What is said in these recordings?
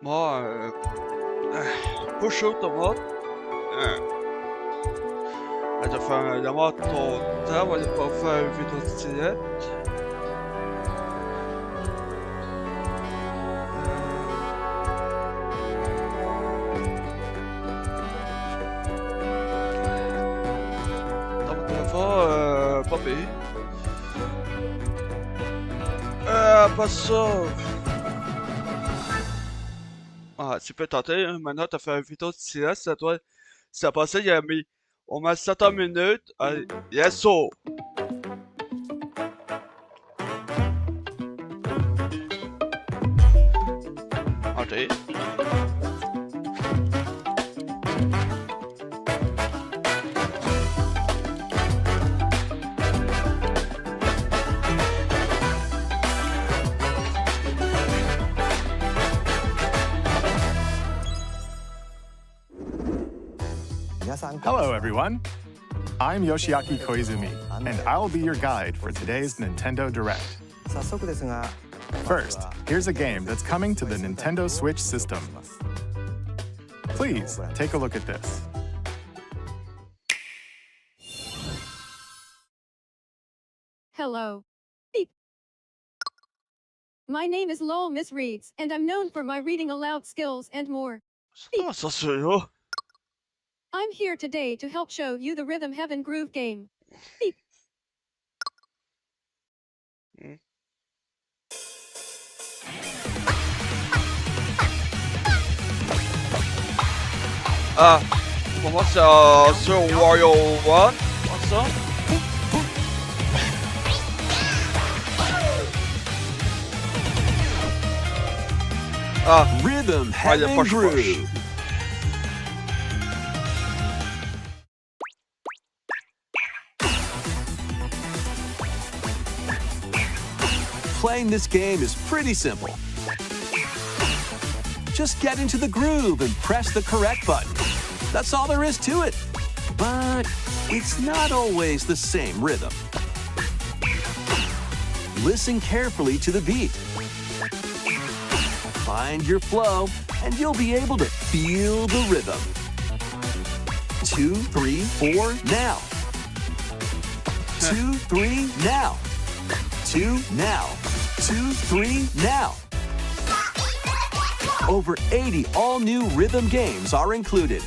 Moi, pas chaud tomate. Elle a fait un tomate ton temps, elle a pas fait un vidéo de tirette. Dans mon téléphone, pas payé. Pas ça. Ah, tu peux tenter, hein. Maintenant, t'as fait un vidéo de tirette, ça doit. Ça passait, il a mis. On met 7 minutes. Yes, so. Ok. Hello, everyone. I'm Yoshiaki Koizumi, and I'll be your guide for today's Nintendo Direct. First, here's a game that's coming to the Nintendo Switch system. Please, take a look at this. Hello. Beep. My name is Lowell Miss Reeds, and I'm known for my reading aloud skills and more. Comment ça se là? I'm here today to help show you the Rhythm Heaven Groove game. Beep. Ah, pour moi, c'est sur Wario 1. Comme ça. Ah, Rhythm ouais, il y a Heaven pas choix. Groove. Playing this game is pretty simple. Just get into the groove and press the correct button. That's all there is to it. But it's not always the same rhythm. Listen carefully to the beat. Find your flow, and you'll be able to feel the rhythm. 2, 3, 4, now. 2, 3, now. 2, now. 2, 3, now. Over 80 all-new rhythm games are included.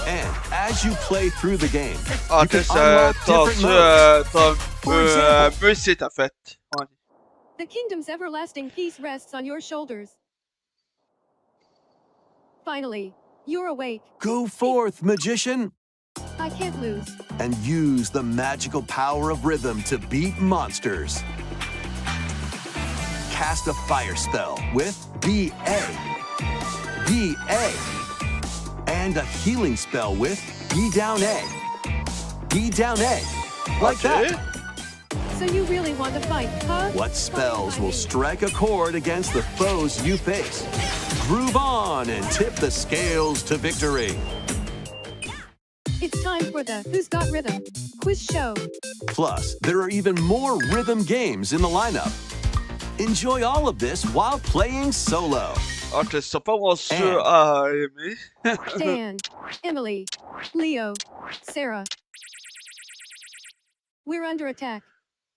And as you play through the game, Ah, you can t'as unlock different modes. For example, musique, en fait. Ouais. The kingdom's everlasting peace rests on your shoulders. Finally, you're awake. Go forth, magician, I can't lose. and use the magical power of rhythm to beat monsters. Cast a fire spell with BA, BA, and a healing spell with B down A, B down A, like Okay. that. So you really want to fight, huh? What spells will strike a chord against the foes you face? Groove on and tip the scales to victory. It's time for the Who's Got Rhythm quiz show. Plus, there are even more rhythm games in the lineup. Enjoy all of this while playing solo. Ok, c'est pas mon sûr And- à aimer. Dan, Emily, Leo, Sarah. We're under attack.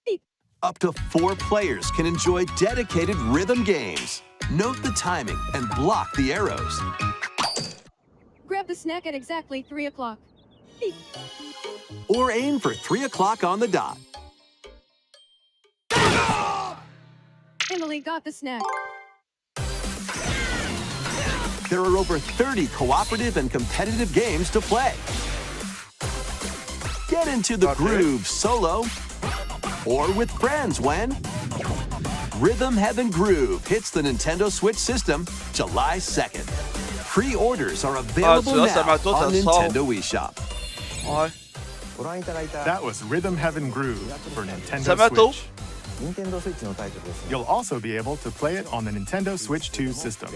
Beep. Up to 4 players can enjoy dedicated rhythm games. Note the timing and block the arrows. Grab the snack at exactly 3 o'clock. Beep. Or aim for 3 o'clock on the dot. Emily got the snack. There are over 30 cooperative and competitive games to play. Get into the Okay. groove solo or with friends when Rhythm Heaven Groove hits the Nintendo Switch system July 2nd. Pre-orders are available tu vois, ça now m'attend, on ça sort. Nintendo eShop. Ouais. That was Rhythm Heaven Groove for Nintendo Samato. Switch. You'll also be able to play it on the Nintendo Switch 2 system.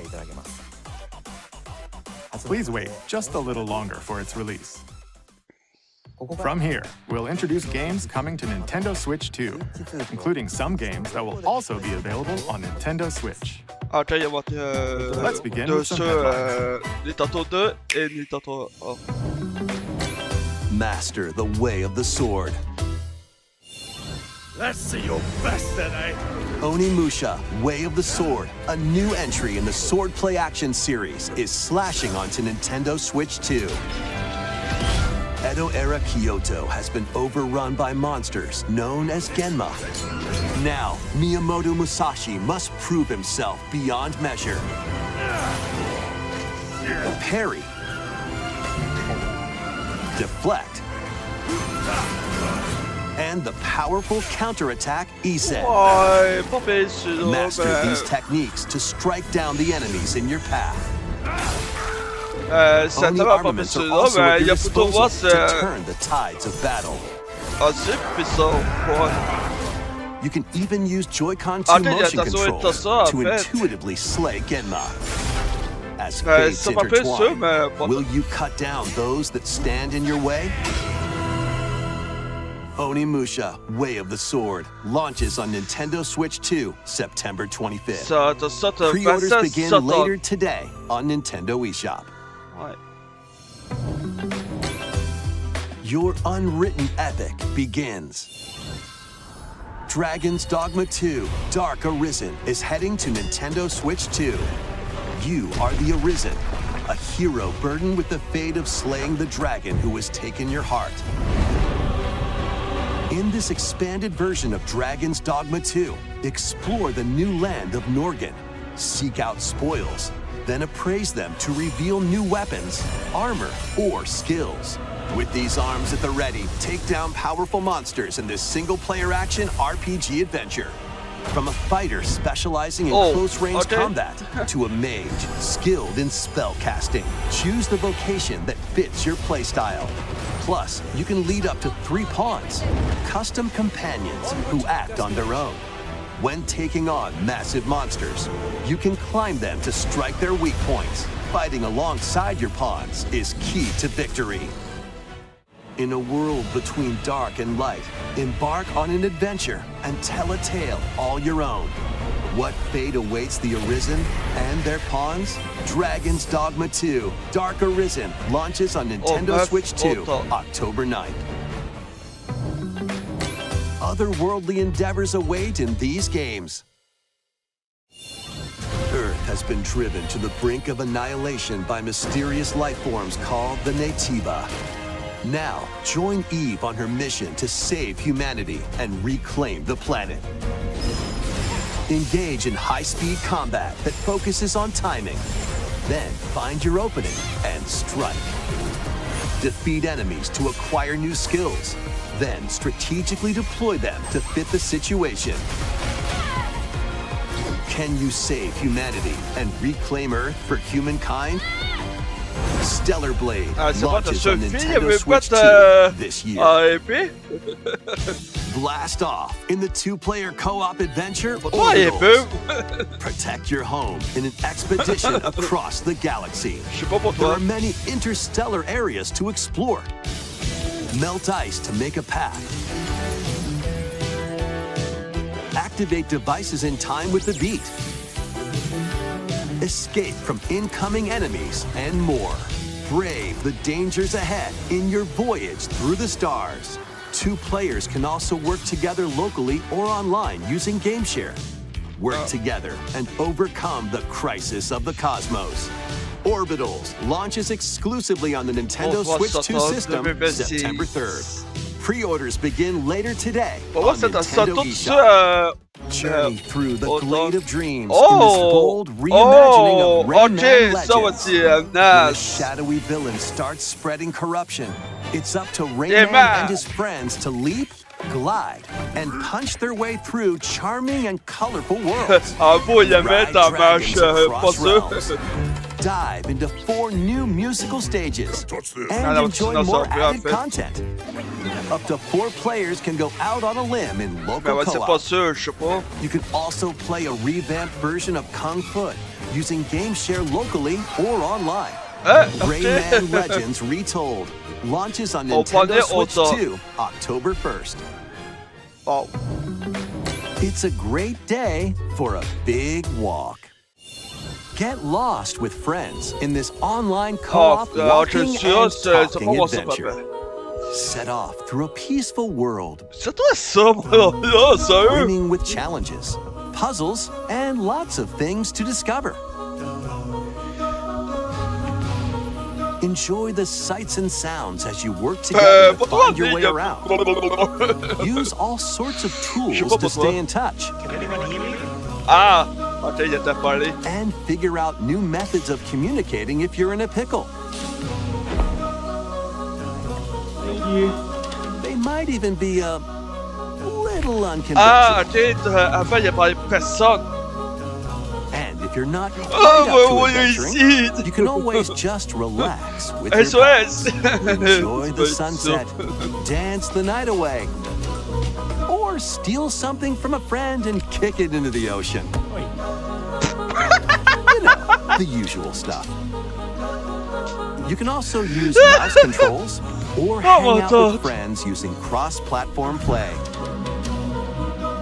Please wait just a little longer for its release. From here, we'll introduce games coming to Nintendo Switch 2, including some games that will also be available on Nintendo Switch. Ok, il y a marqué Let's begin deux with some sur headlines. Nintendo 2 et Nintendo 1. Master the way of the sword. Let's see your best today. Onimusha, Way of the Sword, a new entry in the Sword Play Action series, is slashing onto Nintendo Switch 2. Edo-era Kyoto has been overrun by monsters known as Genma. Now, Miyamoto Musashi must prove himself beyond measure. Parry. Deflect. And the powerful counterattack Isen. Ouais, pas pire celui-là, Master mais... these techniques to strike down the enemies in your path. C'est Oni tellement pas pire armaments are celui-là, also mais at il y your a plutôt disposal voir to c'est turn the tides of battle. assez puissant. Ouais. You can even use Joy-Con 2 Ah, ok, il y a motion ta souris, controls t'as ça, en to fait. intuitively slay Genma. As fates C'est pas pire sûr, intertwine, mais... pas- will you cut down those that stand in your way? Onimusha, Way of the Sword, launches on Nintendo Switch 2, September 25th. Ça, t'as ça, t'as Pre-orders 26 begin sortes. later today on Nintendo eShop. Ouais. Your unwritten epic begins. Dragon's Dogma 2 Dark Arisen is heading to Nintendo Switch 2. You are the Arisen, a hero burdened with the fate of slaying the dragon who has taken your heart. In this expanded version of Dragon's Dogma 2, explore the new land of Norgan, seek out spoils, then appraise them to reveal new weapons, armor, or skills. With these arms at the ready, take down powerful monsters in this single-player action RPG adventure. From a fighter specializing in close-range combat to a mage skilled in spell casting, choose the vocation that fits your playstyle. Plus, you can lead up to 3 pawns, custom companions who act on their own. When taking on massive monsters, you can climb them to strike their weak points. Fighting alongside your pawns is key to victory. In a world between dark and light, embark on an adventure and tell a tale all your own. What fate awaits the Arisen and their pawns? Dragon's Dogma 2 Dark Arisen launches on Nintendo Switch 2 October 9th. Otherworldly endeavors await in these games. Earth has been driven to the brink of annihilation by mysterious life forms called the Naytiba. Now, join Eve on her mission to save humanity and reclaim the planet. Engage in high-speed combat that focuses on timing. Then find your opening and strike. Defeat enemies to acquire new skills. Then strategically deploy them to fit the situation. Can you save humanity and reclaim Earth for humankind? Stellar Blade C'est pas ta launches on Sophie, il y Nintendo avait pas Switch de... 2 this year. épée? Blast off in the 2-player co-op adventure Pourquoi épée? Orbitals. Protect your home in an expedition across the galaxy. Je sais pas pour There toi. are many interstellar areas to explore. Melt ice to make a path. Activate devices in time with the beat. Escape from incoming enemies and more. Brave the dangers ahead in your voyage through the stars. 2 players can also work together locally or online using GameShare. Work together and overcome the crisis of the cosmos. Orbitals launches exclusively on the Nintendo Switch 2 system September 3rd. Pre-orders begin later today Pour moi, on c'est ça Nintendo tout eShop. ça... Journey through the hold glade on. of dreams in this bold reimagining of Rayman ok, ça Legends. c'est When the nice. shadowy villain starts spreading corruption, it's up to Yeah, Rayman man. and his friends to leap, glide, and punch their way through charming and colorful worlds. En beau, il y avait Ride ta marche, dragons pas across sûr. realms. Dive into 4 new musical stages and Ah, non, enjoy sinon, ça more aurait pu, en added fait. content. Up to 4 players can go out on a limb in Mais local ouais, c'est pas co-op. sûr, je sais pas. You can also play a revamped version of Kung Fu using GameShare locally or online. Rayman Legends Retold launches on Oh, Nintendo pardon, Switch auto. 2 October 1st. Wow. It's a great day for a big walk. Get lost with friends in this online co-op walking and talking adventure. Set off through a peaceful world C'est toi ça, moi, sérieux? brimming with challenges, puzzles, and lots of things to discover. Enjoy the sights and sounds as you work together to pourquoi find your on way dit- around. Use all sorts of tools sais pas to pourquoi. stay in touch Ah! Ok, il était parlé. and figure out new methods of communicating if you're in a pickle. They might even be a little Ah, unconventional. ok, avant, il a parlé personne. And if you're not quite Ah, up to voyons adventuring, ici. you can always just relax with your SOS. pals. Enjoy C'est the pas sunset, ça. dance the night away, or steal something from a friend and kick it into the ocean. You know, the usual stuff. You can also use mouse controls or hang my out God. with friends using cross-platform play.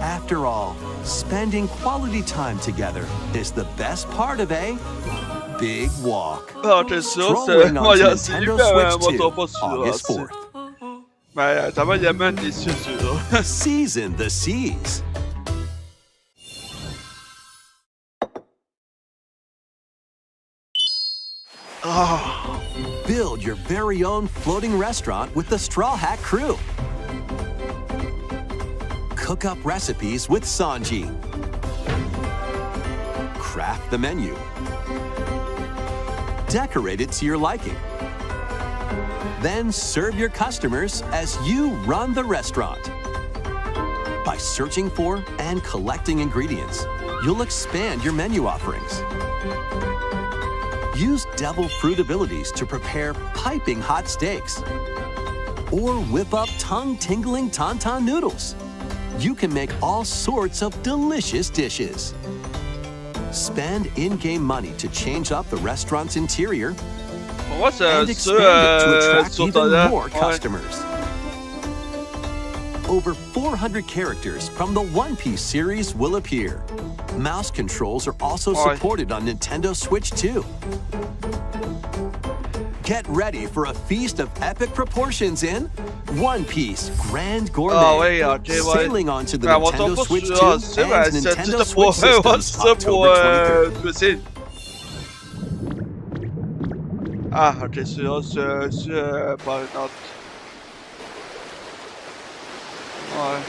After all, spending quality time together is the best part of a big walk. Ah, t'es sûr, c'est... Strolling Moi, il y onto a c'est Nintendo hyper, moi, Switch 2, t'as pas sûr. August Ah, 4th. Mais, ça va, il y a même des sûr. Season the seas. Build your very own floating restaurant with the Straw Hat crew. Cook up recipes with Sanji. Craft the menu. Decorate it to your liking. Then serve your customers as you run the restaurant. By searching for and collecting ingredients, you'll expand your menu offerings. Use devil fruit abilities to prepare piping hot steaks. Or whip up tongue-tingling tauntaun noodles. You can make all sorts of delicious dishes. Spend in-game money to change up the restaurant's interior Pour moi, c'est and ceux expand it to attract sur even ton more ouais. customers. Over 400 characters from the One Piece series will appear. Mouse controls are also Ouais. supported on Nintendo Switch 2. Get ready for a feast of epic proportions in One Piece Grand Gourmet. Ah ouais, ok, ouais. Sailing onto the Mais on Nintendo t'en pas Switch 2 sur... Ah, c'est vrai, and c'est Nintendo tout Switch pour... Ouais, systems c'est ça pour... October 23rd. Je me sais. Ah, ok, c'est par une autre. Ouais.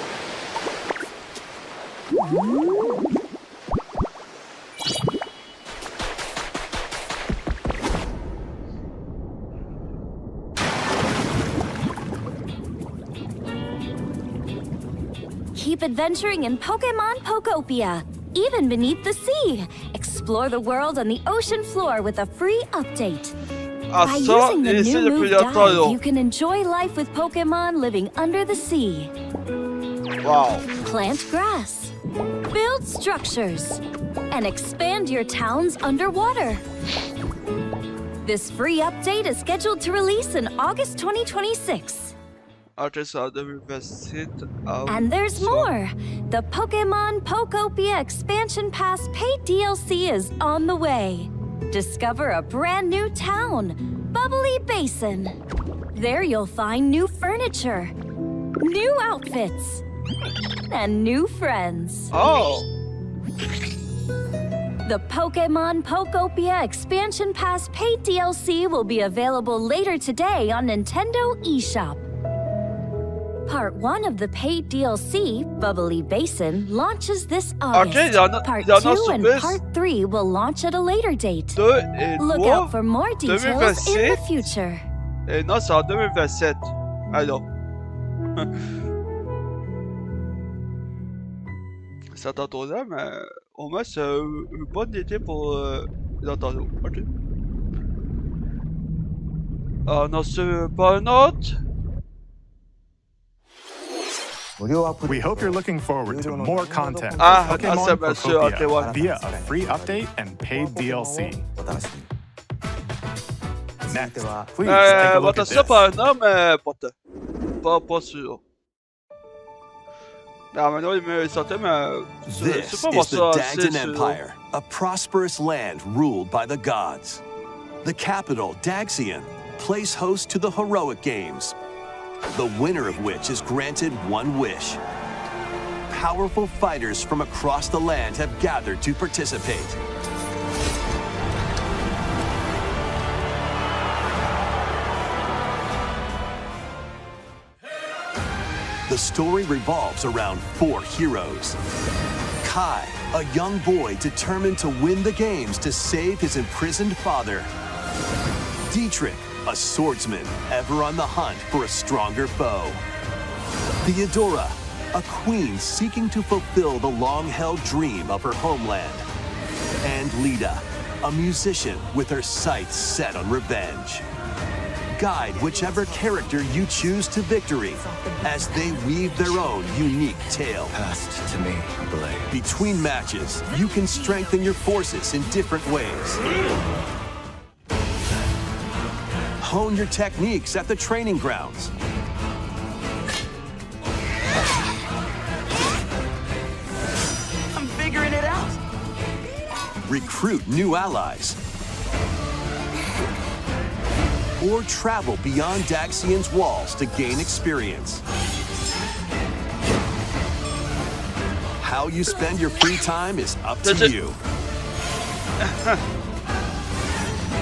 Keep adventuring in Pokemon Pokopia, even beneath the sea. Explore the world on the ocean floor with a free update. Ah, By ça, using the ici, new depuis move longtemps, Dive, you là. can enjoy life with Pokemon living under the sea. Wow. Plant grass, build structures, and expand your towns underwater. This free update is scheduled to release in August 2026. Ok, c'est en 2027. Ah, And there's ça. more! The Pokemon Pokopia Expansion Pass paid DLC is on the way. Discover a brand new town, Bubbly Basin. There you'll find new furniture, new outfits, and new friends. Oh! The Pokemon Pokopia Expansion Pass paid DLC will be available later today on Nintendo eShop. Part 1 of the paid DLC, Bubbly Basin, launches this August. il y en a- Part il y en a 2 sur and PS. Part 3 will launch at a later date. 2 et 3. Look out for more details in the 2027. future. Et non, c'est en 2027. Ah non. Ça tantôt là, mais au moins c'est une bonne idée pour l'Ontario. Ok. Ah non, c'est pas un autre. We hope you're looking forward to more content Ah, for Pokemon c'est bien sûr, ok, Pokopia ouais. via a free update and paid DLC. Next, please take a look at Votação this. para não, mais bota. Pas sûr. Ah, mais non, mais ça t'aime. This C'est pas is moi the ça. Dagdan Empire, a prosperous land ruled by the gods. The capital, Daxian, plays host to the heroic games, the winner of which is granted one wish. Powerful fighters from across the land have gathered to participate. The story revolves around 4 heroes. Kai, a young boy determined to win the games to save his imprisoned father. Dietrich, a swordsman ever on the hunt for a stronger foe. Theodora, a queen seeking to fulfill the long-held dream of her homeland. And Lida, a musician with her sights set on revenge. Guide whichever character you choose to victory as they weave their own unique tale. Passed to me, blade. Between matches, you can strengthen your forces in different ways. Hone your techniques at the training grounds. I'm figuring it out. Recruit new allies. Or travel beyond Daxian's walls to gain experience. How you spend your free time is up to you.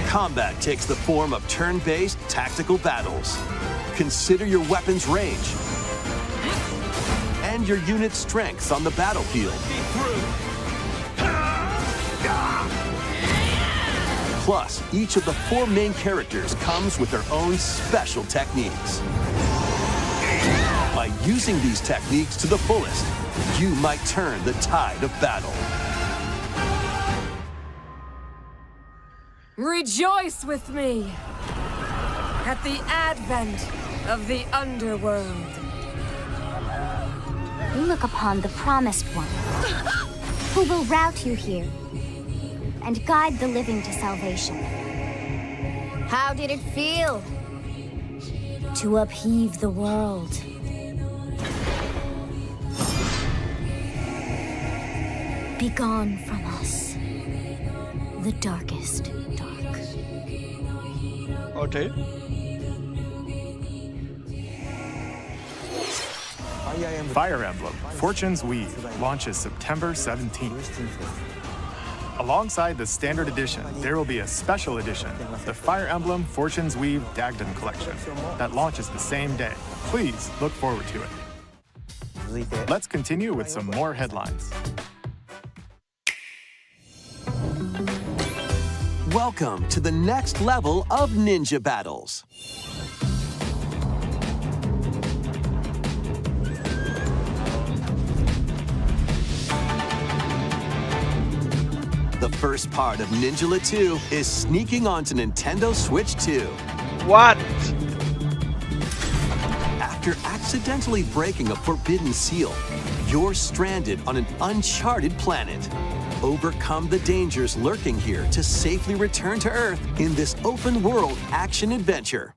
Combat takes the form of turn-based tactical battles. Consider your weapon's range and your unit's strengths on the battlefield. Plus, each of the 4 main characters comes with their own special techniques. By using these techniques to the fullest, you might turn the tide of battle. Rejoice with me at the advent of the underworld. You look upon the Promised One, who will route you here and guide the living to salvation. How did it feel to upheave the world? Begone from us, the darkest dark. Okay. Fire Emblem Fortune's Weave launches September 17th. Alongside the standard edition, there will be a special edition, the Fire Emblem Fortune's Weave Dagdan Collection, that launches the same day. Please look forward to it. Let's continue with some more headlines. Welcome to the next level of ninja battles. The first part of Ninjala 2 is sneaking onto Nintendo Switch 2. What? After accidentally breaking a forbidden seal, you're stranded on an uncharted planet. Overcome the dangers lurking here to safely return to Earth in this open-world action-adventure.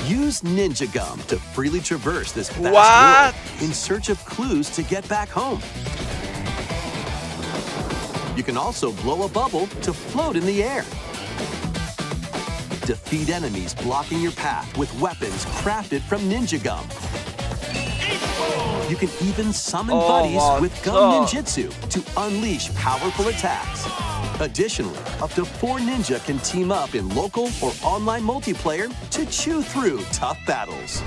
Use Ninja Gum to freely traverse this vast world in search of clues to get back home. You can also blow a bubble to float in the air. Defeat enemies blocking your path with weapons crafted from Ninja Gum. You can even summon buddies with Gum Ninjutsu to unleash powerful attacks. Additionally, up to 4 ninja can team up in local or online multiplayer to chew through tough battles.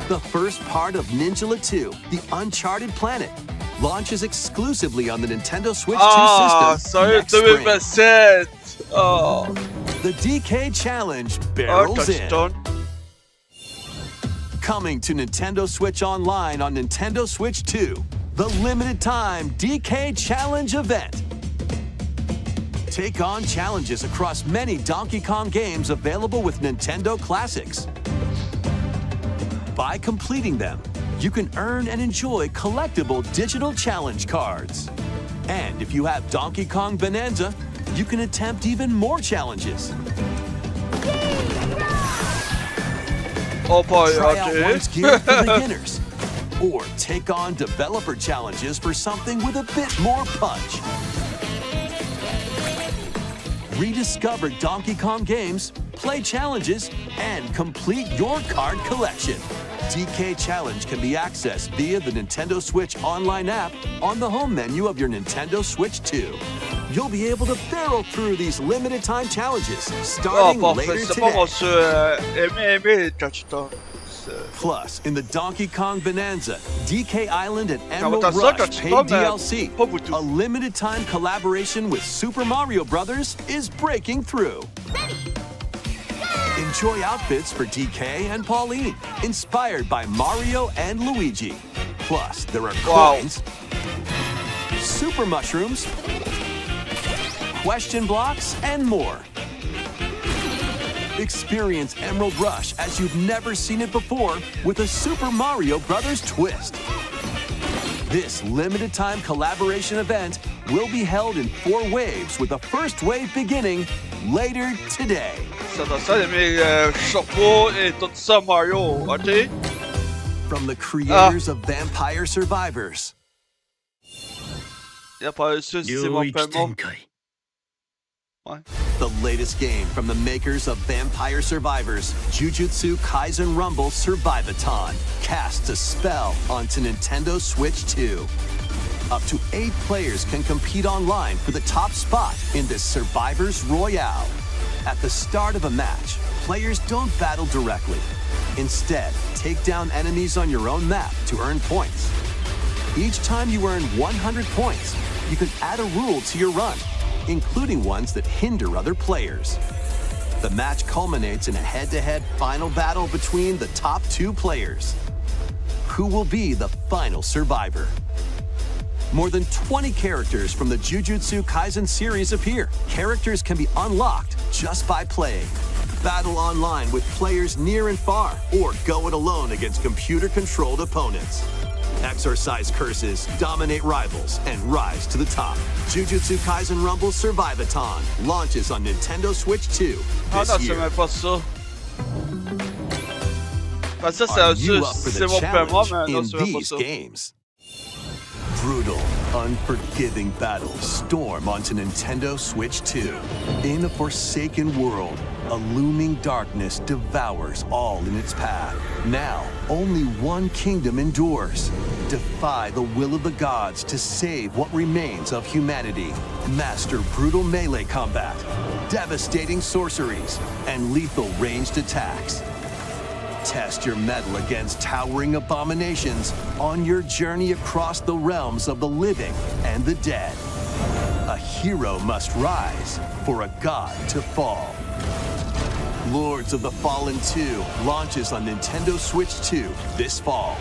The first part of Ninjala 2, The Uncharted Planet, launches exclusively on the Nintendo Switch 2 system next spring. 2027. Oh. The DK Challenge barrels in. Coming to Nintendo Switch Online on Nintendo Switch 2, the limited time DK Challenge event. Take on challenges across many Donkey Kong games available with Nintendo Classics. By completing them, you can earn and enjoy collectible digital challenge cards. And if you have Donkey Kong Bonanza, you can attempt even more challenges. Oh boy, Try out okay. one's gear for beginners. Or take on developer challenges for something with a bit more punch. Rediscover Donkey Kong games, play challenges, and complete your card collection. DK Challenge can be accessed via the Nintendo Switch online app on the home menu of your Nintendo Switch 2. You'll be able to barrel through these limited time challenges Oh, starting parfait. later C'est pas today. mon sur aimer Touchdown. Plus, in the Donkey Kong Bonanza, DK Island and va Emerald t'en ça Rush quand tu paid tombes, DLC, pas beaucoup. a limited time collaboration with Super Mario Bros. Is breaking through. Enjoy outfits for DK and Pauline, inspired by Mario and Luigi. Plus, there are Wow. coins, super mushrooms, question blocks, and more. Experience Emerald Rush as you've never seen it before with a Super Mario Bros. Twist. This limited time collaboration event will be held in 4 waves with the first wave beginning later today. Ça doit ça aimer chapeau et tout ça Mario, ok? From the creators of Vampire Survivors, Y'a pas ça, c'est mon paiement. Ouais. the latest game from the makers of Vampire Survivors, Jujutsu Kaisen Rumble Survivathon, casts a spell onto Nintendo Switch 2. Up to 8 players can compete online for the top spot in this Survivors Royale. At the start of a match, players don't battle directly. Instead, take down enemies on your own map to earn points. Each time you earn 100 points, you can add a rule to your run, including ones that hinder other players. The match culminates in a head-to-head final battle between the top 2 players. Who will be the final survivor? More than 20 characters from the Jujutsu Kaisen series appear. Characters can be unlocked just by playing. Battle online with players near and far, or go it alone against computer-controlled opponents. Exorcise curses, dominate rivals, and rise to the top. Jujutsu Kaisen Rumble Survivathon launches on Nintendo Switch 2 Ah this non, c'est year. même pas ça. Ah, ça, Are c'est you up for c'est the mon paiement, challenge mais non, in c'est même pas these ça. games? Brutal, unforgiving battles storm onto Nintendo Switch 2. In a forsaken world, a looming darkness devours all in its path. Now, only one kingdom endures. Defy the will of the gods to save what remains of humanity. Master brutal melee combat, devastating sorceries, and lethal ranged attacks. Test your mettle against towering abominations on your journey across the realms of the living and the dead. A hero must rise for a god to fall. Lords of the Fallen 2 launches on Nintendo Switch 2 this fall.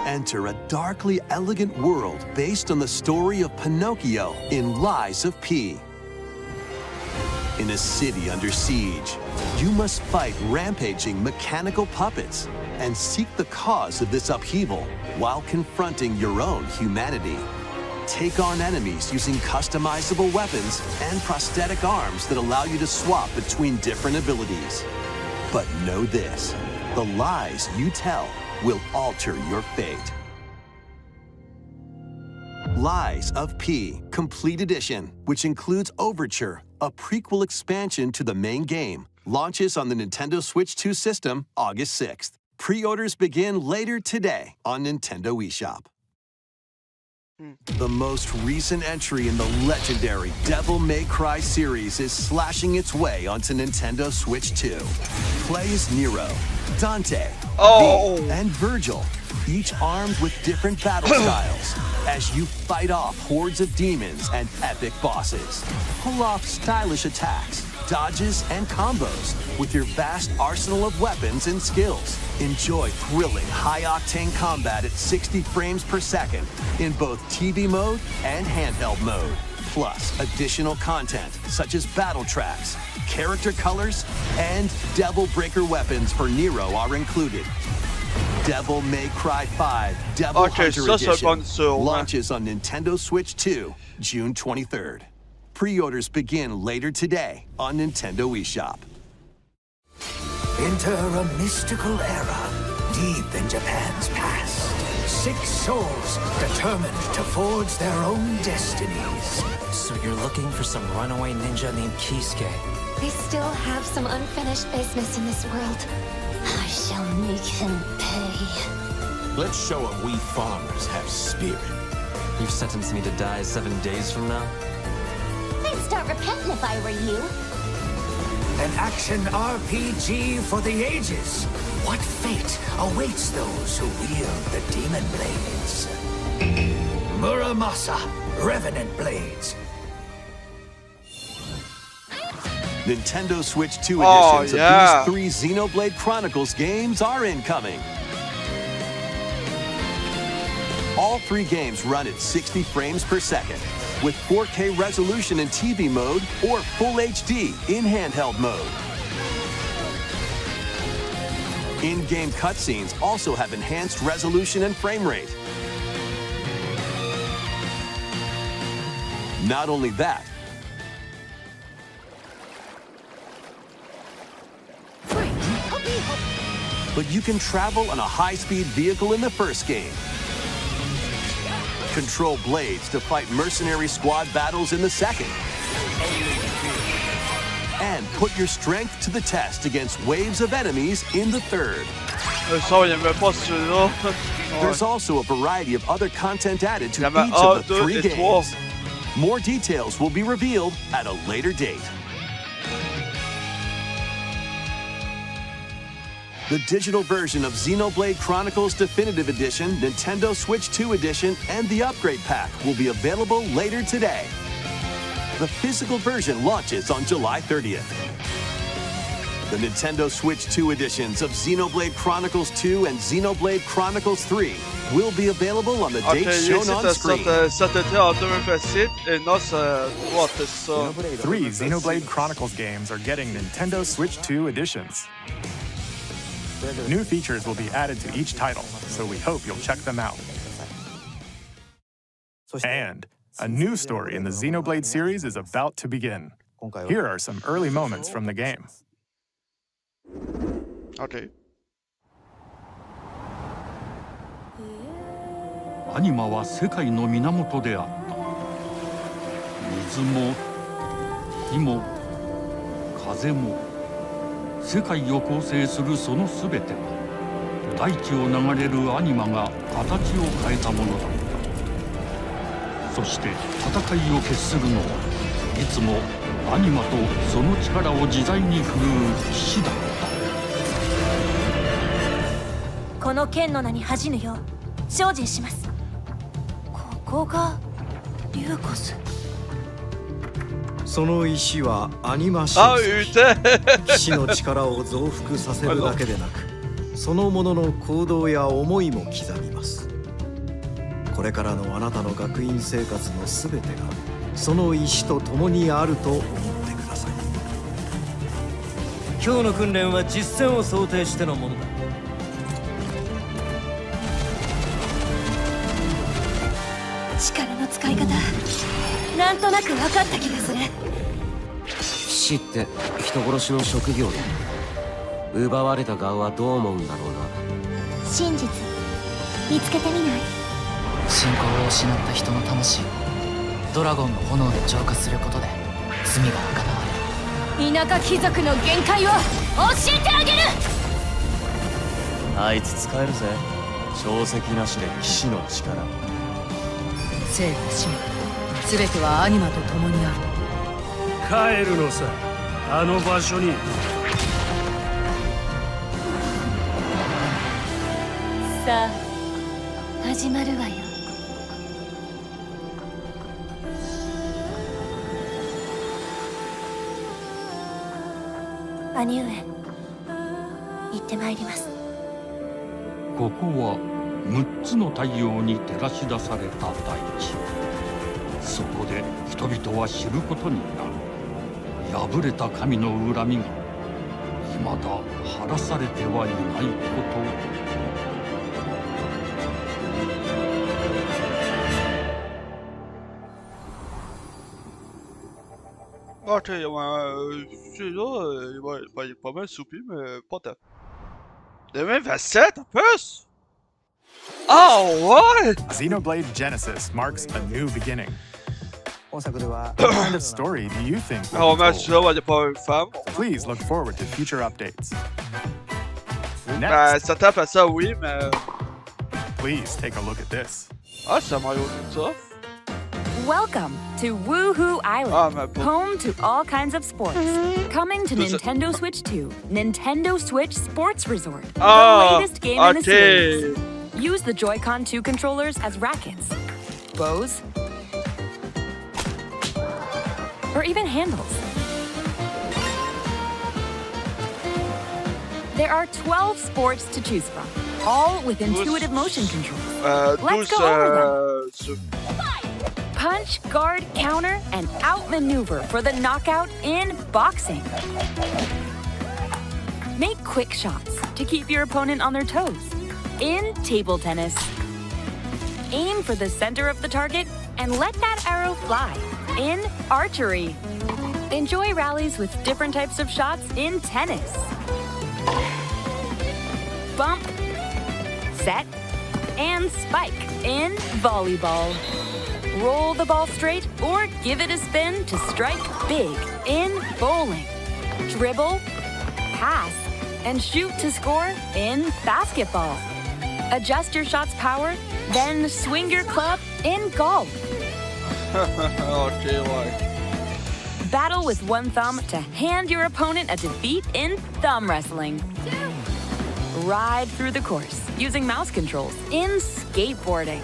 Enter a darkly elegant world based on the story of Pinocchio in Lies of P. In a city under siege, you must fight rampaging mechanical puppets and seek the cause of this upheaval while confronting your own humanity. Take on enemies using customizable weapons and prosthetic arms that allow you to swap between different abilities. But know this, the lies you tell will alter your fate. Lies of P Complete Edition, which includes Overture, a prequel expansion to the main game, launches on the Nintendo Switch 2 system August 6th. Pre-orders begin later today on Nintendo eShop. The most recent entry in the legendary Devil May Cry series is slashing its way onto Nintendo Switch 2. Play as Nero, Dante, Oh. V, and Virgil, each armed with different battle styles, as you fight off hordes of demons and epic bosses. Pull off stylish attacks, dodges, and combos with your vast arsenal of weapons and skills. Enjoy thrilling, high-octane combat at 60 frames per second in both TV mode and handheld mode. Plus, additional content such as battle tracks, character colors, and Devil Breaker weapons for Nero are included. Devil May Cry 5 Devil Okay, Hunter ça, c'est Edition bon sur, ouais. launches on Nintendo Switch 2, June 23rd. Pre-orders begin later today on Nintendo eShop. Enter a mystical era deep in Japan's past. 6 souls determined to forge their own destinies. So you're looking for some runaway ninja named Kisuke? I still have some unfinished business in this world. I shall make him pay. Let's show him we farmers have spirit. You've sentenced me to die 7 days from now? I'd start repenting if I were you. An action RPG for the ages. What fate awaits those who wield the demon blades? Muramasa, Revenant Blades. Nintendo Switch 2 Oh, editions yeah. of these 3 Xenoblade Chronicles games are incoming. All 3 games run at 60 frames per second, with 4K resolution in TV mode or Full HD in handheld mode. In-game cutscenes also have enhanced resolution and frame rate. Not only that, but you can travel on a high-speed vehicle in the first game. Control blades to fight mercenary squad battles in the second. And put your strength to the test against waves of enemies in the third. Ça, il y avait pas celui-là. There's also a variety of other content added to Il y avait each 1, of the 2 3 et 3. games. More details will be revealed at a later date. The digital version of Xenoblade Chronicles Definitive Edition, Nintendo Switch 2 Edition, and the Upgrade Pack will be available later today. The physical version launches on July 30th. The Nintendo Switch 2 editions of Xenoblade Chronicles 2 and Xenoblade Chronicles 3 will be available on the Ok, dates lui, shown on screen. cet été en 2027 et non, ça doit être ça. 3 Xenoblade Chronicles games are getting Nintendo Switch 2 editions. New features will be added to each title, so we hope you'll check them out. And a new story in the Xenoblade series is about to begin. Here are some early moments from the game. Ok. アニマは世界の源であった。水も火も風も世界を構成するそのすべては大地を流れるアニマが形を変えたものだった。そして戦いを決するのはいつもアニマとその力を自在に振るう騎士だった。この剣の名に恥じぬよう精進します。ここがリューコス。その石はアニマシあ、ン騎士の力を増幅させるだけでなく、そのものの行動や思いも刻みます。これからのあなたの学院生活のすべてがその石と共にあると思ってください。今日の訓練は実戦を想定してのものだ。力の使い方なんとなく分かった気がする。騎士って人殺しの職業だ。奪われた側はどう思うんだろうな。真実見つけてみない？信仰を失った人の魂をドラゴンの炎で浄化することで罪が贖われる。田舎貴族の限界を教えてあげる。あいつ使えるぜ。証跡なしで騎士の力。生と死すべてはアニマと共にある。帰るのさ、あの場所に。さあ始まるわよ。兄上行ってまいります。ここは6つの太陽に照らし出された大地。そこで人々は知ることになる。敗れた神の恨みが未だ晴らされてはいないこと。Ok, ouais, celui-là, il est pas mal soupli, mais pas tant. 2027 en plus? Oh ouais! Xenoblade Genesis marks a new beginning. What kind of story do you think will Oh, be mais told? celui-là, il y a pas une femme. Please look forward to future updates. Ben, ça tape à ça, oui, mais. Please take a look at this. Ah, c'est Mario ça. Welcome to Woohoo Island, home to all kinds of sports. Coming to Nintendo Switch 2, Nintendo Switch Sports Resort, the latest game in the series. Use the Joy-Con 2 controllers as rackets, bows, or even handles. There are 12 sports to choose from, all with intuitive motion controls. Let's go over them. Punch, guard, counter, and outmaneuver for the knockout in boxing. Make quick shots to keep your opponent on their toes. In table tennis, aim for the center of the target and let that arrow fly. In archery, enjoy rallies with different types of shots in tennis. Bump, set, and spike in volleyball. Roll the ball straight or give it a spin to strike big in bowling. Dribble, pass, and shoot to score in basketball. Adjust your shot's power, then swing your club in golf. Okay, like. Battle with one thumb to hand your opponent a defeat in thumb wrestling. Ride through the course using mouse controls in skateboarding.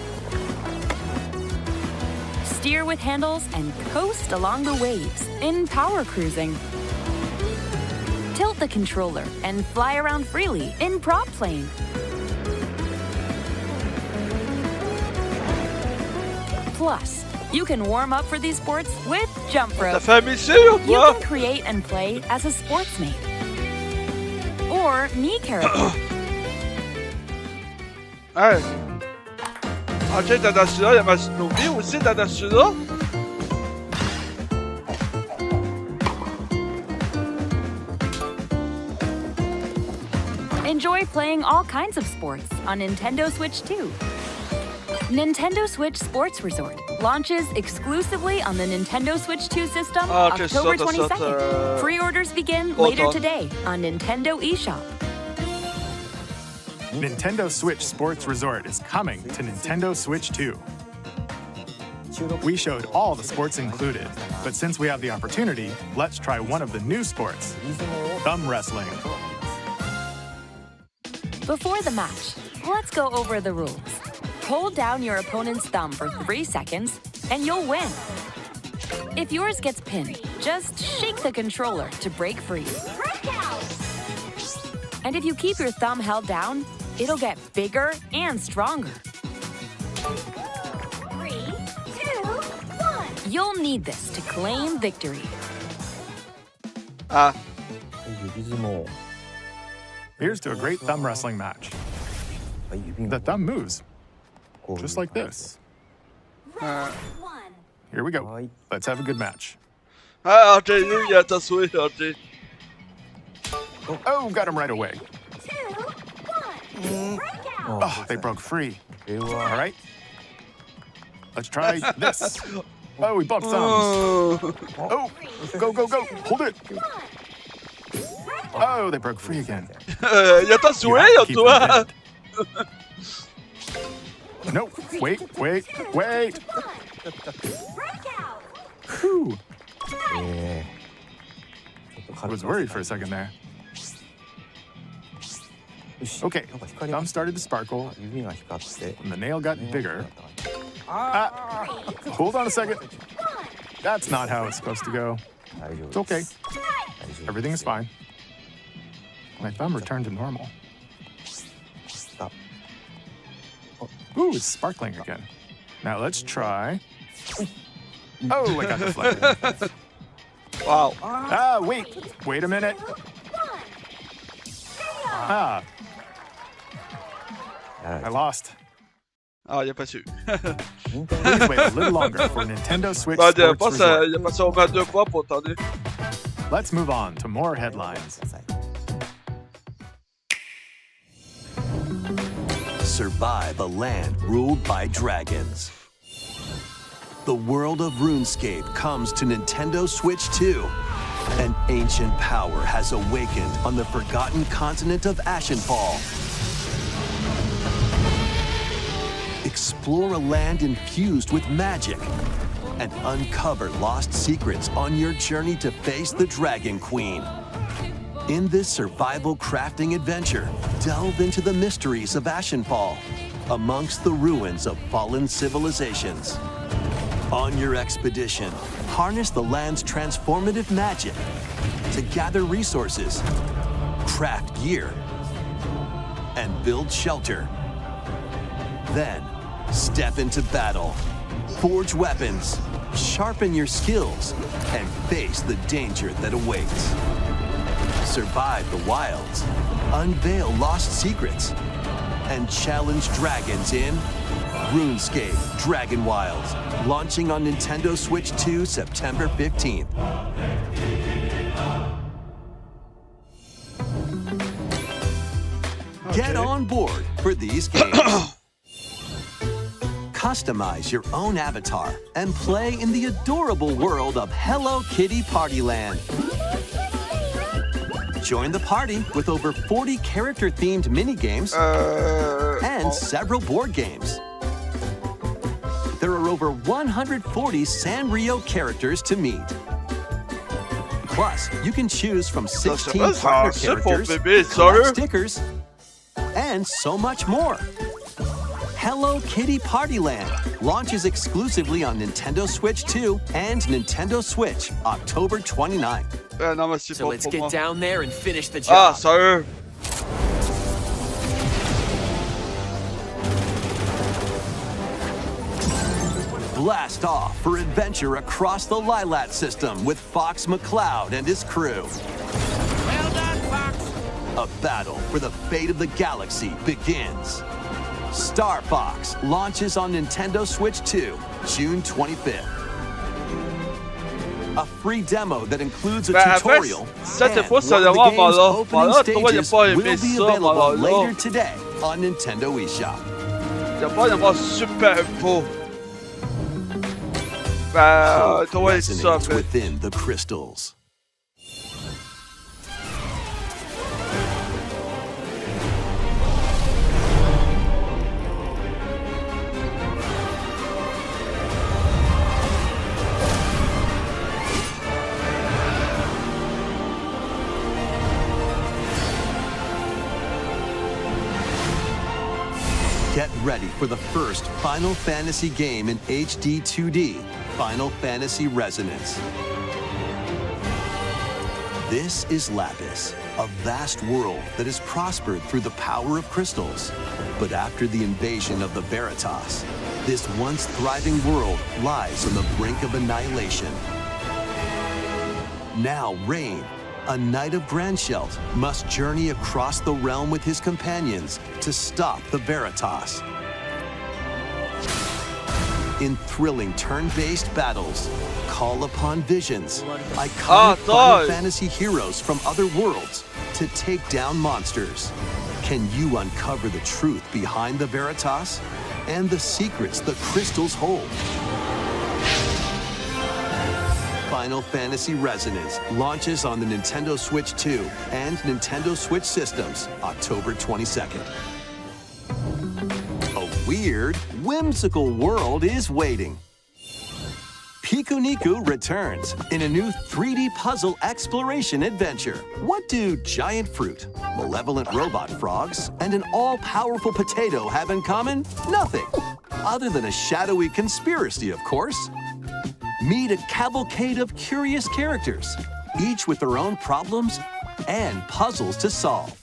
Steer with handles and coast along the waves in power cruising. Tilt the controller and fly around freely in prop plane. Plus, you can warm up for these sports with jump rope. You can create and play as a sportsmate. Or me character. Hey! Ok, dans celui-là, il y a Mashinobi aussi dans celui-là. Enjoy playing all kinds of sports on Nintendo Switch 2. Nintendo Switch Sports Resort launches exclusively on the Nintendo Switch 2 system October 22nd. Pre-orders begin later today on Nintendo eShop. Nintendo Switch Sports Resort is coming to Nintendo Switch 2. We showed all the sports included, but since we have the opportunity, let's try one of the new sports, thumb wrestling. Before the match, let's go over the rules. Hold down your opponent's thumb for 3 seconds, and you'll win. If yours gets pinned, just shake the controller to break free. And if you keep your thumb held down, it'll get bigger and stronger. 3, 2, 1. You'll need this to claim victory. Here's to a great thumb wrestling match. The thumb moves, just like this. Here we go. Let's have a good match. Ah, ok, lui, il a tassoué, ok. Oh, got him right away. Oh, they broke free. All right. Let's try this. Oh, we bumped thumbs. Oh, go, go, go. Hold it. Oh, they broke free again. Il a tassoué, toi! No, wait. Whew. I was worried for a second there. Okay, thumb started to sparkle, and the nail got bigger. Hold on a second. That's not how it's supposed to go. It's okay. Everything is fine. My thumb returned to normal. Ooh, it's sparkling again. Now let's try. Oh, I got deflected. Wow. Ah, wait a minute. Ah. I lost. Ah, il a pas su. Please wait a little longer for Nintendo Switch Bah, il a Sports pas Resort. il a passé au match 2 points pour attendre. Let's move on to more headlines. Survive a land ruled by dragons. The world of RuneScape comes to Nintendo Switch 2. An ancient power has awakened on the forgotten continent of Ashenfall. Explore a land infused with magic and uncover lost secrets on your journey to face the Dragon Queen. In this survival crafting adventure, delve into the mysteries of Ashenfall, amongst the ruins of fallen civilizations. On your expedition, harness the land's transformative magic to gather resources, craft gear, and build shelter. Then, step into battle, forge weapons, sharpen your skills, and face the danger that awaits. Survive the wilds, unveil lost secrets, and challenge dragons in RuneScape Dragon Wilds, launching on Nintendo Switch 2 September 15th. Get on board for these games. Customize your own avatar and play in the adorable world of Hello Kitty Party Land. Join the party with over 40 character-themed mini-games and several board games. There are over 140 Sanrio characters to meet. Plus, you can choose from 16 partner characters, collect stickers, and so much more. Hello Kitty Party Land launches exclusively on Nintendo Switch 2 and Nintendo Switch October 29th. So let's get down there and finish the Ah, job. sérieux? Blast off for adventure across the Lilat system with Fox McCloud and his crew. Well done, Fox. A battle for the fate of the galaxy begins. Star Fox launches on Nintendo Switch 2, June 25th. A free demo that includes a tutorial cette fois, and ça one of the va game's malin. opening Malin, toi, il a stages pas aimé will be ça, available malin, là. later today on Nintendo eShop. Il y a pas d'avoir super beau. Bah, toi, c'est ça, Resonates within the crystals. Get ready for the first Final Fantasy game in HD 2D, Final Fantasy Resonance. This is Lapis, a vast world that has prospered through the power of crystals. But after the invasion of the Veritas, this once thriving world lies on the brink of annihilation. Now Rain, a knight of Grandshelt, must journey across the realm with his companions to stop the Veritas. In thrilling turn-based battles, call upon visions, iconic Final Fantasy heroes from other worlds to take down monsters. Can you uncover the truth behind the Veritas and the secrets the crystals hold? Final Fantasy Resonance launches on the Nintendo Switch 2 and Nintendo Switch systems October 22nd. A weird, whimsical world is waiting. Pikuniku returns in a new 3D puzzle exploration adventure. What do giant fruit, malevolent robot frogs, and an all-powerful potato have in common? Nothing. Other than a shadowy conspiracy, of course. Meet a cavalcade of curious characters, each with their own problems and puzzles to solve.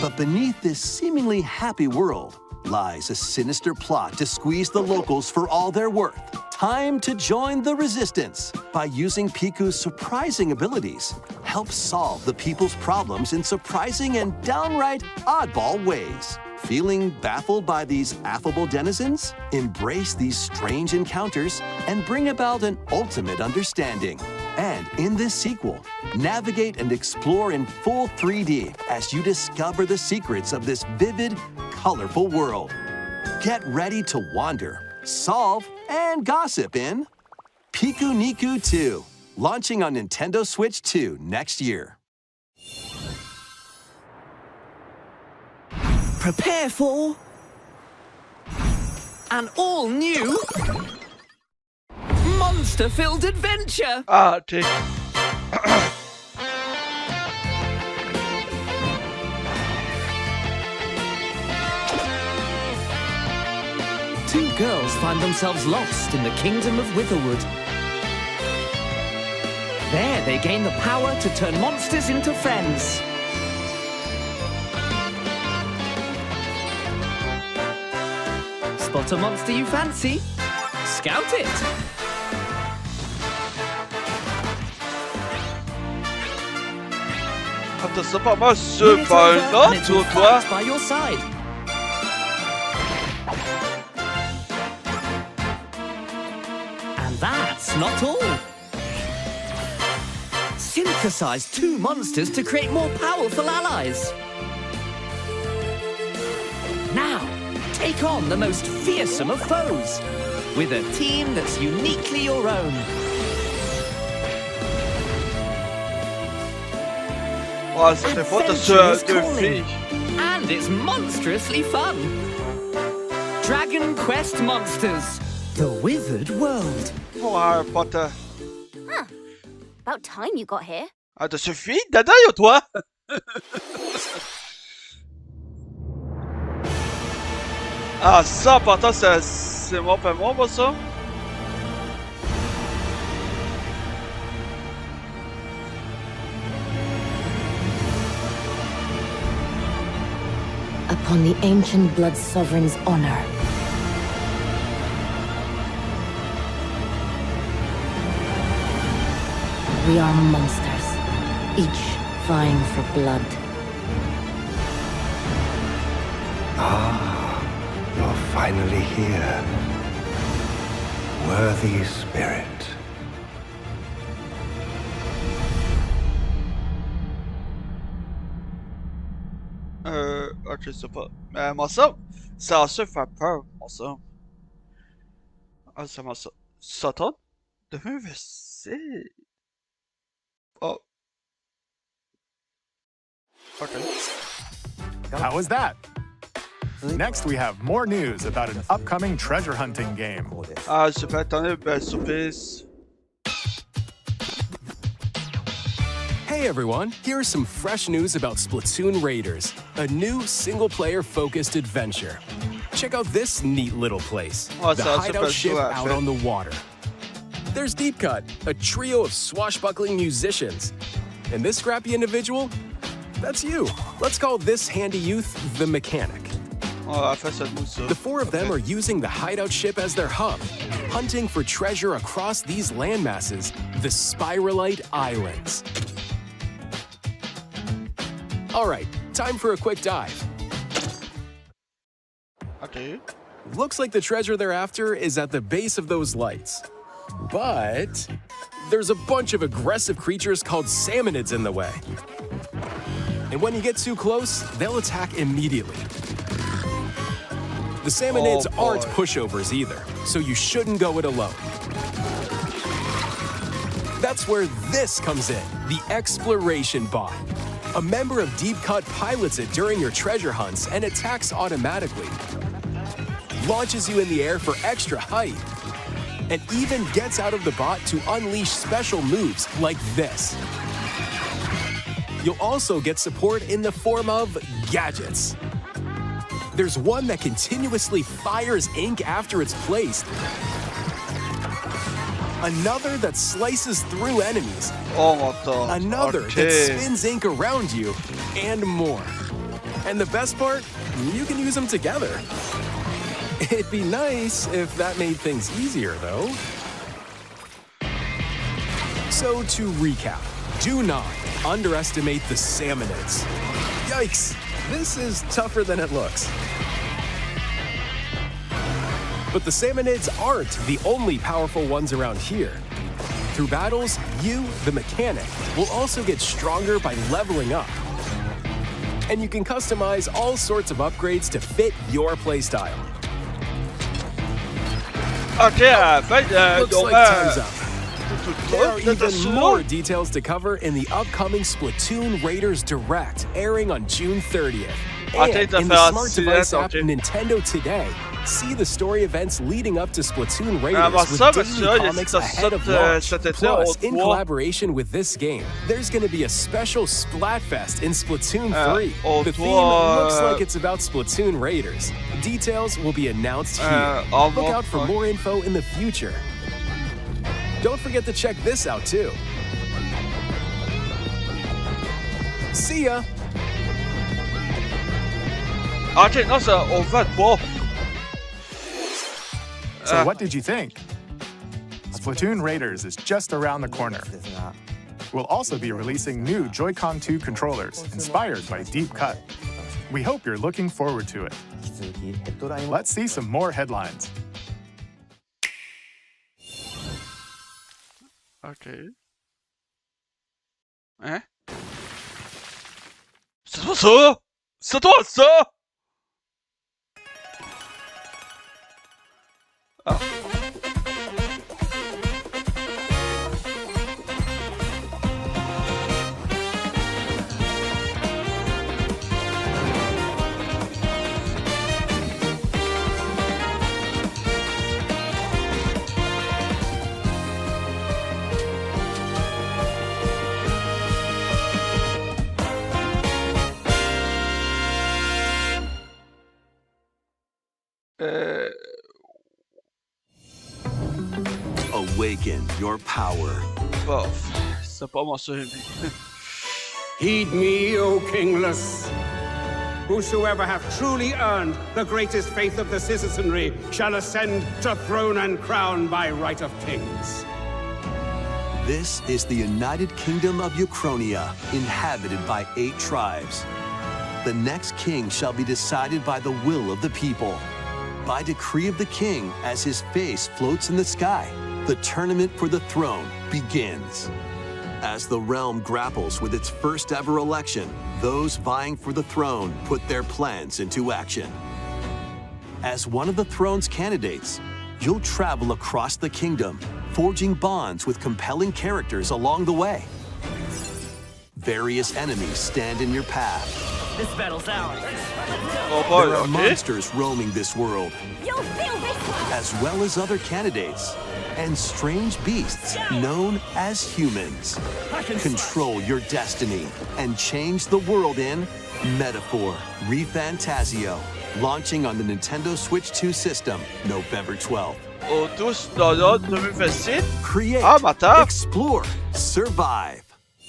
But beneath this seemingly happy world lies a sinister plot to squeeze the locals for all they're worth. Time to join the resistance by using Piku's surprising abilities. Help solve the people's problems in surprising and downright oddball ways. Feeling baffled by these affable denizens? Embrace these strange encounters and bring about an ultimate understanding And in this sequel, navigate and explore in full 3D as you discover the secrets of this vivid, colorful world. Get ready to wander, solve, and gossip in Piku Niku 2, launching on Nintendo Switch 2 next year. Prepare for an all-new monster-filled adventure. Ah, take. Two girls find themselves lost in the kingdom of Witherwood. There, they gain the power to turn monsters into friends. Spot a monster you fancy? Scout it! Attends, c'est pas mal ce pas And it sur will toi. fight by your side. And that's not all. Synthesize two monsters to create more powerful allies. Now, take on the most fearsome of foes with a team that's uniquely your own. Ouais, ça fait faute Adventure is sur deux calling. filles. And it's monstrously fun. Dragon Quest Monsters, the Withered World. Pour Harry Potter. Huh. About time you got here. Ah, t'as suffi? Dada, yo, toi? Ah, ça, pourtant, c'est moi, pas moi, pas ça? Upon the ancient blood sovereign's honor. We are monsters, each vying for blood. Ah, you're finally here. Worthy spirit. Ok, je sais pas. Mais moi, ça se fait peur, moi, ça. Ah, c'est moi, ça. Satan? Devenu vessie. Oh. Okay. How was that? Next, we have more news about an upcoming treasure hunting game. Ah, je peux attendre, ben, surprise. Hey everyone, here's some fresh news about Splatoon Raiders, a new single-player focused adventure. Check out this neat little place, Oh, the ça, hideout c'est ship pas out fait. on the water. There's Deep Cut, a trio of swashbuckling musicians. And this scrappy individual? That's you. Let's call this handy youth the mechanic. Oh, elle fait ça nous, ça. The four of them are using the hideout ship as their hub, hunting for treasure across these landmasses, the Spiralite Islands. All right, time for a quick dive. Okay. Looks like the treasure they're after is at the base of those lights. But there's a bunch of aggressive creatures called salmonids in the way. And when you get too close, they'll attack immediately. The salmonids Oh, aren't boy. pushovers either, so you shouldn't go it alone. That's where this comes in, the Exploration Bot. A member of Deep Cut pilots it during your treasure hunts and attacks automatically. Launches you in the air for extra height. And even gets out of the bot to unleash special moves like this. You'll also get support in the form of gadgets. There's one that continuously fires ink after it's placed. Another that slices through enemies. Oh my god. Another that Okay. spins ink around you, and more. And the best part, you can use them together. It'd be nice if that made things easier, though. So to recap, do not underestimate the salmonids. Yikes, this is tougher than it looks. But the salmonids aren't the only powerful ones around here. Through battles, you, the mechanic, will also get stronger by leveling up. And you can customize all sorts of upgrades to fit your playstyle. Ok, Looks like time's up. There are even more details to cover in the upcoming Splatoon Raiders Direct, airing on June 30th. And in the smart device app Nintendo Today, see the story events leading up to Splatoon Raiders with daily comics ahead of launch. Plus, in collaboration with this game, there's going to be a special Splatfest in Splatoon 3. The theme looks like it's about Splatoon Raiders. Details will be announced here. Look out for more info in the future. Don't forget to check this out too. See ya! Ok, non, ça, on va pas. So what did you think? Splatoon Raiders is just around the corner. We'll also be releasing new Joy-Con 2 controllers inspired by Deep Cut. We hope you're looking forward to it. Let's see some more headlines. Ok. Hein? C'est toi ça? C'est toi ça? Ah. Awaken your power. Bof, c'est pas mon seul. Heed me, O kingless. Whosoever hath truly earned the greatest faith of the citizenry shall ascend to throne and crown by right of kings. This is the United Kingdom of Uchronia, inhabited by 8 tribes. The next king shall be decided by the will of the people. By decree of the king, as his face floats in the sky, the tournament for the throne begins. As the realm grapples with its first ever election, those vying for the throne put their plans into action. As one of the throne's candidates, you'll travel across the kingdom, forging bonds with compelling characters along the way. Various enemies stand in your path. This battle's ours. Oh boy, there are okay. monsters roaming this world, as well as other candidates, and strange beasts known as humans. Control your destiny and change the world in Metaphor ReFantazio, launching on the Nintendo Switch 2 system November 12th. Au 12 novembre 2026. Create, explore, survive.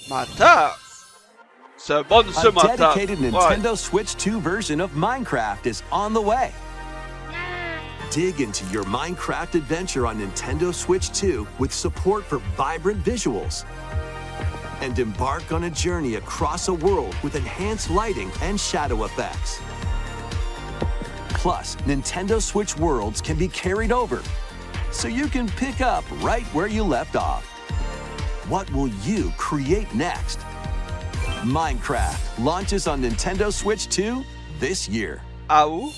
Ma taf. C'est bon de A ma taf. dedicated Nintendo Switch 2 version of Minecraft is on the way. Dig into your Minecraft adventure on Nintendo Switch 2 with support for vibrant visuals. And embark on a journey across a world with enhanced lighting and shadow effects. Plus, Nintendo Switch worlds can be carried over, so you can pick up right where you left off. What will you create next? Minecraft launches on Nintendo Switch 2 this year. Ah où?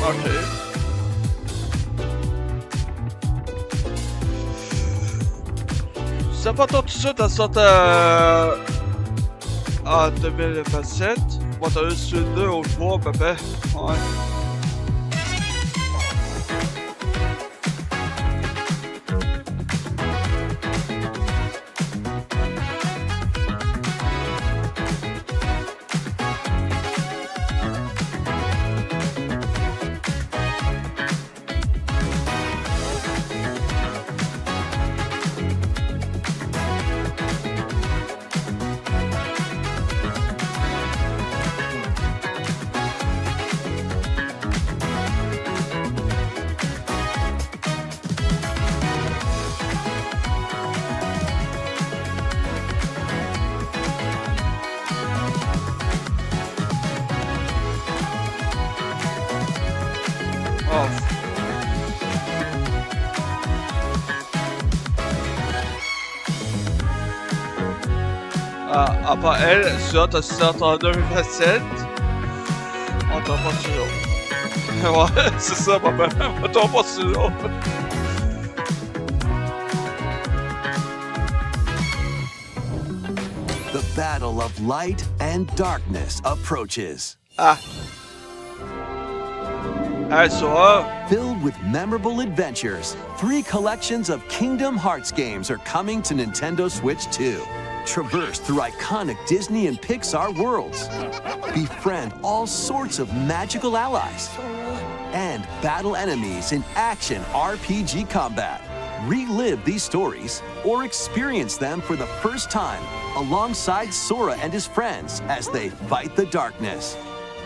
Ok. C'est pas tant tout ça, t'as sorti en 2027. Moi, t'as eu sur 2 ou 3, papa. Ouais. À part elle, sur ta sorte en 2027. On t'en pas toujours. Ouais, c'est ça, papa. On t'en pas toujours. The battle of light and darkness approaches. Ah. Filled with memorable adventures, 3 collections of Kingdom Hearts games are coming to Nintendo Switch 2. Traverse through iconic Disney and Pixar worlds. Befriend all sorts of magical allies. And battle enemies in action RPG combat. Relive these stories or experience them for the first time alongside Sora and his friends as they fight the darkness.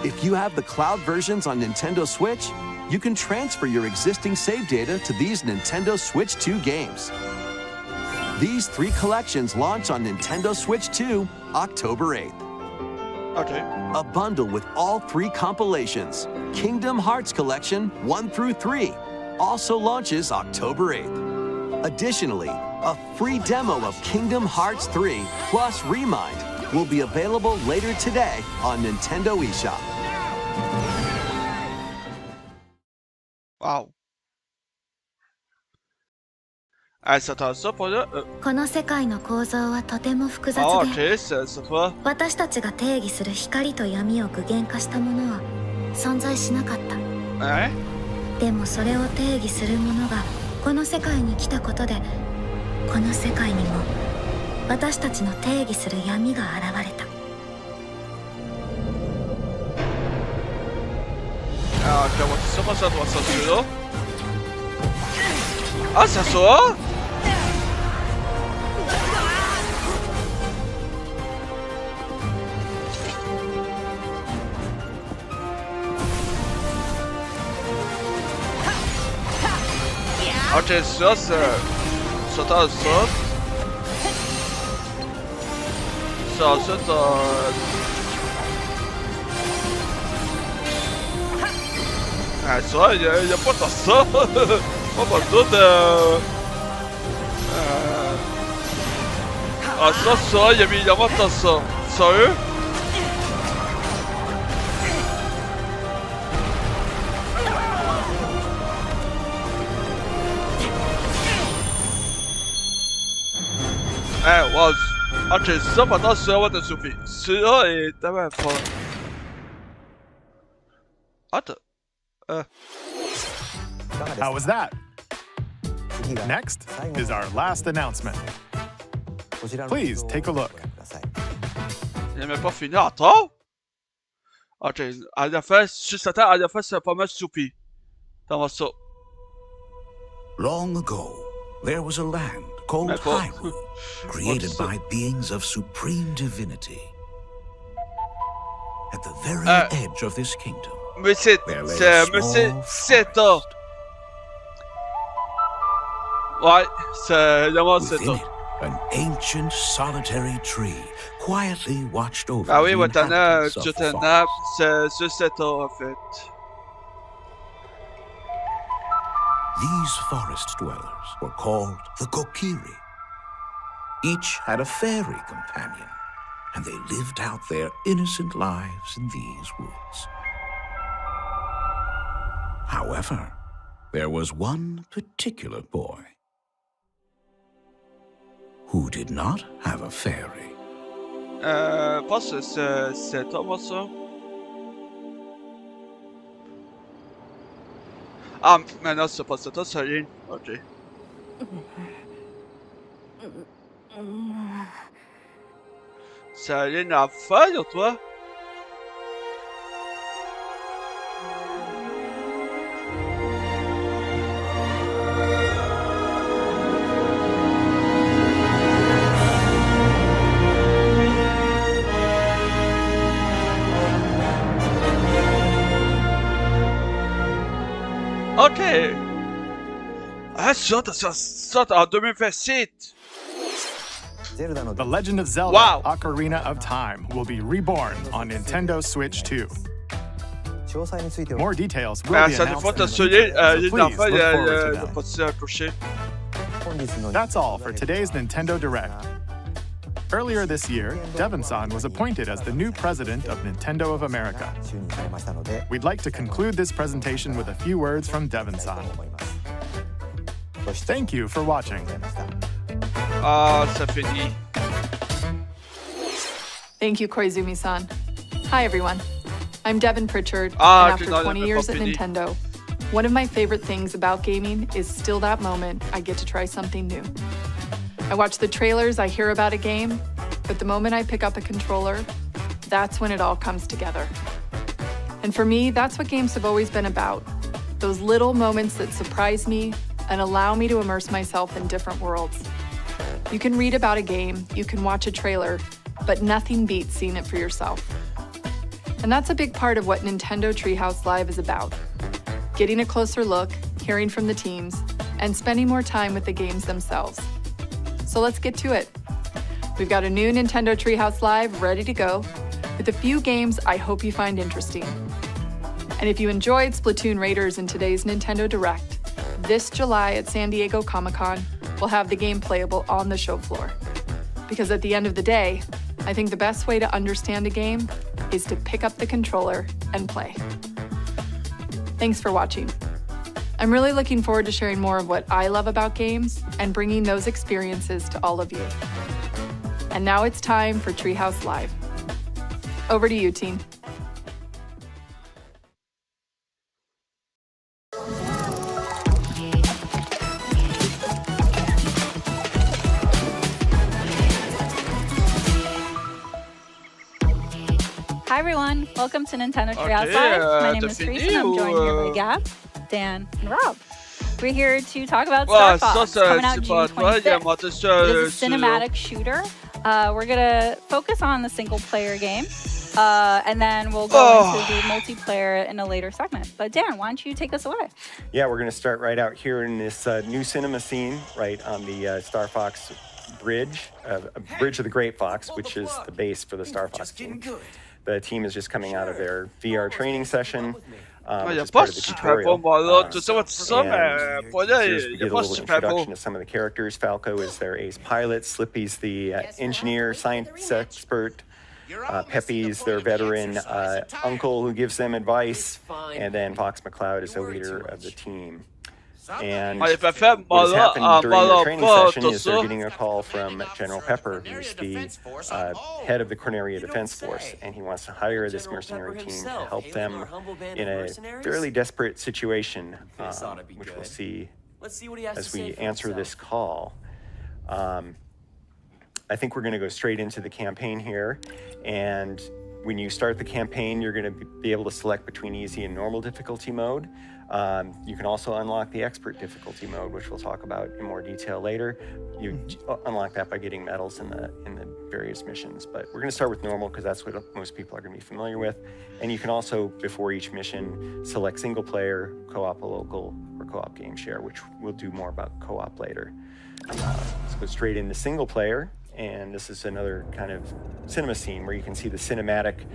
If you have the cloud versions on Nintendo Switch, you can transfer your existing save data to these Nintendo Switch 2 games. These 3 collections launch on Nintendo Switch 2 October 8th. Okay. A bundle with all 3 compilations, Kingdom Hearts Collection 1 through 3, also launches October 8th. Additionally, a free demo of Kingdom Hearts 3 plus Remind will be available later today on Nintendo eShop. Wow. Ah, ça t'en ça pour là? この世界の構造はとても複雑 Ah, で、 ok, c'est toi. 私たちが定義する光と闇を具現化したものは存在しなかった。でもそれを定義するものがこの世界に来たことで、この世界にも私たちの定義する闇が現れた。Ah, comment ça passe à droite, ça se là? Ah, ça sort? Ok, ça, c'est... Ça t'en saute. Ça, ensuite, Ah, ça, il y a pas tant ça. Pas tout Ah, ça, il y a pas tant ça. Sérieux? Was. Ok, ça, maintenant, ça va te suffire. Ça est tellement fort. Attends. How was that? Next is our last announcement. Please take a look. Il n'est même pas fini. Attends! Ok, à la fin, juste attends, à la fin, c'est pas mal soupi. Dans ça. Long ago, there was a land called Hyrule, created by beings of supreme divinity. At the very edge of this kingdom, Mais c'est ça. Ouais, c'est vraiment c'est ça. An ancient solitary tree quietly watched over Ah oui, the Watana, inhabitants of the Jotana, forest. c'est ça en fait. These forest dwellers were called the Kokiri. Each had a fairy companion, and they lived out their innocent lives in these woods. However, there was one particular boy who did not have a fairy. Pense que c'est Thomas ça. Ah, mais non, c'est pas ça, c'est rien. Ok. Ça a rien à faire, toi? Ok. Ah, ça en 2027. The Legend of Zelda Ocarina of Time will be reborn on Nintendo Switch 2. More details will be Ça des fois, announced t'as in the future, il y a une so please affaire, il look y a forward to le them. petit à coucher. That's all for today's Nintendo Direct. Earlier this year, Devon-san was appointed as the new president of Nintendo of America. We'd like to conclude this presentation with a few words from Devon-san. Thank you for watching. Ça finit. Thank you, Koizumi-san. Hi, everyone. I'm Devon Pritchard, and after 20 years at Nintendo, one of my favorite things about gaming is still that moment I get to try something new. I watch the trailers, I hear about a game, but the moment I pick up a controller, that's when it all comes together. And for me, that's what games have always been about. Those little moments that surprise me and allow me to immerse myself in different worlds. You can read about a game, you can watch a trailer, but nothing beats seeing it for yourself. And that's a big part of what Nintendo Treehouse Live is about. Getting a closer look, hearing from the teams, and spending more time with the games themselves. So let's get to it. We've got a new Nintendo Treehouse Live ready to go, with a few games I hope you find interesting. And if you enjoyed Splatoon Raiders in today's Nintendo Direct, this July at San Diego Comic-Con, we'll have the game playable on the show floor. Because at the end of the day, I think the best way to understand a game is to pick up the controller and play. Thanks for watching. I'm really looking forward to sharing more of what I love about games and bringing those experiences to all of you. And now it's time for Treehouse Live. Over to you, team. Hi everyone, welcome to Nintendo Treehouse Live. My name is Teresa and I'm joined here by Gab, Dan, and Rob. We're here to talk about Star Fox, coming out June 25th. It is a cinematic shooter. We're gonna focus on the single player game, and then we'll go into the multiplayer in a later segment. But Dan, why don't you take us away? Yeah, we're gonna start right out here in this new cinema scene, right on the Star Fox bridge, Bridge of the Great Fox, which is the base for the Star Fox team. The team is just coming out of their VR training session, which is part of the tutorial. And here's, we did a little introduction to some of the characters. Falco is their ace pilot, Slippy's the engineer, science expert, Peppy's their veteran uncle who gives them advice, and then Fox McCloud is the leader of the team. And what has happened during the training session is they're getting a call from General Pepper, who's the head of the Corneria Defense Force, and he wants to hire this mercenary team to help them in a fairly desperate situation, which we'll see as we answer this call. I think we're going to go straight into the campaign here, and when you start the campaign, you're going to be able to select between easy and normal difficulty mode. You can also unlock the expert difficulty mode, which we'll talk about in more detail later. You unlock that by getting medals in the various missions. But we're going to start with normal because that's what most people are going to be familiar with. And you can also, before each mission, select single player, co-op local, or co-op game share, which we'll do more about co-op later. Let's go straight into single player. And this is another kind of cinema scene where you can see the cinematic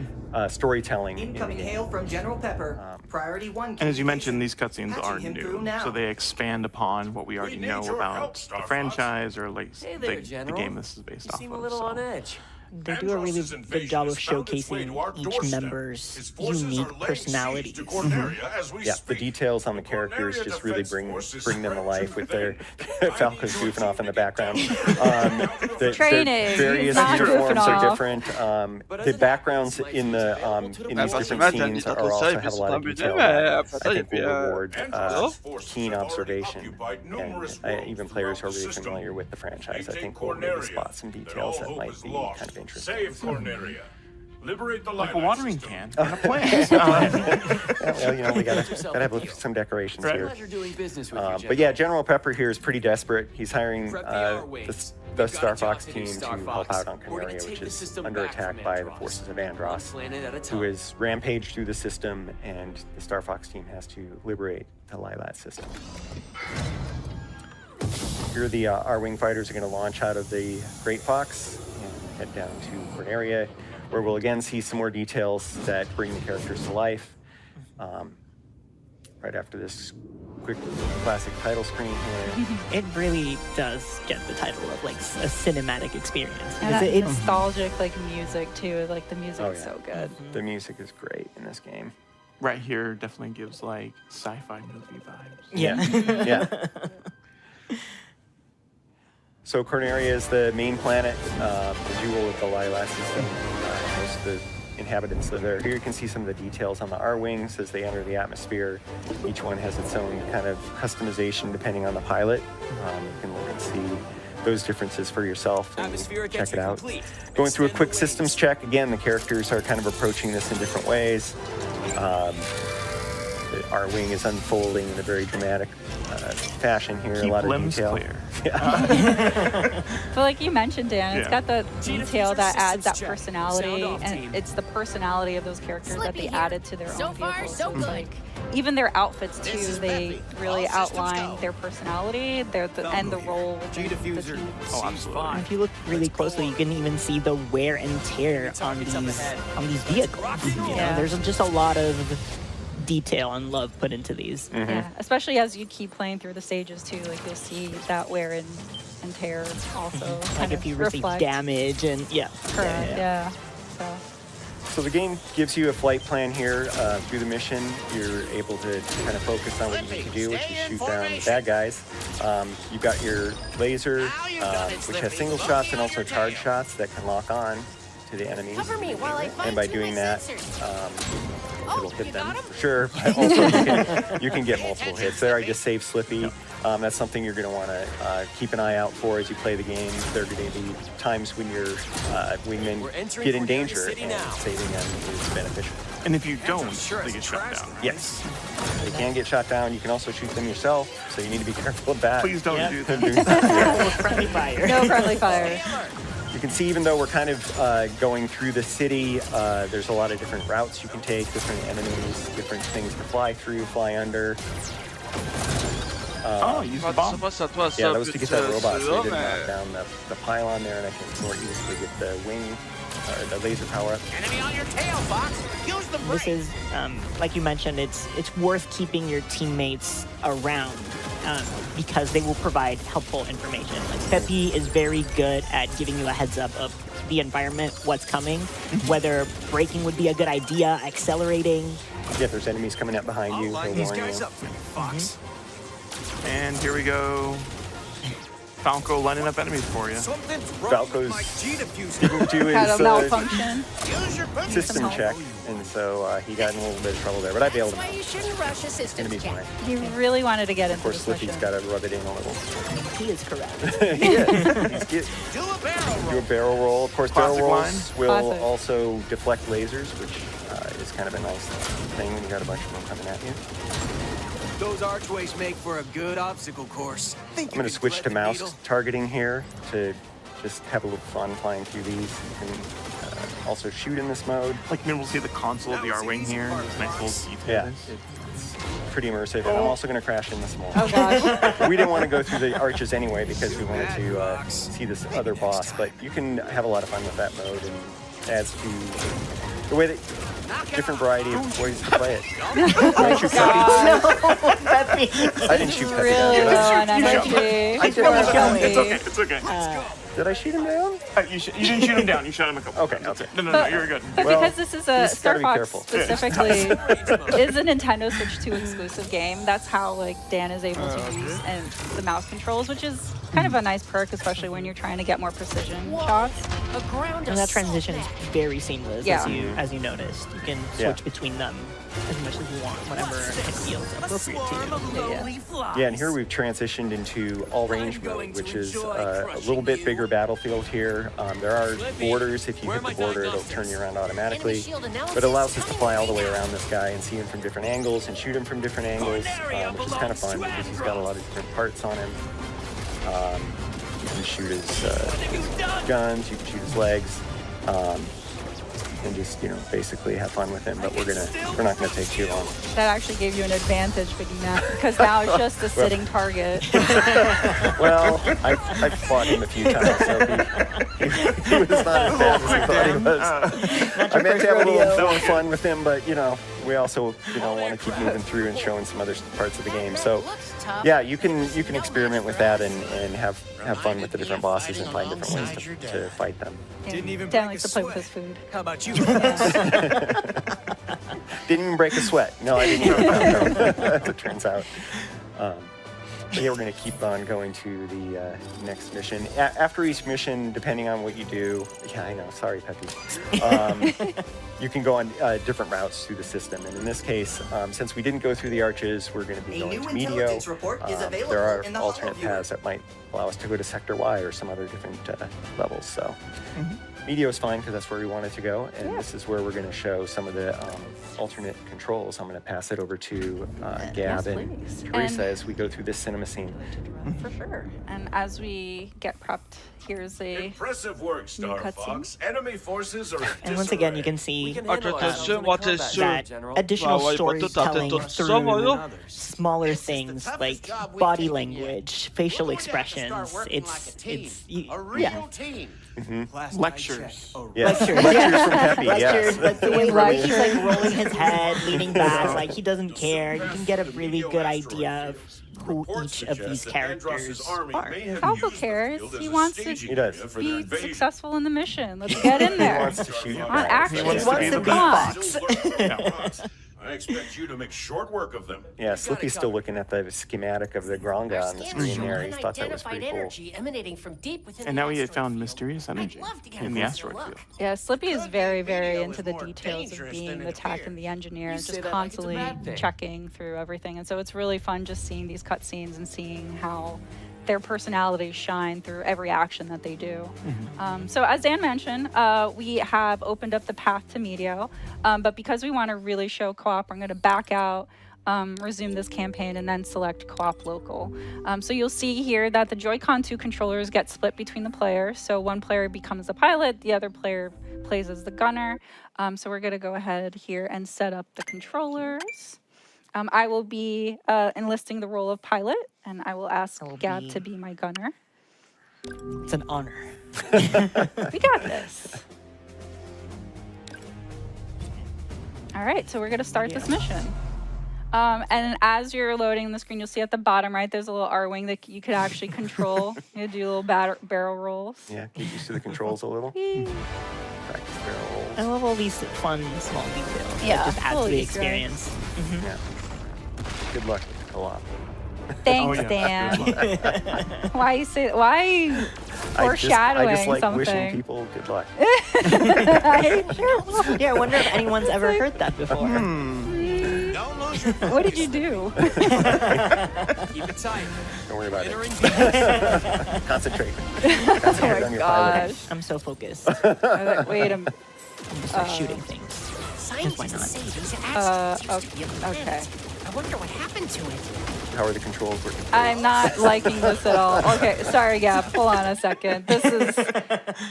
storytelling. Incoming hail from General Pepper. Priority 1. And as you mentioned, these cutscenes aren't new, so they expand upon what we already know about the franchise or like the game this is based off of. A little on edge. They do a really good job of showcasing each member's unique personalities. Yeah, the details on the characters just really bring them to life with their Falco's goofing off in the background. The various uniforms are different. The backgrounds in these different scenes are also have a lot of detail that I think will reward keen observation. And even players who are really familiar with the franchise, I think will maybe spot some details that might be kind of interesting. Save Corneria. Liberate the like a watering can and a plant. Well, we gotta have some decorations here. But yeah, General Pepper here is pretty desperate. He's hiring the Star Fox team to help out on Corneria, which is under attack by the forces of Andross, who has rampaged through the system, and the Star Fox team has to liberate the Lylat system. Here the R-Wing fighters are going to launch out of the Great Fox and head down to Corneria, where we'll again see some more details that bring the characters to life. right after this quick classic title screen here. It really does get the title of like a cinematic experience. And that nostalgic like music too. Like the music is so good. The music is great in this game. Right here definitely gives like sci-fi movie vibes. Yeah. So Corneria is the main planet, the jewel of the Lylat system. Most of the inhabitants live there. Here you can see some of the details on the R-wings as they enter the atmosphere. Each one has its own kind of customization depending on the pilot. You can look and see those differences for yourself and check it out. Going through a quick systems check, again, the characters are kind of approaching this in different ways. The R-wing is unfolding in a very dramatic fashion here. Keep a lot of limbs detail. Clear. But like you mentioned, Dan, it's got the detail that adds that personality, and it's the personality of those characters that they added to their own vehicles. So it's like even their outfits too, they really outline their personality, and the role within the team. Oh, absolutely. And if you look really closely, you can even see the wear and tear on these vehicles. You know, there's just a lot of detail and love put into these. Yeah, especially as you keep playing through the stages too, like you'll see that wear and tear also. Like if you receive damage and correct. So the game gives you a flight plan here. Through the mission, you're able to kind of focus on what you need to do, which is shoot down the bad guys. You've got your laser, which has single shots and also charge shots that can lock on to the enemies. And by doing that, it'll hit them for sure, but also you can get multiple hits. There I just saved Slippy. That's something you're going to want to keep an eye out for as you play the game. There are going to be times when your wingmen get in danger, and saving them is beneficial. And if you don't, they get shot down. Yes, they can get shot down. You can also shoot them yourself, so you need to be careful of that. Please don't do that. No friendly fire. No friendly fire. You can see, even though we're kind of going through the city, there's a lot of different routes you can take, different enemies, different things to fly through, fly under. Use the bomb. Yeah, that was to get that robot, so I did knock down the pylon there, and I can more easily get the wing, or the laser power up. Enemy on your tail, Fox! Use the brake! This is, like you mentioned, it's worth keeping your teammates around. Because they will provide helpful information. Like Peppy is very good at giving you a heads up of the environment, what's coming, whether braking would be a good idea, accelerating. Yeah, if there's enemies coming up behind you, they'll warn you. Fox. And here we go. Falco lining up enemies for you. Falco's able to his system check, and so he got in a little bit of trouble there, but I bailed him out. It's going to be fine. He really wanted to get into this mission. Of course, Slippy's got to rub it in a little. He is correct. He is. Do a barrel roll. Of course, barrel rolls will also deflect lasers, which is kind of a nice thing when you got a bunch of them coming at you. Those archways make for a good obstacle course. I'm going to switch to mouse targeting here to just have a little fun flying through these. You can also shoot in this mode. Like, maybe we'll see the console of the R-Wing here. It's nice little detail. Yeah, it's pretty immersive. And I'm also going to crash in this mode. Oh, gosh. We didn't want to go through the arches anyway because we wanted to see this other boss. But you can have a lot of fun with that mode, and adds to the way that different variety of ways to play it. I didn't shoot Peppy really down. It's okay. Did I shoot him down? You didn't shoot him down. You shot him a couple. Okay. No, you're good. But because this is a Star Fox specifically is a Nintendo Switch 2 exclusive game, that's how like Dan is able to use and the mouse controls, which is kind of a nice perk, especially when you're trying to get more precision shots. And that transition is very seamless, as you noticed. You can switch between them as much as you want, whenever it feels appropriate to you. Yeah, and here we've transitioned into all-range mode, which is a little bit bigger battlefield here. There are borders. If you hit the border, it'll turn you around automatically. But it allows us to fly all the way around this guy and see him from different angles and shoot him from different angles, which is kind of fun because he's got a lot of different parts on him. You can shoot his guns, you can shoot his legs, and just basically have fun with him. But we're not gonna take too long. That actually gave you an advantage, Biggie Mac, because now it's just a sitting target. Well, I've fought him a few times, so he he was not as bad as he thought he was. I meant to have a little fun with him, but we also want to keep moving through and showing some other parts of the game. So yeah, you can experiment with that and have fun with the different bosses and find different ways to fight them. Dan likes to play with his food. How about you? Didn't even break a sweat. No, I didn't even as it turns out. But yeah, we're going to keep on going to the next mission. After each mission, depending on what you do, yeah, I know, sorry, Peppy. You can go on different routes through the system. And in this case, since we didn't go through the arches, we're going to be going to Medio. There are alternate paths that might allow us to go to Sector Y or some other different levels. So Medio is fine because that's where we wanted to go. And this is where we're going to show some of the alternate controls. I'm going to pass it over to Gab and Teresa as we go through this cinema scene. For sure. And as we get prepped, here's a impressive work, Star Fox. Enemy forces are and once again, you can see that additional storytelling through smaller things like body language, facial expressions. Lectures. Lectures from Peppy. Lectures, but the way he's like rolling his head, leaning back, like he doesn't care. You can get a really good idea of who each of these characters are. Falco cares. He wants to be successful in the mission. Let's get in there. He wants to shoot. On action. He wants to be the Fox. I expect you to make short work of them. Yeah, Slippy's still looking at the schematic of the Gronga on the screen there. He thought that was pretty cool. And now he had found mysterious energy in the asteroid field. Yeah, Slippy is very, very into the details of being the tech and the engineer, just constantly checking through everything. And so it's really fun just seeing these cutscenes and seeing how their personalities shine through every action that they do. So as Dan mentioned, we have opened up the path to Medio, but because we want to really show co-op, I'm going to back out, resume this campaign, and then select co-op local. So you'll see here that the Joy-Con 2 controllers get split between the players. So one player becomes the pilot, the other player plays as the gunner. So we're going to go ahead here and set up the controllers. I will be enlisting the role of pilot, and I will ask Gab to be my gunner. It's an honor. We got this. All right, so we're going to start this mission. And as you're loading the screen, you'll see at the bottom right, there's a little R-wing that you could actually control. You do little barrel rolls. Yeah, get used to the controls a little. Practice barrel rolls. I love all these fun, small details. Yeah, that just adds to the experience. Yeah. Good luck with the co-op. Thanks, Dan. Why you say? Why foreshadowing I just like something? wishing people good luck. Yeah, I wonder if anyone's ever heard that before. What did you do? Keep it tight. Don't worry about it. Concentrate. Concentrate on your piloting. I'm so focused. Wait a minute. I'm just like shooting things. Scientists say these accidents okay. I wonder what happened to it. How are the controls working? I'm not liking this at all. Okay, sorry, Gab. Hold on a second.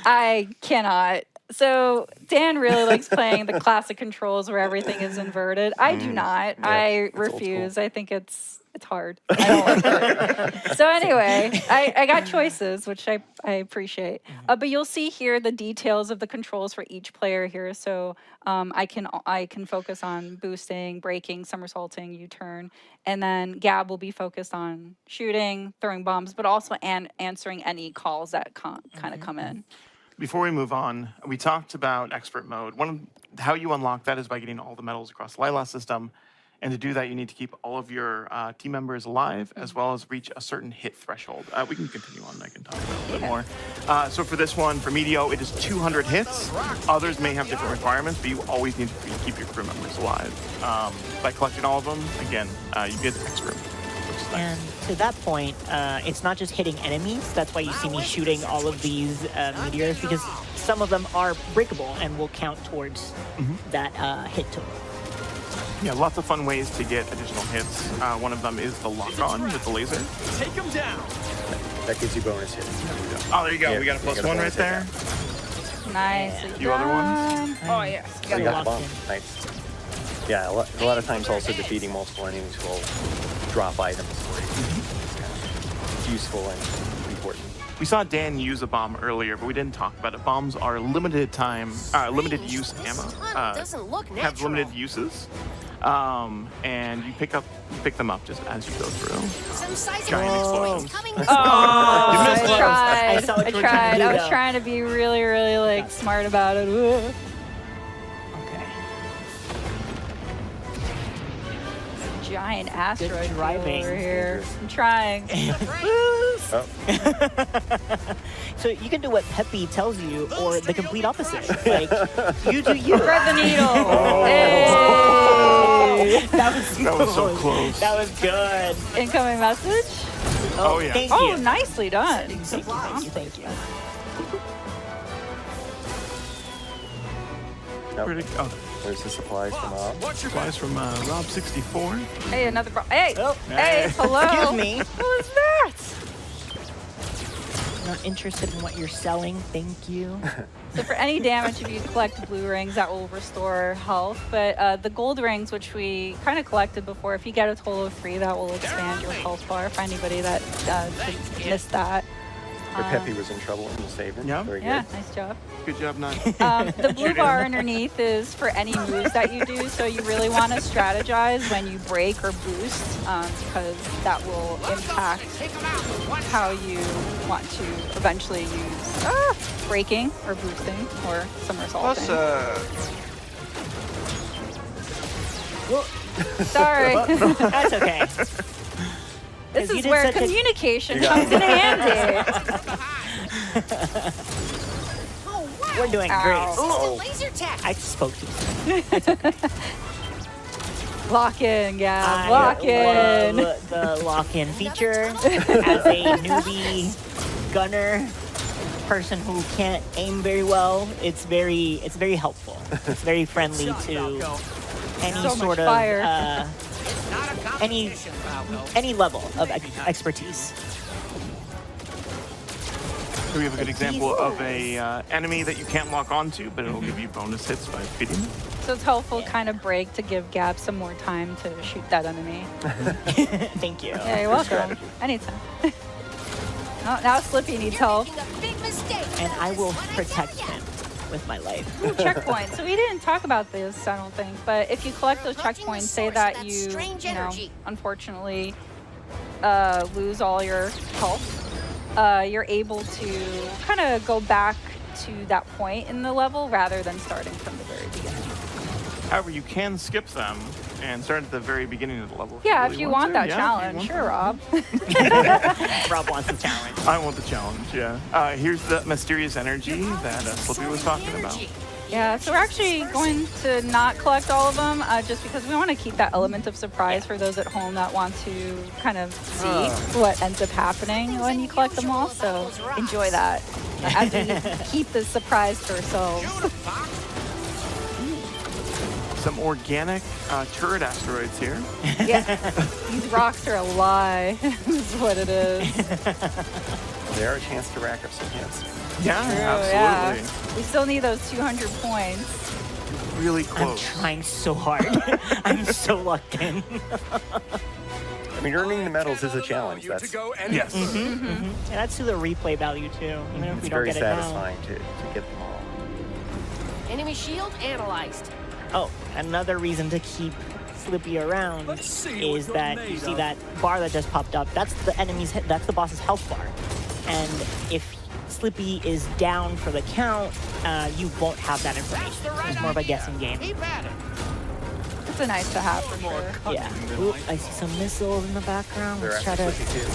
I cannot. So Dan really likes playing the classic controls where everything is inverted. I do not. Yeah, I refuse. I think it's hard. I don't like it. So anyway, I got choices, which I appreciate. But you'll see here the details of the controls for each player here. So I can focus on boosting, braking, somersaulting, U-turn, and then Gab will be focused on shooting, throwing bombs, but also answering any calls that kind of come in. Before we move on, we talked about expert mode. How you unlock that is by getting all the medals across the Lila system. And to do that, you need to keep all of your team members alive, as well as reach a certain hit threshold. We can continue on, I can talk about it a little bit more. So for this one, for Medio, it is 200 hits. Others may have different requirements, but you always need to keep your crew members alive. By collecting all of them, again, you get expert. And to that point, it's not just hitting enemies. That's why you see me shooting all of these meteors, because some of them are breakable and will count towards that hit total. Yeah, lots of fun ways to get additional hits. One of them is the lock-on with the laser. Take him down. That gives you bonus hits. Oh, there you go. Yeah, we got a +1 right there. Nice. A few other ones. Oh, yes. You got the bomb. Nice. Yeah, a lot of times also defeating multiple enemies will drop items. It's useful and important. We saw Dan use a bomb earlier, but we didn't talk about it. Bombs are limited use ammo. Have limited uses. And you pick them up just as you go through. Giant explosions. Oh, I tried. I was trying to be really, really like smart about it. Okay. Giant asteroid over here. I'm trying. So you can do what Peppy tells you, or the complete opposite. Like you do you. Thread the needle. Oh. Hey. That was so close. That was good. Incoming message. Oh yeah. Thank Oh, you. nicely done. Thank you. Nope. There's the supplies from Rob. Supplies from Rob64. Hey, another. Hey, hey, hello. Excuse me. What was that? Not interested in what you're selling. Thank you. So for any damage, if you collect blue rings, that will restore health. But the gold rings, which we kind of collected before, if you get a total of 3, that will expand your health bar. For anybody that missed that. Peppy was in trouble and you saved him. Yeah. Very good. Yeah, nice job. Good job, not. The blue bar underneath is for any moves that you do, so you really want to strategize when you break or boost, because that will impact how you want to eventually use breaking or boosting or somersaulting. Sorry. That's okay. This is where communication comes in handy. We're doing great. Ooh. Laser tech. I spoke to you. It's okay. Lock in, Gab. Lock in. Love the lock-in feature. As a newbie gunner, person who can't aim very well, it's very helpful. It's very friendly to any sort of any level of expertise. So we have a good example of a enemy that you can't lock onto, but it'll give you bonus hits by beating them. So it's helpful kind of break to give Gab some more time to shoot that enemy. Thank you. Yeah, you're welcome. Anytime. Oh, now Slippy needs help. And I will protect him with my life. Ooh, checkpoints. So we didn't talk about this, I don't think, but if you collect those checkpoints, say that you know, unfortunately lose all your health, you're able to kind of go back to that point in the level rather than starting from the very beginning. However, you can skip them and start at the very beginning of the level. Yeah, if you want that challenge. Sure, Rob. Rob wants the challenge. I want the challenge, yeah. Here's the mysterious energy that Slippy was talking about. Yeah, so we're actually going to not collect all of them just because we want to keep that element of surprise for those at home that want to kind of see what ends up happening when you collect them all. So enjoy that as we keep the surprise to ourselves. Some organic turret asteroids here. Yeah, these rocks are a lie, is what it is. They are a chance to rack up some hits. Yeah, absolutely. Yeah. We still need those 200 points. Really close. I'm trying so hard. I'm so locked in. I mean, earning the medals is a challenge. That's yes. And that's to the replay value too. Even if we don't get it now. It's very satisfying to get them all. Enemy shield analyzed. Oh, another reason to keep Slippy around is that you see that bar that just popped up. That's the that's the boss's health bar. And if Slippy is down for the count, you won't have that information. It's more of a guessing game. It's a nice to have for sure. Yeah. Oop, I see some missiles in the background. They're Let's try to. Slippy too.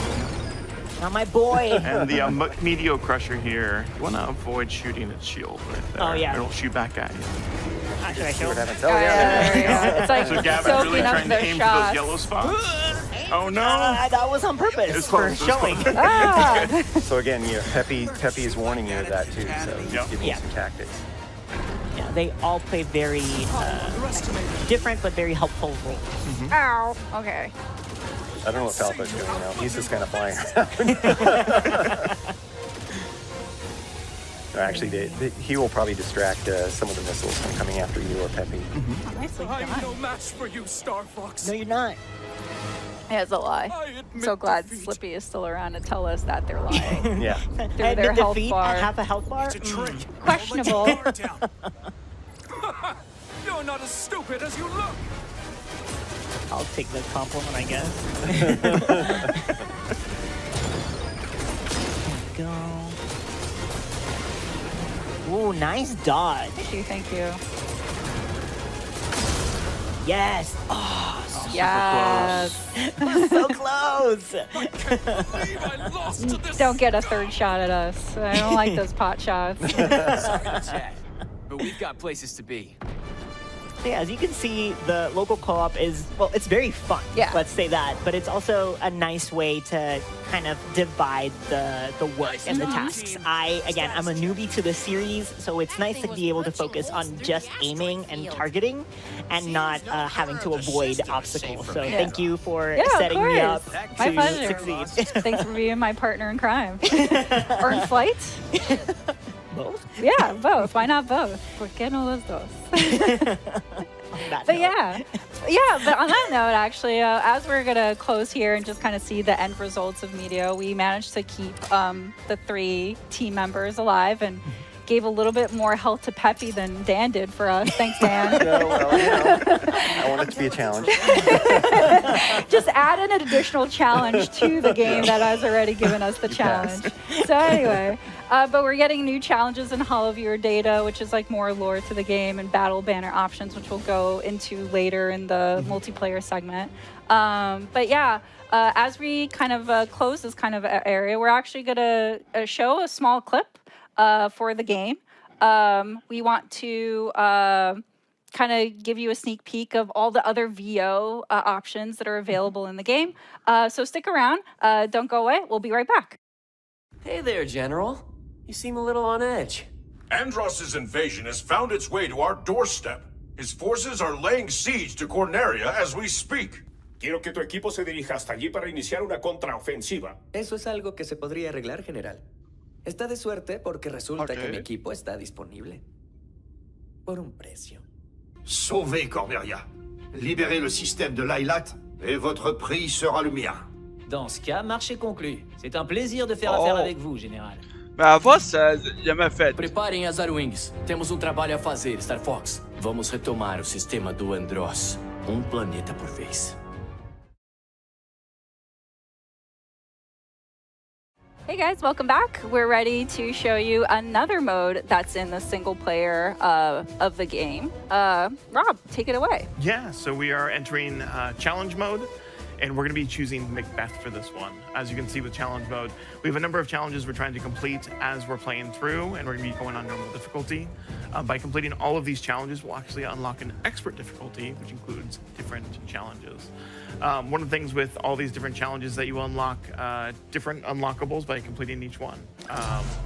Not my boy. And the Meteor Crusher here, you want to avoid shooting its shield right there. Oh, yeah. It'll shoot back at you. Should I show? It's like so Gavin's soaking really up trying to their aim shots. for those yellow spots. Oh no! That was on purpose for showing. So again, Peppy is warning you of that too. So he's giving you some tactics. Yeah, they all play very different but very helpful roles. Ow. Okay. I don't know what Falco's doing now. He's just kind of flying around. Actually, he will probably distract some of the missiles from coming after you or Peppy. Nicely done. I'm no match for you, Star Fox. No, you're not. Yeah, it's a lie. I So glad Slippy is still around to tell us that they're lying. Yeah. Through their health bar. Half a health bar? Questionable. You're not as stupid as you look. I'll take the compliment, I guess. There we go. Ooh, nice dodge. Thank you. Yes. Oh, yes. So close. Don't get a third shot at us. I don't like those pot shots. Sorry to chat, but we've got places to be. Yeah, as you can see, the local co-op is, well, it's very fun, let's say that, but it's also a nice way to kind of divide the work and the tasks. Again, I'm a newbie to the series, so it's nice to be able to focus on just aiming and targeting and not having to avoid obstacles. So thank you for setting me up my to pleasure. succeed. Thanks for being my partner in crime. Or in flight. Both? Yeah, both. Why not both? ¿Por qué no los dos? But yeah, but on that note, actually, as we're going to close here and just kind of see the end results of Meteor, we managed to keep the 3 team members alive and gave a little bit more health to Peppy than Dan did for us. Thanks, Dan. No, well, I want it to be a challenge. Just add an additional challenge to the game that has already given us the challenge. So anyway, but we're getting new challenges in Hollow Viewer data, which is like more lore to the game, and battle banner options, which we'll go into later in the multiplayer segment. But yeah, as we kind of close this kind of area, we're actually going to show a small clip for the game. We want to kind of give you a sneak peek of all the other VO options that are available in the game. So stick around. Don't go away. We'll be right back. Hey there, General. You seem a little on edge. Andross's invasion has found its way to our doorstep. His forces are laying siege to Corneria as we speak. Quiero que tu equipo se dirija hasta allí para iniciar una contraofensiva. Eso es algo que se podría arreglar, General. Está de suerte porque resulta que mi equipo está disponible. Por un precio. Sauvez Corneria. Libérez le système de Lylat et votre prix sera le mien. Dans ce cas, marché conclu. C'est un plaisir de faire affaire avec vous, Général. Mas a voz já me afeta. Preparem as Arwings. Temos trabalho a fazer, Star Fox. Vamos retomar o sistema do Andross. Planeta por vez. Hey guys, welcome back. We're ready to show you another mode that's in the single player of the game. Rob, take it away. Yeah, so we are entering challenge mode, and we're going to be choosing Macbeth for this one. As you can see with challenge mode, we have a number of challenges we're trying to complete as we're playing through, and we're going to be going on normal difficulty. By completing all of these challenges, we'll actually unlock an expert difficulty, which includes different challenges. One of the things with all these different challenges that you unlock different unlockables by completing each one.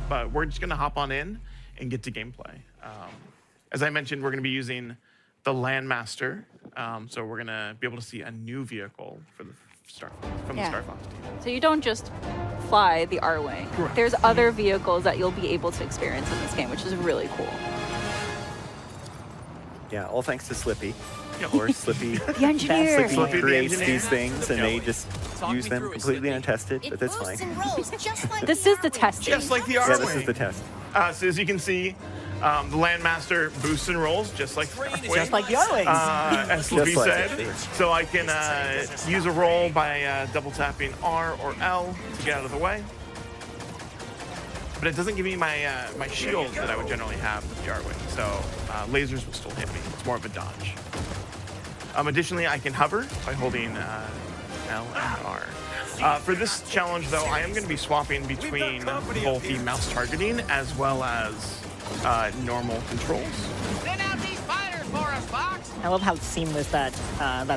But we're just going to hop on in and get to gameplay. As I mentioned, we're going to be using the Landmaster, so we're going to be able to see a new vehicle for the Star Fox team. So you don't just fly the R-Wing. There's other vehicles that you'll be able to experience in this game, which is really cool. Yeah, all thanks to Slippy. Of course, Slippy, the engineer. Slippy creates these things, and they just use them completely untested, but that's fine. This is the test. Just like the R-Wing. Yeah, this is the test. So as you can see, the Landmaster boosts and rolls just like just like the R-Wings. As Slippy said. So I can use a roll by double tapping R or L to get out of the way. But it doesn't give me my my shield that I would generally have with the R-Wing, so lasers will still hit me. It's more of a dodge. Additionally, I can hover by holding L and R. For this challenge, though, I am going to be swapping between both the mouse targeting as well as normal controls. Send out these fighters for us, Fox. I love how seamless that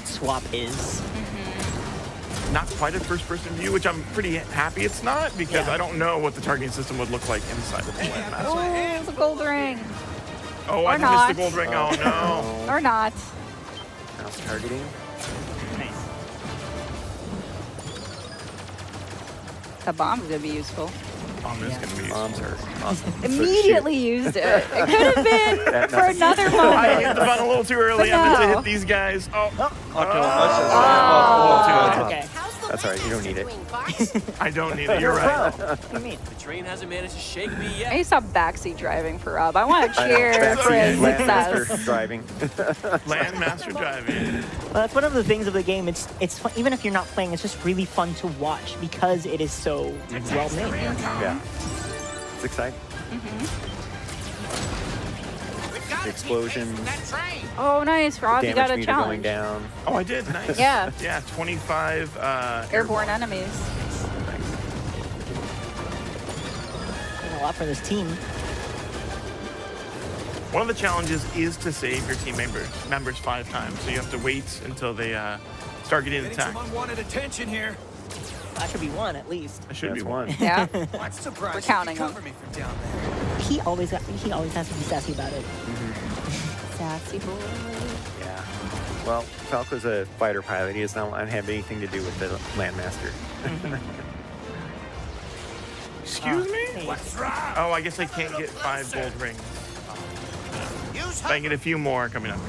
swap is. Not quite a first-person view, which I'm pretty happy it's not, because I don't know what the targeting system would look like inside of the Landmaster. Oh, the gold ring. Oh, I missed the gold ring. Oh, no. Or not. Mouse targeting. Nice. The bomb's going to be useful. Bomb is going to be useful. Bombs are awesome. Immediately used it. It could have been for another moment. I hit the button a little too early. I meant to hit these guys. Okay. Okay. How's the That's all right. You don't need it. I don't need it. You're right. What do you mean? The train hasn't managed to shake me yet. I need to stop backseat driving for Rob. I want to cheer for his Landmaster success. driving. Landmaster driving. Well, that's one of the things of the game. It's fun, even if you're not playing, it's just really fun to watch because it is so well made. Yeah. It's exciting. The explosions. Oh, nice, Rob. You got a Going challenge. down. Oh, I did. Nice. Yeah. Yeah, 25 Airborne enemies. Doing a lot for this team. One of the challenges is to save your team members 5 times. So you have to wait until they start getting attacked. Some unwanted attention here. That should be one at least. That should be one. Yeah. What's surprised? We're counting them. Cover me from down there. He always has to be sassy about it. Sassy boy. Yeah. Well, Falco's a fighter pilot. He does not have anything to do with the Landmaster. Excuse me? What's wrong? Oh, I guess I can't get 5 gold rings. I can get a few more coming up.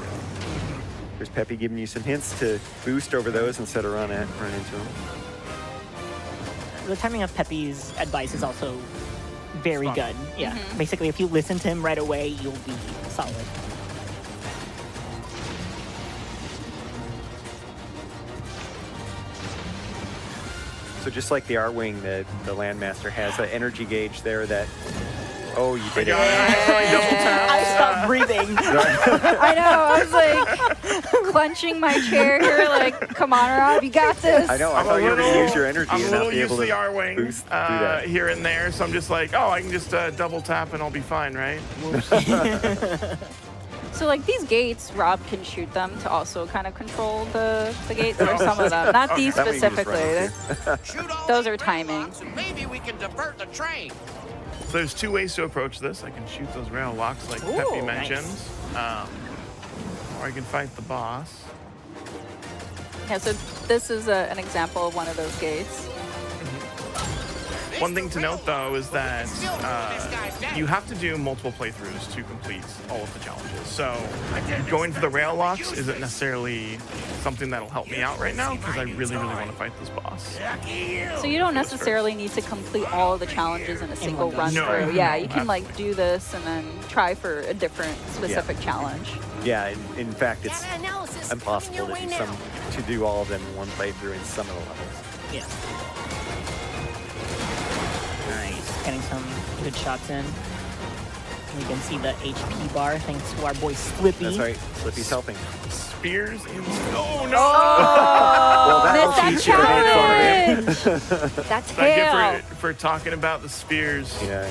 There's Peppy giving you some hints to boost over those instead of run into them. The timing of Peppy's advice is also very good. Yeah. Basically, if you listen to him right away, you'll be solid. So just like the R-Wing, the Landmaster has an energy gauge there that... Oh, you did it. I stopped breathing. I know. I was like clenching my chair here, like, come on, Rob, you got this. I know. I thought you were going to use your energy I'm and a not little be used able to the to R-Wing boost do that. here and there, so I'm just like, oh, I can just double tap and I'll be fine, right? So, like, these gates, Rob can shoot them to also kind of control the gates, or some of them. Not these That way you can just specifically. run Those are timing. Maybe we can divert the train. So there's 2 ways to approach this. I can shoot those rail locks like Ooh, Peppy nice. mentioned. Or I can fight the boss. Yeah, so this is an example of one of those gates. One thing to note, though, is that you have to do multiple playthroughs to complete all of the challenges. So going for the rail locks isn't necessarily something that'll help me out right now because I really, really want to fight this boss. So you don't necessarily need to complete all of the challenges in a single run through. Yeah, you can like do this and then try for a different specific challenge. Yeah, in fact, it's impossible to do all of them in one playthrough in some of the levels. Yeah. Nice. Getting some good shots in. You can see the HP bar thanks to our boy Slippy. That's right. Slippy's helping. Spears in... Oh, no! Well, that'll Missed teach you. That's Thank hell. you for talking about the spears. Yeah.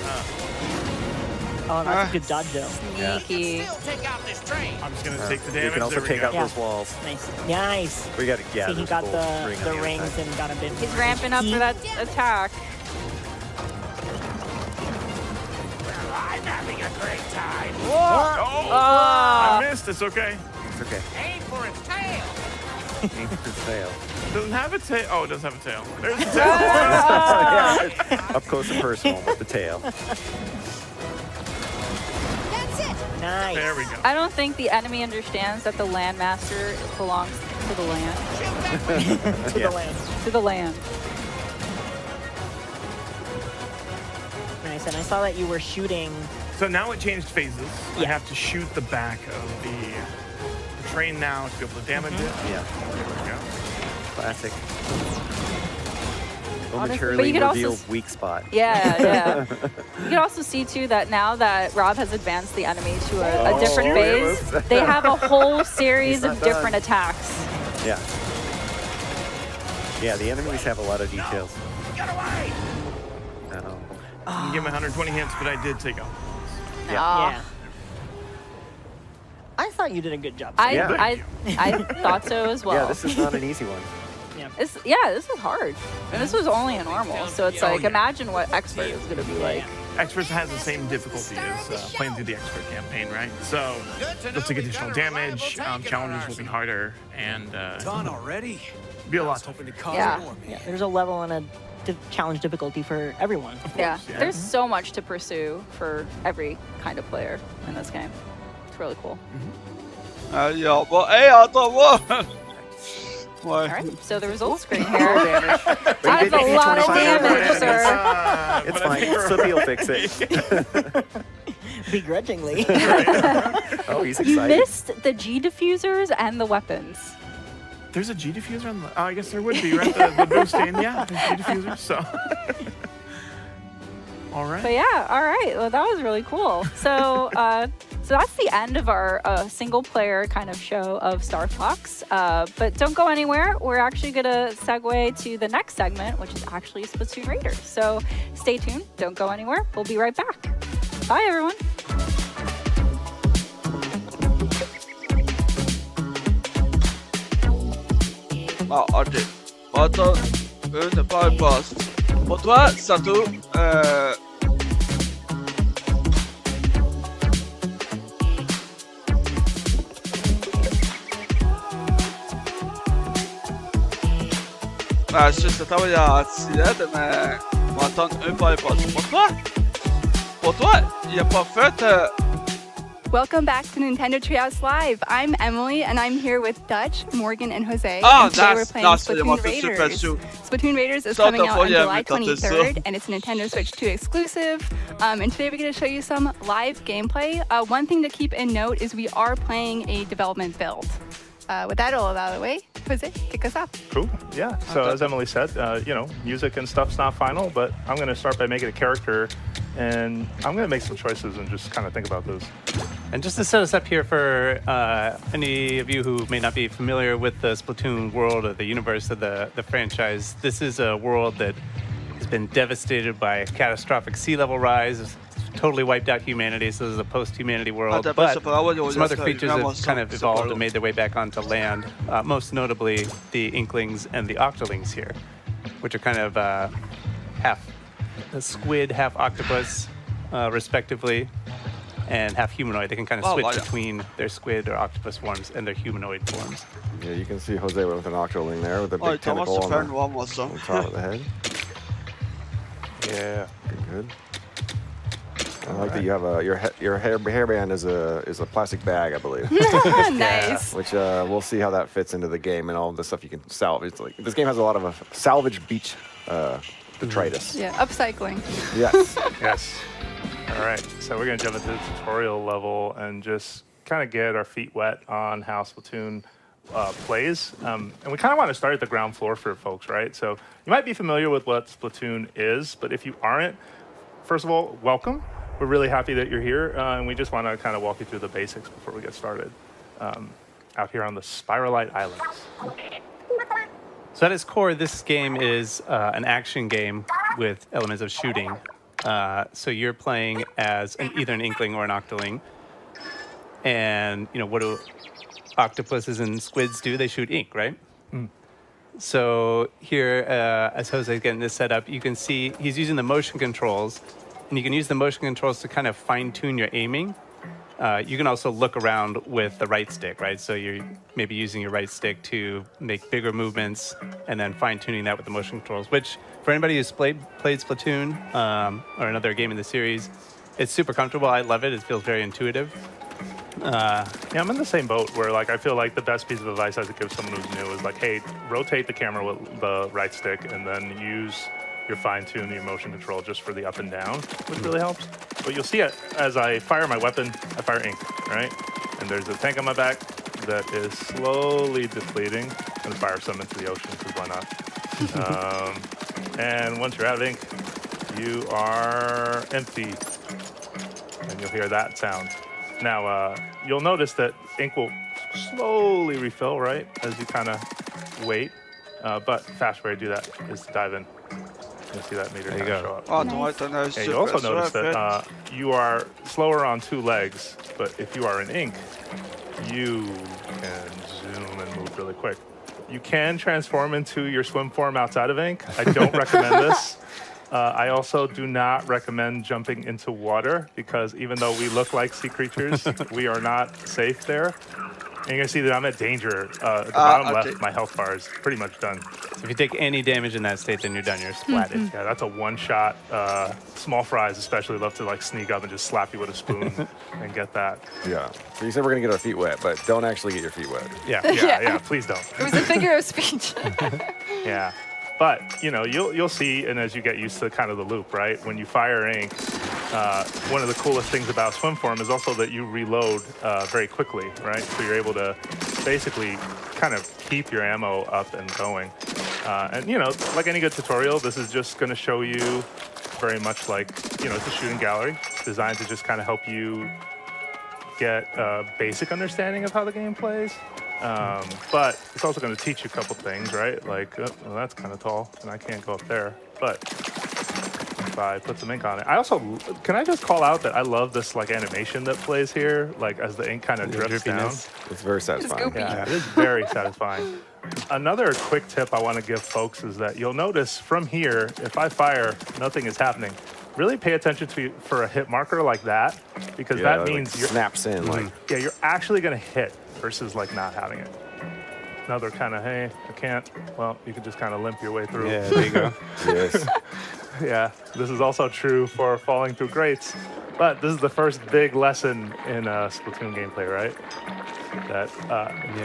Oh, that's a good dodge though. Sneaky. Still take out this train. I'm just going to take the damage. You can also There we take go. out those walls. Nice. Nice. We got to, yeah. See, he those got bolts ring on the other rings side. and got a bit. He's ramping up for that attack. I'm having a great time. Oh, I missed. It's okay. It's okay. Aim for its tail. Aim for its tail. It doesn't have a tail. Oh, it does have a tail. There's a tail. Yeah, up close and personal with the tail. Nice. There we go. I don't think the enemy understands that the Landmaster belongs to the land. To the land. To the land. Nice. And I saw that you were shooting. So now it changed phases. I Yeah. have to shoot the back of the train now to be able to damage it. Yeah. There we go. Classic. Honestly, but Momentarily you could also reveal weak spot. Yeah, yeah. You can also see too that now that Rob has advanced the enemy to a different phase, they have a whole series of different attacks. Yeah. Yeah, the enemies have a lot of details. Get away. I can give him 120 hits, but I did take out. Yeah. I thought you did a good job. I thought so as well. Yeah, this is not an easy one. This is hard. And this was only a normal, so it's like, imagine what Expert is going to be like. Expert has the same difficulty as playing through the Expert campaign, right? So you'll take additional damage, challenges will be harder, and Done already. be a lot tougher. Yeah. There's a level and a challenge difficulty for everyone. Yeah, there's so much to pursue for every kind of player in this game. It's really cool. Ja, vad är det? All right, so the results screen here. That's a lot of damage, sir. It's fine. Slippy will fix it. Begrudgingly. Oh, he's excited. You missed the G diffusers and the weapons. There's a G diffuser on the. Oh, I guess there would be, right? The boost in, yeah. There's G diffusers, so. All right. But yeah, all right. Well, that was really cool. So, so that's the end of our single-player kind of show of Star Fox. But don't go anywhere. We're actually going to segue to the next segment, which is actually Splatoon Raiders. So stay tuned. Don't go anywhere. We'll be right back. Bye, everyone. Ok. Attends, une par poste. Pour toi, Sato, je sais pas, il y a Tiède, mais on va attendre une par poste. Pour toi, il n'y a pas fait. Welcome back to Nintendo Treehouse Live. I'm Emily, and I'm here with Dutch, Morgan, and Jose. Oh, and today we're playing Splatoon Raiders. Splatoon Raiders is coming out on July 23rd, and it's a Nintendo Switch 2 exclusive. And today we're going to show you some live gameplay. One thing to keep in note is we are playing a development build. With that all out of the way, Jose, kick us off. Cool. Yeah. So as Emily said, music and stuff's not final, but I'm going to start by making a character, and I'm going to make some choices and just kind of think about those. And just to set us up here for any of you who may not be familiar with the Splatoon world or the universe of the franchise, this is a world that has been devastated by a catastrophic sea level rise. It's totally wiped out humanity, so this is a post-humanity world. But some other creatures have kind of evolved and made their way back onto land, most notably the Inklings and the Octolings here, which are kind of half a squid, half octopus, respectively, and half humanoid. They can kind of switch between their squid or octopus forms and their humanoid forms. Yeah, you can see Jose with an Octoling there with a big tentacle on the top of the head. Yeah. Good. I like that you have your hairband is a plastic bag, I believe. Nice. Which we'll see how that fits into the game and all the stuff you can salvage. It's like this game has a lot of salvage beach detritus. Yeah, upcycling. Yes. Yes. All right. So we're gonna jump into the tutorial level and just kind of get our feet wet on how Splatoon plays. And we kind of want to start at the ground floor for folks, right? So you might be familiar with what Splatoon is, but if you aren't, first of all, welcome. We're really happy that you're here, and we just want to kind of walk you through the basics before we get started. Out here on the Spiralite Islands. So at its core, this game is an action game with elements of shooting. So you're playing as either an Inkling or an Octoling. And, what do octopuses and squids do? They shoot ink, right? Mm. So here, as Jose's getting this set up, you can see he's using the motion controls. And you can use the motion controls to kind of fine-tune your aiming. You can also look around with the right stick, right? So you're maybe using your right stick to make bigger movements and then fine-tuning that with the motion controls, which for anybody who's played Splatoon or another game in the series, it's super comfortable. I love it. It feels very intuitive. Yeah, I'm in the same boat where I feel like the best piece of advice I could give someone who's new is hey, rotate the camera with the right stick and then use your fine-tune your motion control just for the up and down, which really helps. But you'll see it as I fire my weapon, I fire ink, right? And there's a tank on my back that is slowly depleting. I'm gonna fire some into the ocean, because why not? And once you're out of ink, you are empty. And you'll hear that sound. Now, you'll notice that ink will slowly refill, right? As you kind of wait. But fast way to do that is to dive in. You see that meter show up. Nice. Yeah, you also notice that you are slower on two legs, but if you are in ink, you can zoom and move really quick. You can transform into your swim form outside of ink. I don't recommend this. I also do not recommend jumping into water because even though we look like sea creatures, we are not safe there. And you're gonna see that I'm at danger. At the bottom left, my health bar is pretty much done. So if you take any damage in that state, then you're done. You're splatted. Yeah, that's a one-shot. Small fries especially love to like sneak up and just slap you with a spoon and get that. Yeah. So you said we're gonna get our feet wet, but don't actually get your feet wet. Yeah. Please don't. It was a figure of speech. Yeah. But, you know, you'll see, and as you get used to kind of the loop, right? When you fire ink, one of the coolest things about Swim Form is also that you reload very quickly, right? So you're able to basically kind of keep your ammo up and going. And, you know, like any good tutorial, this is just going to show you very much like, you know, it's a shooting gallery. It's designed to just kind of help you get a basic understanding of how the game plays. But it's also going to teach you a couple things, right? Like, well, that's kind of tall, and I can't go up there. But if I put some ink on it, can I just call out that I love this like animation that plays here, like as the ink kind of drips down. It's very satisfying. Yeah, it is very satisfying. Another quick tip I want to give folks is that you'll notice from here, if I fire, nothing is happening. Really pay attention for a hit marker like that, because that means like snaps in. Yeah, you're actually going to hit versus like not having it. Another kind of, hey, I can't. Well, you can just kind of limp your way through. Yeah, there you go. Yes. Yeah, this is also true for falling through grates. But this is the first big lesson in Splatoon gameplay, right? That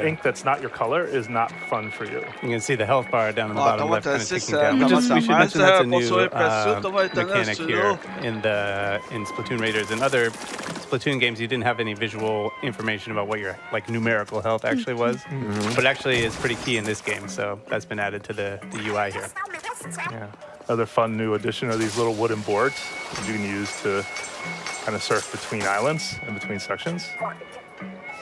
ink that's not your color is not fun for you. You can see the health bar down in the bottom left kind of ticking down. We should mention that's a new mechanic here in Splatoon Raiders. In other Splatoon games, you didn't have any visual information about what your like numerical health actually was, but actually is pretty key in this game. So that's been added to the UI here. Yeah. Another fun new addition are these little wooden boards that you can use to kind of surf between islands and between sections.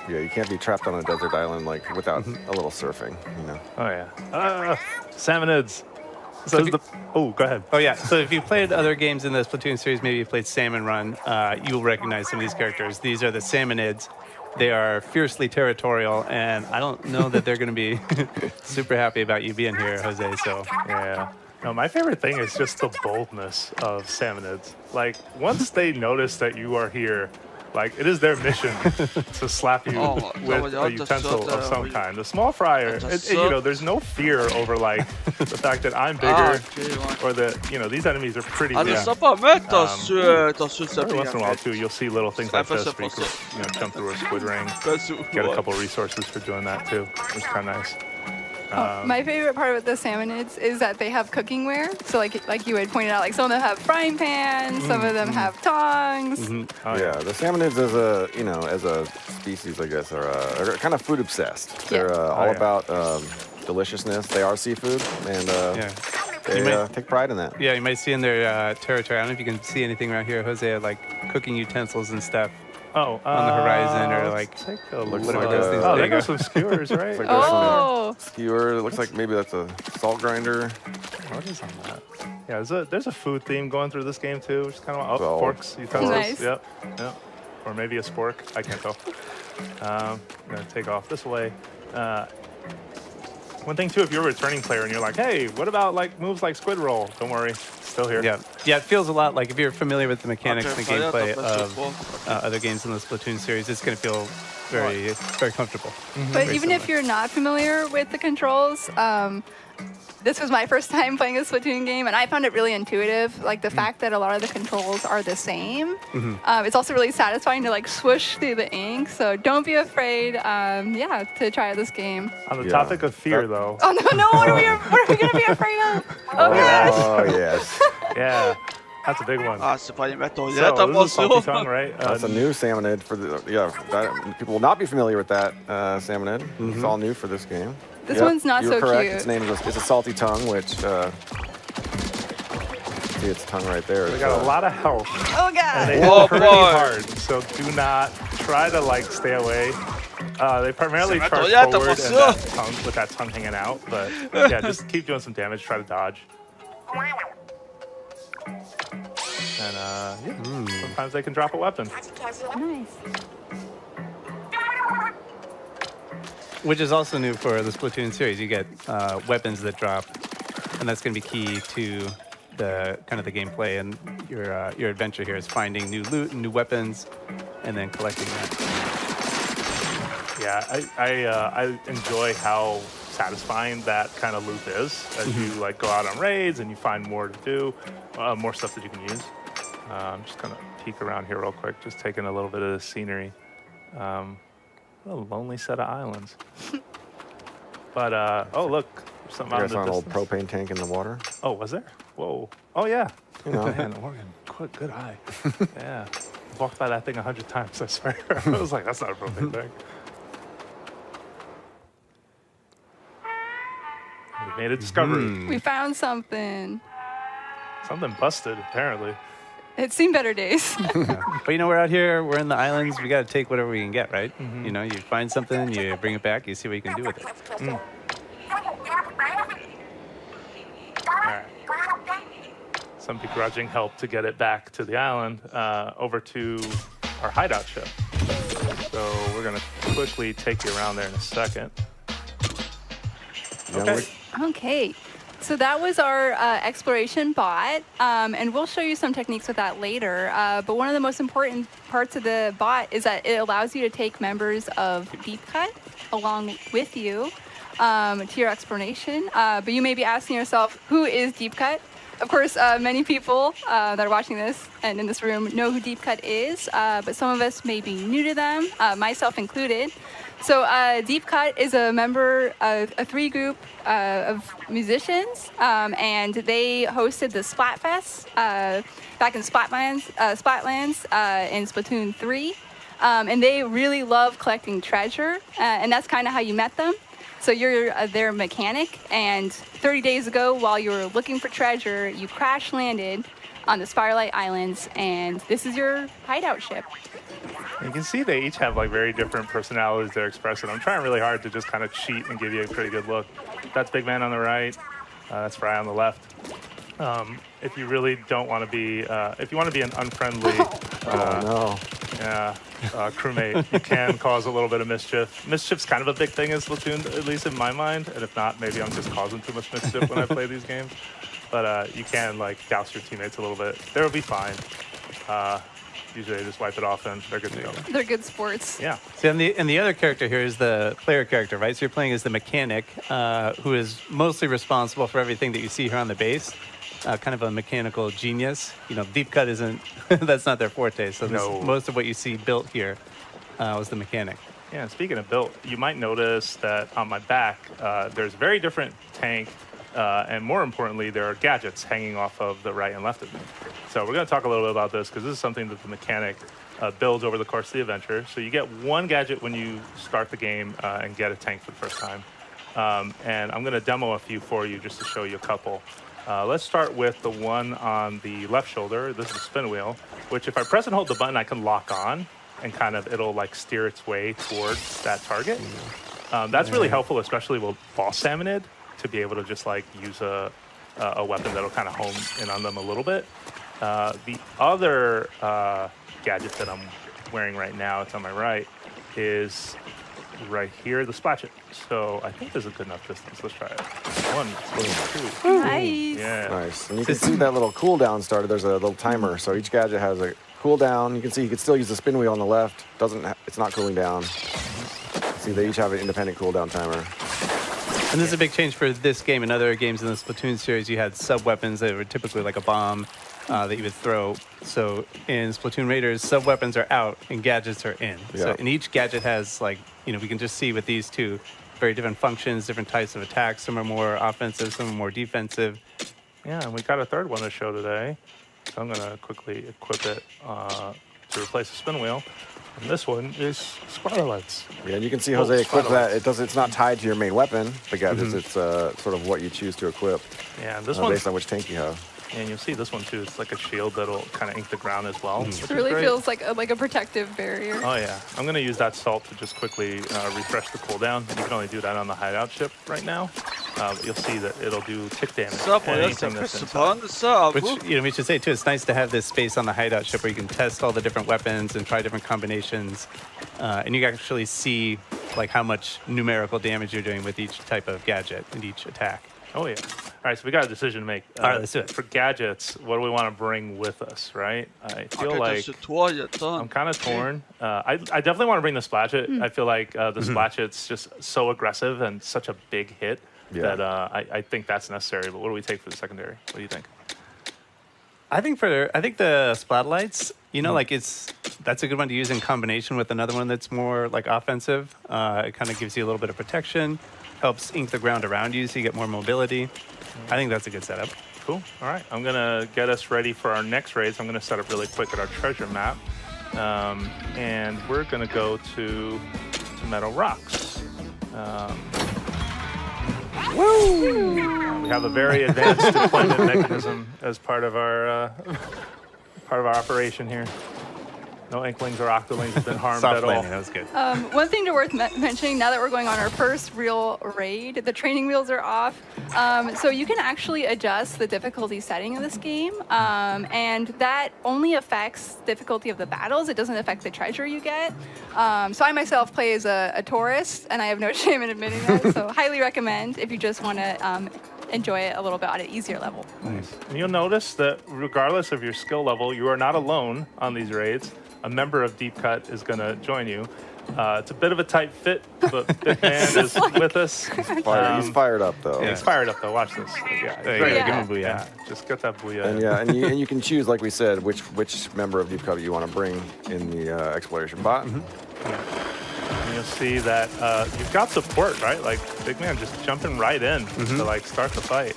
Yeah, you can't be trapped on a desert island like without a little surfing, you know. Oh yeah. Salmonids. So go ahead. Oh yeah. So if you played other games in the Splatoon series, maybe you played Salmon Run, you'll recognize some of these characters. These are the Salmonids. They are fiercely territorial, and I don't know that they're going to be super happy about you being here, Jose. So yeah. No, my favorite thing is just the boldness of Salmonids. Like once they notice that you are here, like it is their mission to slap you with a utensil of some kind. The small fryer, you know, there's no fear over like the fact that I'm bigger or that, you know, these enemies are pretty big. Every once in a while too, you'll see little things like this where you can, you know, jump through a squid ring, get a couple resources for doing that too. It's kind of nice. My favorite part about the Salmonids is that they have cooking ware. So like you had pointed out, like some of them have frying pans, some of them have tongs. Oh, yeah, the Salmonids as a species, I guess, are kind of food obsessed. They're all about deliciousness. They are seafood, and they take pride in that. Yeah, you might see in their territory. I don't know if you can see anything around here, Jose, like cooking utensils and stuff. On the horizon, or like looks what like are those things? Oh, they got some skewers, right? Like skewer. It looks like maybe that's a salt grinder. What is on that? Yeah, there's a food theme going through this game too, which is kind of forks, utensils. Nice. Yep. Or maybe a spork. I can't tell. I'm gonna take off this way. One thing too, if you're a returning player and you're like, hey, what about like moves like squid roll? Don't worry, still here. Yeah, it feels a lot like if you're familiar with the mechanics and the gameplay of other games in the Splatoon series, it's going to feel very, very comfortable. But even if you're not familiar with the controls, this was my first time playing a Splatoon game, and I found it really intuitive. Like the fact that a lot of the controls are the same. It's also really satisfying to like swoosh through the ink. So don't be afraid, to try this game. On the topic of fear, though. Oh no! What are we gonna be afraid of? Oh gosh! Oh yes. Yeah. That's a big one. C'est pas les métaux. So, this is Salty Tongue, right? That's a new Salmonid for people will not be familiar with that Salmonid. It's all new for this game. This one's not so correct. cute. Its name is a Salty Tongue, which see its tongue right there. They got a lot of health. Oh god! And they hit pretty hard, so do not try to like stay away. They primarily charge forward and with that tongue hanging out, but yeah, just keep doing some damage. Try to dodge. And sometimes they can drop a weapon. Nice. Which is also new for the Splatoon series. You get weapons that drop, and that's going to be key to the kind of the gameplay and your adventure here is finding new loot and new weapons, and then collecting that. Yeah, I enjoy how satisfying that kind of loop is as you like go out on raids and you find more to do, more stuff that you can use. I'm just gonna peek around here real quick, just taking a little bit of the scenery. A lonely set of islands. But oh look, there's something out in the distance. There's an old propane tank in the water. Oh, was there? Whoa. Oh yeah. You know. Man, Oregon, good eye. Yeah. Walked by that thing 100 times, I swear. I was like, that's not a propane tank. We made a discovery. We found something. Something busted, apparently. It's seen better days. But you know, we're out here, we're in the islands, we got to take whatever we can get, right? You know, you find something, you bring it back, you see what you can do with it. All right. Some begrudging help to get it back to the island, over to our hideout ship. So we're going to quickly take you around there in a second. Okay. Okay. So that was our exploration bot, and we'll show you some techniques with that later. But one of the most important parts of the bot is that it allows you to take members of Deep Cut along with you to your exploration. But you may be asking yourself, who is Deep Cut? Of course, many people that are watching this and in this room know who Deep Cut is, but some of us may be new to them, myself included. So Deep Cut is a member of a 3 group of musicians, and they hosted the Splatfest back in Splatlands in Splatoon 3. And they really love collecting treasure, and that's kind of how you met them. So you're their mechanic, and 30 days ago, while you were looking for treasure, you crash landed on the Firelight Islands, and this is your hideout ship. You can see they each have like very different personalities they're expressing. I'm trying really hard to just kind of cheat and give you a pretty good look. That's Big Man on the right. That's Fry on the left. If you really don't want to be, if you want to be an unfriendly, crewmate, you can cause a little bit of mischief. Mischief's kind of a big thing in Splatoon, at least in my mind. And if not, maybe I'm just causing too much mischief when I play these games. But you can like douse your teammates a little bit. They'll be fine. Usually they just wipe it off and they're good to go. They're good sports. Yeah. See, and the other character here is the player character, right? So you're playing as the mechanic, who is mostly responsible for everything that you see here on the base. Kind of a mechanical genius. You know, Deep Cut isn't, that's not their forte. So most of what you see built here was the mechanic. Yeah, and speaking of built, you might notice that on my back, there's a very different tank. And more importantly, there are gadgets hanging off of the right and left of me. So we're going to talk a little bit about this because this is something that the mechanic builds over the course of the adventure. So you get one gadget when you start the game and get a tank for the first time. And I'm going to demo a few for you just to show you a couple. Let's start with the one on the left shoulder. This is a spin wheel, which if I press and hold the button, I can lock on and kind of it'll like steer its way towards that target. That's really helpful, especially with boss salmonid, to be able to just like use a weapon that'll kind of home in on them a little bit. The other gadget that I'm wearing right now, it's on my right, is right here, the Splatchet. So I think there's a good enough distance. Let's try it. 1, 2. Nice. Yeah. Nice. And you can see that little cooldown starter. There's a little timer. So each gadget has a cooldown. You can see you can still use the spin wheel on the left. It's not cooling down. See, they each have an independent cooldown timer. And this is a big change for this game. In other games in the Splatoon series, you had sub-weapons that were typically like a bomb that you would throw. So in Splatoon Raiders, sub-weapons are out and gadgets are in. Yeah. So and each gadget has like, you know, we can just see with these two, very different functions, different types of attacks. Some are more offensive, some are more defensive. Yeah, and we got a third one to show today. So I'm going to quickly equip it to replace the spin wheel. And this one is spider lights. Yeah, and you can see Jose equip that. It's not tied to your main weapon. The gadgets, it's sort of what you choose to equip. Yeah, and this one based on which tank you have. And you'll see this one too. It's like a shield that'll kind of ink the ground as well. It really feels like a protective barrier. Oh yeah, I'm gonna use that salt to just quickly refresh the cooldown. You can only do that on the hideout ship right now. But you'll see that it'll do tick damage. Which, you know, we should say too, it's nice to have this space on the hideout ship where you can test all the different weapons and try different combinations. And you can actually see like how much numerical damage you're doing with each type of gadget and each attack. Oh yeah. right, so we got a decision to make. All right, let's do it. For gadgets, what do we want to bring with us, right? I feel like I'm kind of torn. I definitely want to bring the Splatchet. I feel like the Splatchet's just so aggressive and such a big hit that I think that's necessary. But what do we take for the secondary? What do you think? I think the Splatlights, like that's a good one to use in combination with another one that's more like offensive. It kind of gives you a little bit of protection, helps ink the ground around you so you get more mobility. I think that's a good setup. Cool. All right. I'm going to get us ready for our next raid. So I'm going to set up really quick at our treasure map. And we're going to go to Meadow Rocks. We have a very advanced deployment mechanism as part of our operation here. No Inklings or Octolings have been harmed at all. That was good. One thing worth mentioning, now that we're going on our first real raid, the training wheels are off. So you can actually adjust the difficulty setting of this game. And that only affects difficulty of the battles. It doesn't affect the treasure you get. So I myself play as a tourist, and I have no shame in admitting that. So highly recommend if you just want to enjoy it a little bit at an easier level. Nice. And you'll notice that regardless of your skill level, you are not alone on these raids. A member of Deep Cut is going to join you. It's a bit of a tight fit, but Big Man is with us. He's fired up, though. Yeah. He's fired up, though. Watch this. Yeah, give him a booyah. Yeah, just get that booyah. And and you can choose, like we said, which member of Deep Cut you want to bring in the exploration bot. And you'll see that you've got support, right? Like Big Man just jumping right in to like start the fight.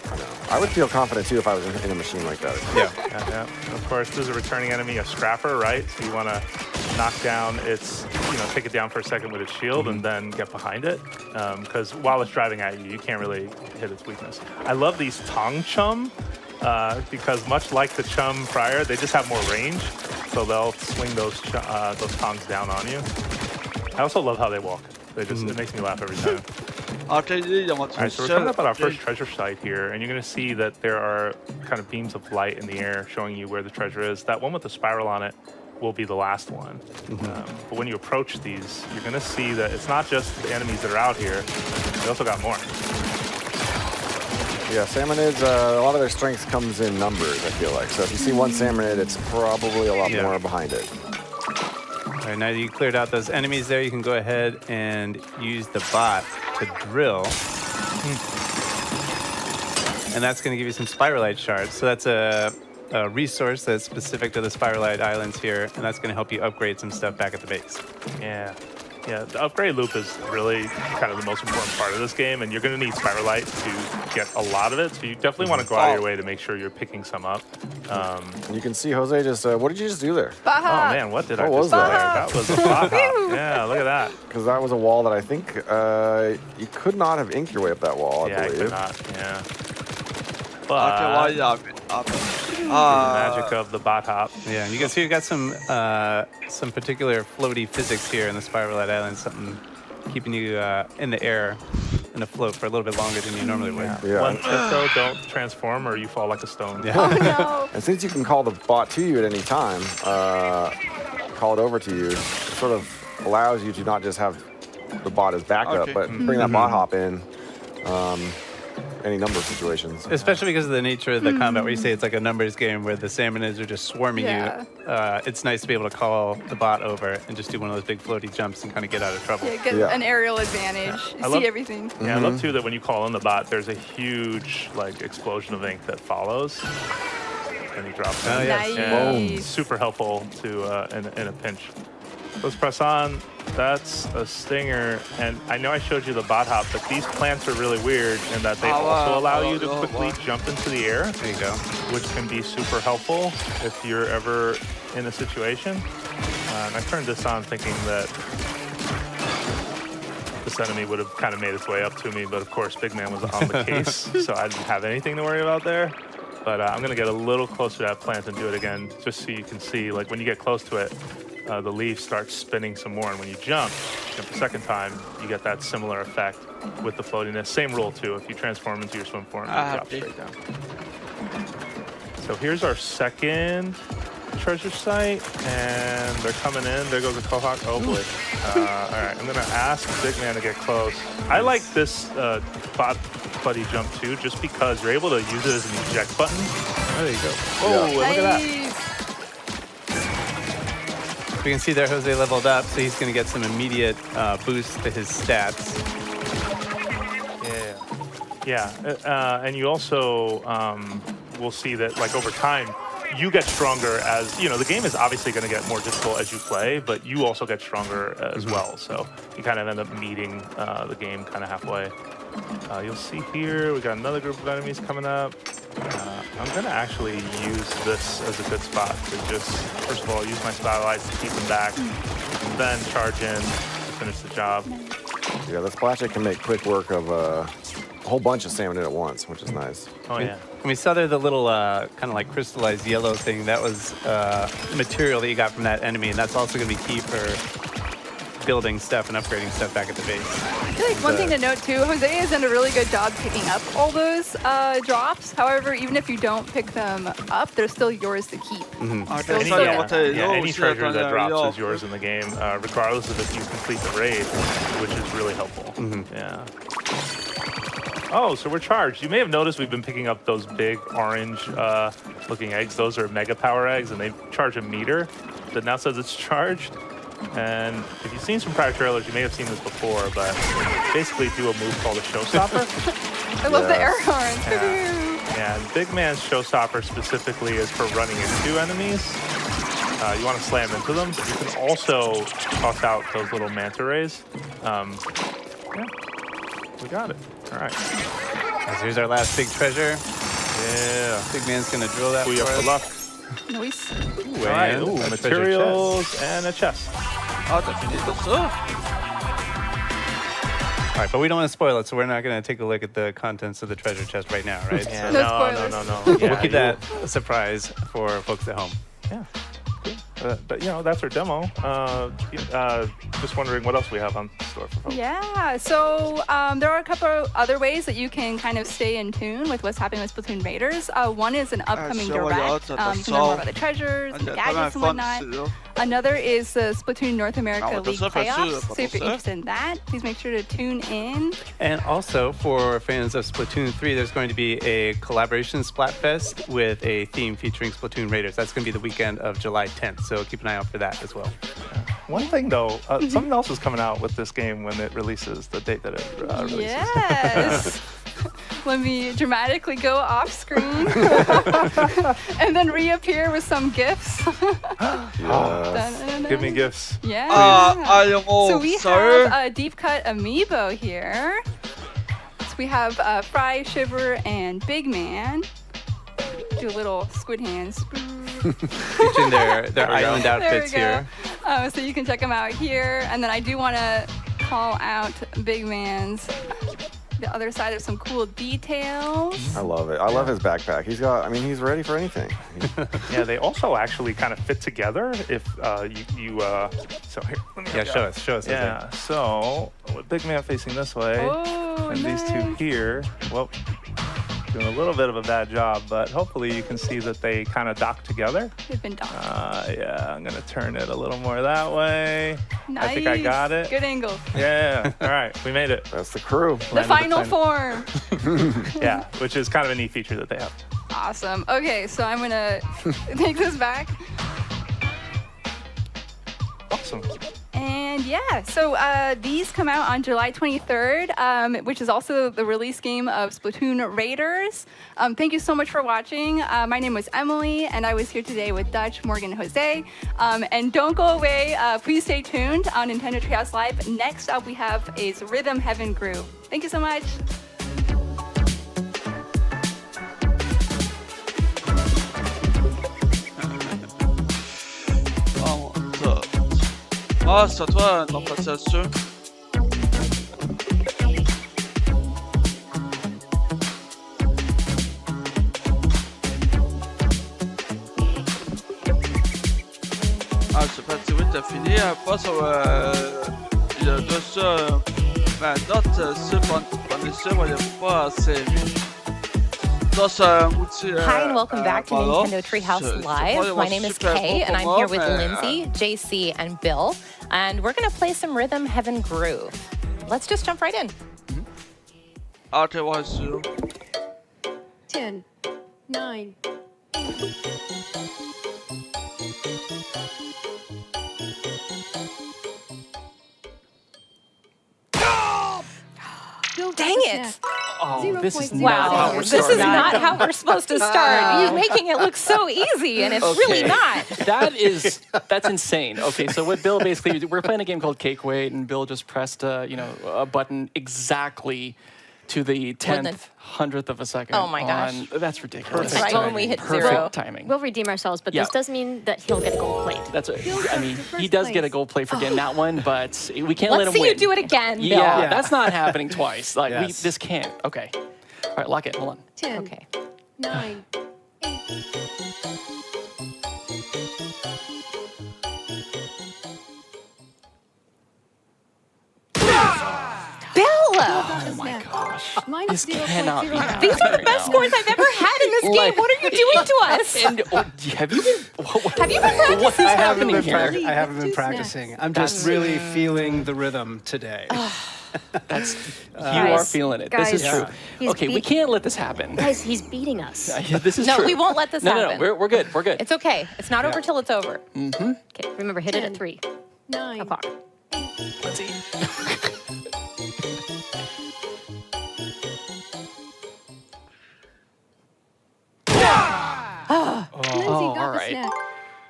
I would feel confident too if I was in a machine like that. Yeah. Of course, there's a returning enemy, a Scrapper, right? So you want to knock down its, take it down for a second with its shield and then get behind it. Because while it's driving at you, you can't really hit its weakness. I love these Tong Chum because much like the Chum prior, they just have more range. So they'll swing those tongs down on you. I also love how they walk. It makes me laugh every time. All right, so we're coming up at our first treasure site here, and you're going to see that there are kind of beams of light in the air showing you where the treasure is. That one with the spiral on it will be the last one. But when you approach these, you're going to see that it's not just the enemies that are out here. They also got more. Yeah, Salmonids, a lot of their strength comes in numbers, I feel like. So if you see one Salmonid, it's probably a lot more behind it. All right, now that you cleared out those enemies there, you can go ahead and use the bot to drill. And that's going to give you some Spiralite shards. So that's a resource that's specific to the Spiralite Islands here, and that's going to help you upgrade some stuff back at the base. Yeah, the upgrade loop is really kind of the most important part of this game, and you're going to need Spiralite to get a lot of it, so you definitely want to go out of your way to make sure you're picking some up. You can see Jose just, what did you just do there? Baja. Oh man, what did I just do there? That was a Baja. Yeah, look at that. Because that was a wall that I think you could not have inked your way up that wall, I believe. Yeah, you could not, yeah. But the magic of the bot hop. Yeah, and you can see you got some particular floaty physics here in the Spiralite Islands, something keeping you in the air and afloat for a little bit longer than you normally would. One tip though, don't transform or you fall like a stone. Oh no. And since you can call the bot to you at any time, call it over to you, it sort of allows you to not just have the bot as backup, but bring that bot hop in. Any number of situations. Especially because of the nature of the combat, where you say it's like a numbers game where the Salmonids are just swarming you. It's nice to be able to call the bot over and just do one of those big floaty jumps and kind of get out of trouble. Yeah, get an aerial advantage. You see everything. Yeah, I love too that when you call in the bot, there's a huge explosion of ink that follows. And he drops it. Oh, yes. Nice. Super helpful to in a pinch. Let's press on. That's a stinger, and I know I showed you the bot hop, but these plants are really weird in that they also allow you to quickly jump into the air. There you go. Which can be super helpful if you're ever in a situation. And I turned this on thinking that this enemy would have kind of made its way up to me, but of course Big Man was on the case, so I didn't have anything to worry about there. But I'm going to get a little closer to that plant and do it again, just so you can see, when you get close to it, the leaf starts spinning some more, and when you jump the second time, you get that similar effect with the floatiness. Same rule too. If you transform into your swim form, you drop straight down. So here's our second treasure site, and they're coming in. There goes the Quahog. Oh boy. All right, I'm gonna ask Big Man to get close. I like this bot buddy jump too, just because you're able to use it as an eject button. There you go. Oh, look at that. We can see there Jose leveled up, so he's going to get some immediate boost to his stats. Yeah, and you also will see that like over time, you get stronger as, you know, the game is obviously going to get more difficult as you play, but you also get stronger as well. So you kind of end up meeting the game kind of halfway. You'll see here, we got another group of enemies coming up. I'm going to actually use this as a good spot to just, first of all, use my spotlights to keep them back, then charge in to finish the job. Yeah, the Splatchet can make quick work of a whole bunch of salmon at once, which is nice. Oh, yeah. And we saw there the little kind of like crystallized yellow thing. That was material that you got from that enemy, and that's also going to be key for building stuff and upgrading stuff back at the base. I feel like one thing to note too, Jose has done a really good job picking up all those drops. However, even if you don't pick them up, they're still yours to keep. Any treasure that drops is yours in the game, regardless of if you complete the raid, which is really helpful. Yeah. Oh, so we're charged. You may have noticed we've been picking up those big orange looking eggs. Those are mega power eggs, and they charge a meter that now says it's charged. And if you've seen some prior trailers, you may have seen this before, but basically do a move called a showstopper. I love the air horns. Yeah, and Big Man's showstopper specifically is for running into enemies. You want to slam into them, but you can also toss out those little manta rays. Yeah, we got it. All right. So here's our last big treasure. Yeah. Big Man's going to drill that for us. Luck. Nice. Ooh, and materials and a chest. All right, but we don't want to spoil it, so we're not going to take a look at the contents of the treasure chest right now, right? Yeah, no spoilers. No. Yeah, we'll keep that a surprise for folks at home. Yeah. But you know, that's our demo. Just wondering what else we have on store for folks. Yeah, so there are a couple other ways that you can kind of stay in tune with what's happening with Splatoon Raiders. One is an upcoming direct. You can learn more about the treasures and gadgets and whatnot. Another is the Splatoon North America League playoffs. So if you're interested in that, please make sure to tune in. And also for fans of Splatoon 3, there's going to be a collaboration Splatfest with a theme featuring Splatoon Raiders. That's going to be the weekend of July 10th. So keep an eye out for that as well. One thing though, something else is coming out with this game when it releases, the date that it releases. Yes. Let me dramatically go off screen and then reappear with some gifts. Give me gifts. Yeah. So we have a deep cut amiibo here. So we have Fry, Shiver, and Big Man. Do a little squid hands. Featuring their island outfits here. So you can check them out here. And then I do want to call out Big Man's the other side of some cool details. I love it. I love his backpack. He's ready for anything. Yeah, they also actually kind of fit together if so here, let me show us. Yeah, so with Big Man facing this way, and nice. These two here, well, doing a little bit of a bad job, but hopefully you can see that they kind of dock together. They've been docked. Yeah, I'm going to turn it a little more that way. Nice. I think I got it. Good angle. Yeah, all right, we made it. That's the crew. The final form. Yeah, which is kind of a neat feature that they have. Awesome. Okay, so I'm going to take this back. Awesome. And yeah, so these come out on July 23rd, which is also the release game of Splatoon Raiders. Thank you so much for watching. My name was Emily, and I was here today with Dutch, Morgan, Jose. And don't go away. Please stay tuned on Nintendo Treehouse Live. Next up, we have is Rhythm Heaven Groove. Thank you so much. Ah, c'est à toi, non, pas ça, sûr. Ah, c'est parti, oui, t'as fini. Pas sur il y a deux ça. Ben, d'autres, c'est bon, ça, il n'y a pas assez. Hi, and welcome back to Nintendo Treehouse Live. My name is Kay, and I'm here with Lindsay, JC, and Bill. And we're going to play some Rhythm Heaven Groove. Let's just jump right in. 当てはする。10, 9. Dang it! Oh, this is wow. not This is not how we're supposed to start. You're making it look so easy, and it's really not. That's insane. Okay, so what Bill basically, we're playing a game called Cake Weight, and Bill just pressed a button exactly to the 10th, 100th of a second. Oh my gosh. That's ridiculous. Perfect right when we hit Perfect zero. timing. We'll redeem ourselves, but this does mean that he'll get a gold plate. That's I mean, he does get a gold plate for getting that one, but we can't let him Let's see win. you do it again, Bill. Yeah, that's not happening twice. Like this can't. Okay. All right, lock it. Hold on. 10, okay. 9, 8. Bill! Oh my gosh. This cannot be happening. These are the best scores I've ever had in this game. What are you doing to us? And, have you been practicing? What's happening here? I haven't been practicing. I'm just really feeling the rhythm today. You are feeling it. Guys, this is true. Okay, we can't let this happen. Guys, he's beating us. This is no, true. we won't let this happen. No, we're good. We're good. It's okay. It's not over till it's over. Mm-hmm. Okay, remember, hit it at 3. 9. Apart. Let's see. Lindsay got all the right. snack.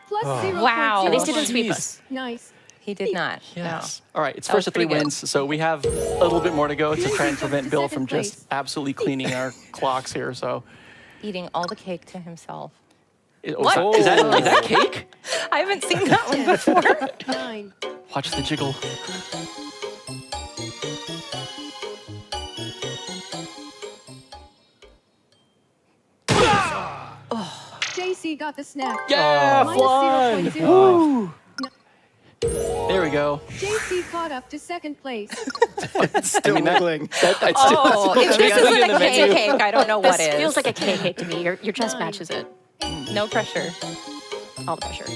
Plus 0.0. Wow. At least he didn't sweep us. Nice. He did not. Yes. All right, it's first of 3 wins, so we have a little bit more to go to try and prevent Bill from just absolutely cleaning our clocks here. So, Eating all the cake to himself. What? Is that cake? I haven't seen that one before. 9. Watch the jiggle. JC got the snack. Yeah, fun. 0.01. There we go. JC caught up to second place. Still niggling. If this isn't a cake, I don't know what this is. feels like a cake to me. Your chest matches it. No pressure. All the pressure.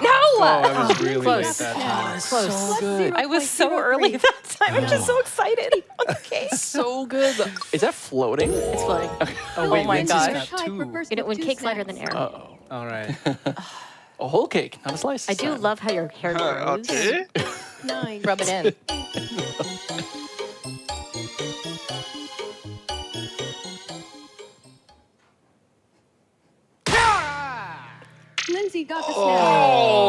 No! Oh, I was really Close. late that time. Close. So good. I was so early that time. I'm just so excited on the cake. So good. Is that floating? It's floating. Oh my Lindsay's gosh. got 2. You know, when cake's lighter than air. Uh-oh. All right. A whole cake, not a slice. I do love how your hair grows. 9. Rub it in. Lindsay got the snack.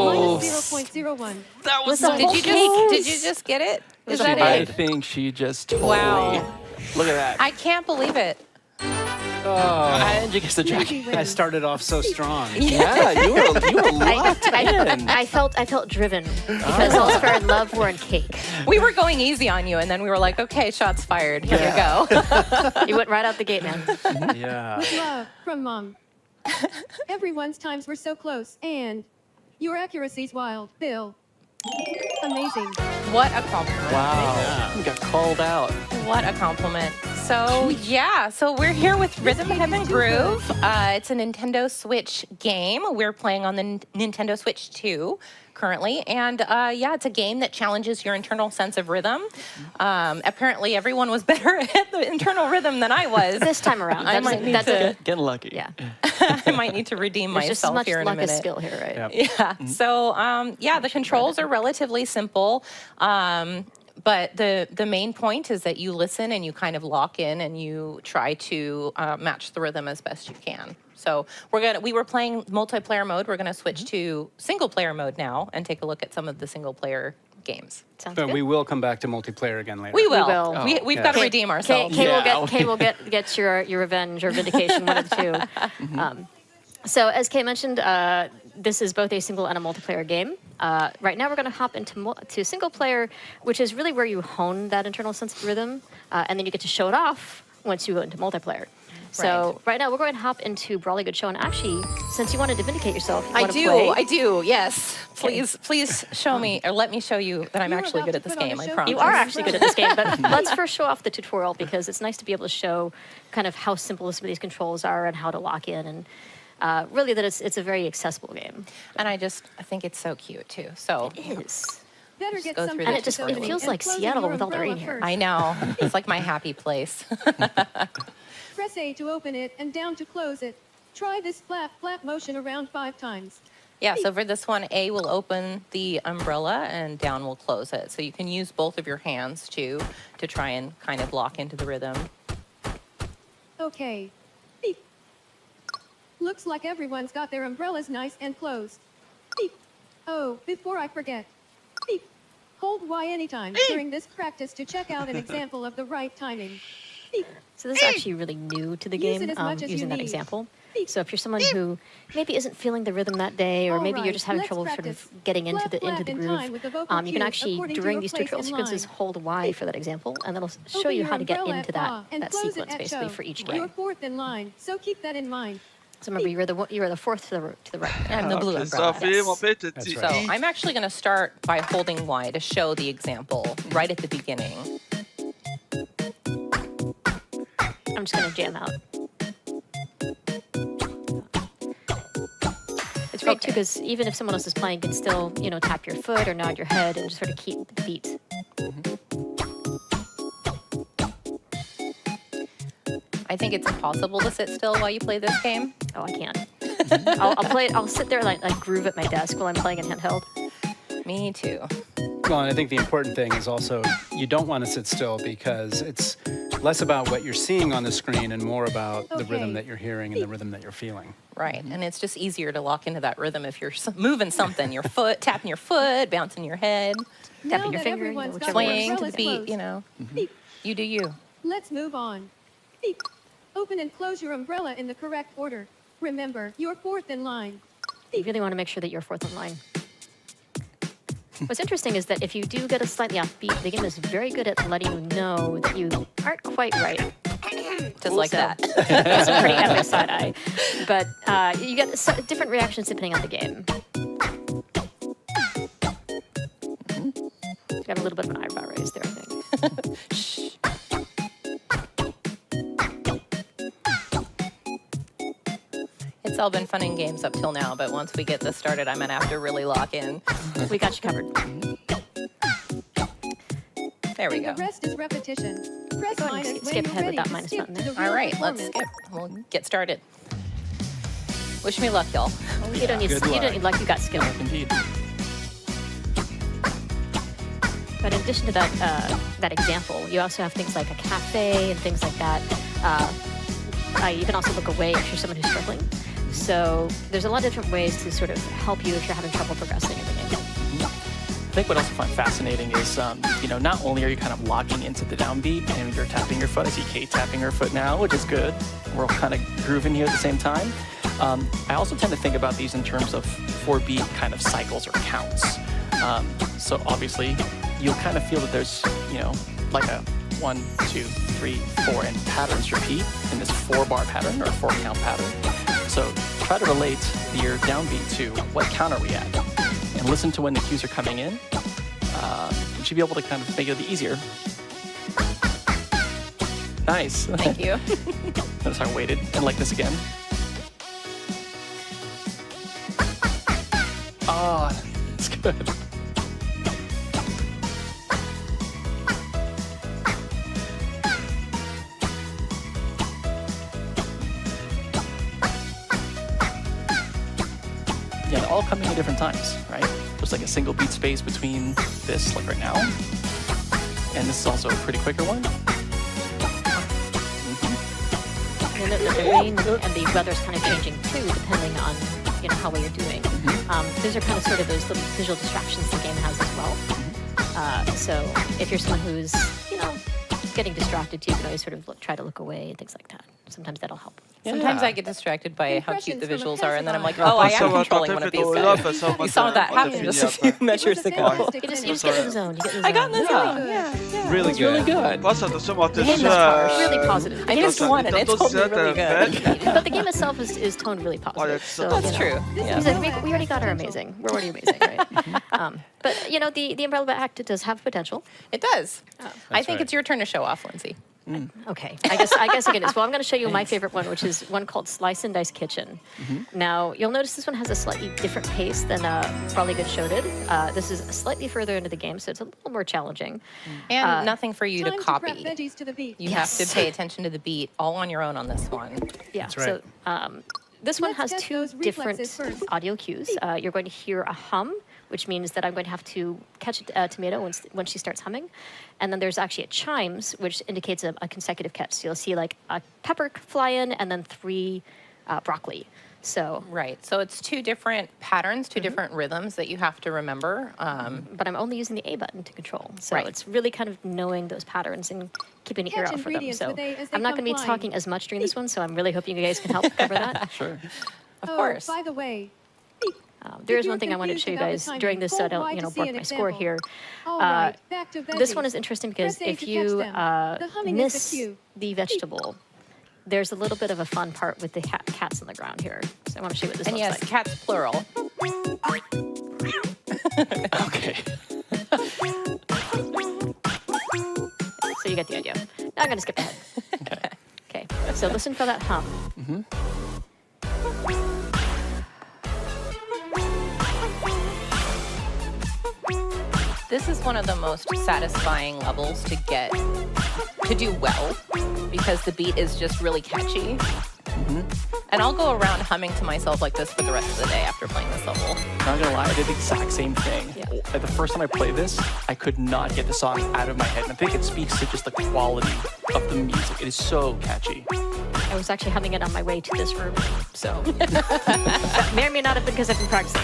Minus 0.01. That was Did you just get it? Is that I it? think she just totally. Wow. Look at that. I can't believe it. And you get the jacket. I started off so strong. Yeah, you were locked in. I felt driven because All's Fair in Love were in cake. We were going easy on you, and then we were like, okay, shots fired. Here you go. You went right out the gate, man. Yeah. With love from Mom. Everyone's times were so close, and your accuracy's wild, Bill. Amazing. What a compliment. Wow. You got called out. What a compliment. So, yeah, so we're here with Rhythm Heaven Groove. It's a Nintendo Switch game. We're playing on the Nintendo Switch 2 currently. And yeah, it's a game that challenges your internal sense of rhythm. Apparently, everyone was better at the internal rhythm than I was. This time around. I might need to Getting lucky. Yeah. I might need to redeem There's myself just as much here in luck a minute. as skill here, right? Yep. Yeah. So, yeah, the controls are relatively simple. But the main point is that you listen and you kind of lock in and you try to match the rhythm as best you can. So we were playing multiplayer mode. We're gonna switch to single player mode now and take a look at some of the single player games. Sounds But good. we will come back to multiplayer again later. We will. will. We've yeah. got to redeem ourselves. Kay will get your revenge or vindication, one of the two. So as Kay mentioned, this is both a single and a multiplayer game. Right now we're going to hop into single player, which is really where you hone that internal sense of rhythm, and then you get to show it off once you go into multiplayer. So right now we're going to hop into Brawly Good Show, and actually, since you wanted to vindicate yourself, you I want to play. I do, yes. Please show me, or let me show you that I'm actually good at this game, I promise. You are actually good at this game, but let's first show off the tutorial because it's nice to be able to show kind of how simple some of these controls are and how to lock in, and really that it's a very accessible game. And I think it's so cute too. So it is. Better get go some through And the it just it tutorial. feels like Closing Seattle your with all the rain umbrella here. first. I know. It's like my happy place. Press A to open it and down to close it. Try this flap motion around 5 times. Yeah, so for this one, A will open the umbrella and down will close it. So you can use both of your hands too to try and kind of lock into the rhythm. Okay. Beep. Looks like everyone's got their umbrellas nice and closed. Beep. Oh, before I forget. Beep. Hold Y anytime during this practice to check out an example of the right timing. Beep. So this is actually really new to the Use game, it as much as you using that need. example. So if you're someone who maybe isn't feeling the rhythm that day, or maybe you're just having let's trouble practice. sort of getting into the Flap in groove, time with the vocal you can cues actually, according to during your these place tutorial in sequences, line. hold Y for that example, and that'll show Open you your how to get umbrella into at fa and that close it sequence at basically show. for each You're game. 4th in line, so keep that in mind. So remember, you are the fourth to the right. And the blue umbrella. That's So I'm actually going to start by holding Y to show the example right at the beginning. I'm just going to jam out. It's great too, because even if someone else is playing, you can still, tap your foot or nod your head and just sort of keep the beat. I think it's impossible to sit still while you play this game. Oh, I can't. I'll play it. I'll sit there like groove at my desk while I'm playing in handheld. Me too. Well, and I think the important thing is also you don't want to sit still, because it's less about what you're seeing on the screen and more about the rhythm that you're hearing and the rhythm that you're feeling. Right, and it's just easier to lock into that rhythm if you're moving something, your foot, tapping your foot, bouncing your head, tapping your finger, everyone's got swaying their to the umbrellas beat, closed. Beep. You do you. Let's move on. Beep. Open and close your umbrella in the correct order. Remember, you're 4th in line. You really want to make sure that you're 4th in line. What's interesting is that if you do get a slightly off beat, the game is very good at letting you know that you aren't quite right. Just like that. That's a pretty epic side eye. But you get different reactions depending on the game. You got a little bit of an eyebrow raise there, I think. Shh. It's all been fun and games up till now, but once we get this started, I'm gonna have to really lock in. We got you covered. There we go. The rest is repetition. Press Go ahead minus and when skip you're ahead with ready that to minus skip button to there. the real All right, let's performance. skip. We'll get started. Wish me luck, y'all. You don't need luck, you got skill. Indeed. But in addition to that example, you also have things like a cafe and things like that. You can also look away if you're someone who's struggling. So there's a lot of different ways to sort of help you if you're having trouble progressing in the game. I think what I also find fascinating is, not only are you kind of locking into the downbeat and you're tapping your foot. I see Kate tapping her foot now, which is good. We're all kind of grooving here at the same time. I also tend to think about these in terms of 4-beat kind of cycles or counts. So obviously, you'll kind of feel that there's, like a 1, 2, 3, 4, and patterns repeat in this 4-bar pattern or 4-count pattern. So try to relate your downbeat to what count are we at, and listen to when the cues are coming in. You should be able to kind of make it easier. Nice. Thank you. Notice how I waited and like this again. Oh, that's good. Yeah, they're all coming at different times, right? There's like a single beat space between this, like right now. And this is also a pretty quicker one. And the rain and the weather's kind of changing too, depending on how well you're doing. Those are kind of sort of those little visual distractions the game has as well. So if you're someone who's getting distracted, you can always sort of try to look away and things like that. Sometimes that'll help. Sometimes I get distracted by how cute the visuals are, and then I'm like, oh, I am controlling one of these guys. You saw that happen just a few measures ago. You just get in the zone. I got in the zone. Yeah. Really It's good. really good. The game is really positive. I missed one, and it's totally really good. But the game itself is toned really positive. So, That's true. Yeah. He's like, we already got our amazing. We're already amazing, right? But the Umbrella Act does have potential. It does. I think right. it's your turn to show off, Lindsay. Okay, I guess again, well, I'm going to show you my favorite one, which is one called Slice and Dice Kitchen. Now, you'll notice this one has a slightly different pace than Probably Good Show did. This is slightly further into the game, so it's a little more challenging. And nothing for you to copy. Veggies to the beat. You have to pay attention to the beat all on your own on this one. Yeah, That's right. So this one has two different audio cues. You're going to hear a hum, which means that I'm going to have to catch a tomato when she starts humming. And then there's actually a chimes, which indicates a consecutive catch. So you'll see like a pepper fly in and then 3 broccoli. So right. So it's 2 different patterns, 2 different rhythms that you have to remember. But I'm only using the A button to control. So it's really kind of knowing those patterns and keeping an ear out for them. So I'm not going to be talking as much during this one, so I'm really hoping you guys can help cover that. Sure. Of course. By the way, there is one thing I wanted to show you guys during this, so I don't block my score here. This one is interesting because if you miss the vegetable, there's a little bit of a fun part with the cats on the ground here. So I want to show you what this looks like. And yes, cats plural. Okay. So you get the idea. Now I'm going to skip ahead. Okay. So listen for that hum. This is one of the most satisfying levels to do well, because the beat is just really catchy. And I'll go around humming to myself like this for the rest of the day after playing this level. Not gonna lie, I did the exact same thing. Like the first time I played this, I could not get the song out of my head. And I think it speaks to just the quality of the music. It is so catchy. I was actually humming it on my way to this room, so that may or may not have been because I've been practicing.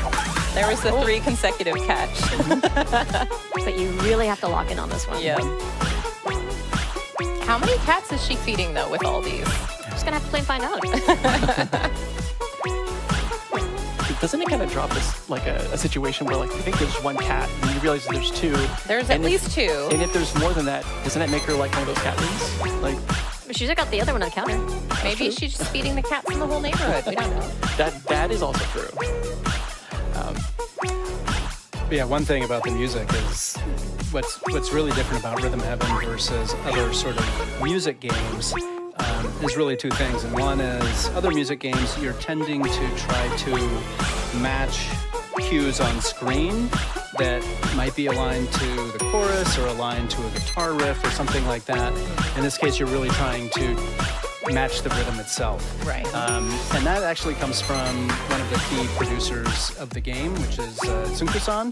There was the 3 consecutive catch. But you really have to lock in on this one. Yeah. How many cats is she feeding, though, with all these? I'm just going to have to play and find out. Doesn't it kind of drop this, like a situation where, like, you think there's 1 cat, and you realize there's 2? There's at least 2. And if there's more than that, doesn't that make her, like, one of those cat ladies? Like, she's got the other one on the counter. Maybe she's just feeding the cats in the whole neighborhood. We don't know. That is also true. Yeah, one thing about the music is what's really different about Rhythm Heaven versus other sort of music games is really 2 things. And one is other music games, you're tending to try to match cues on screen that might be aligned to the chorus or aligned to a guitar riff or something like that. In this case, you're really trying to match the rhythm itself. Right. And that actually comes from one of the key producers of the game, which is Tsunku-san,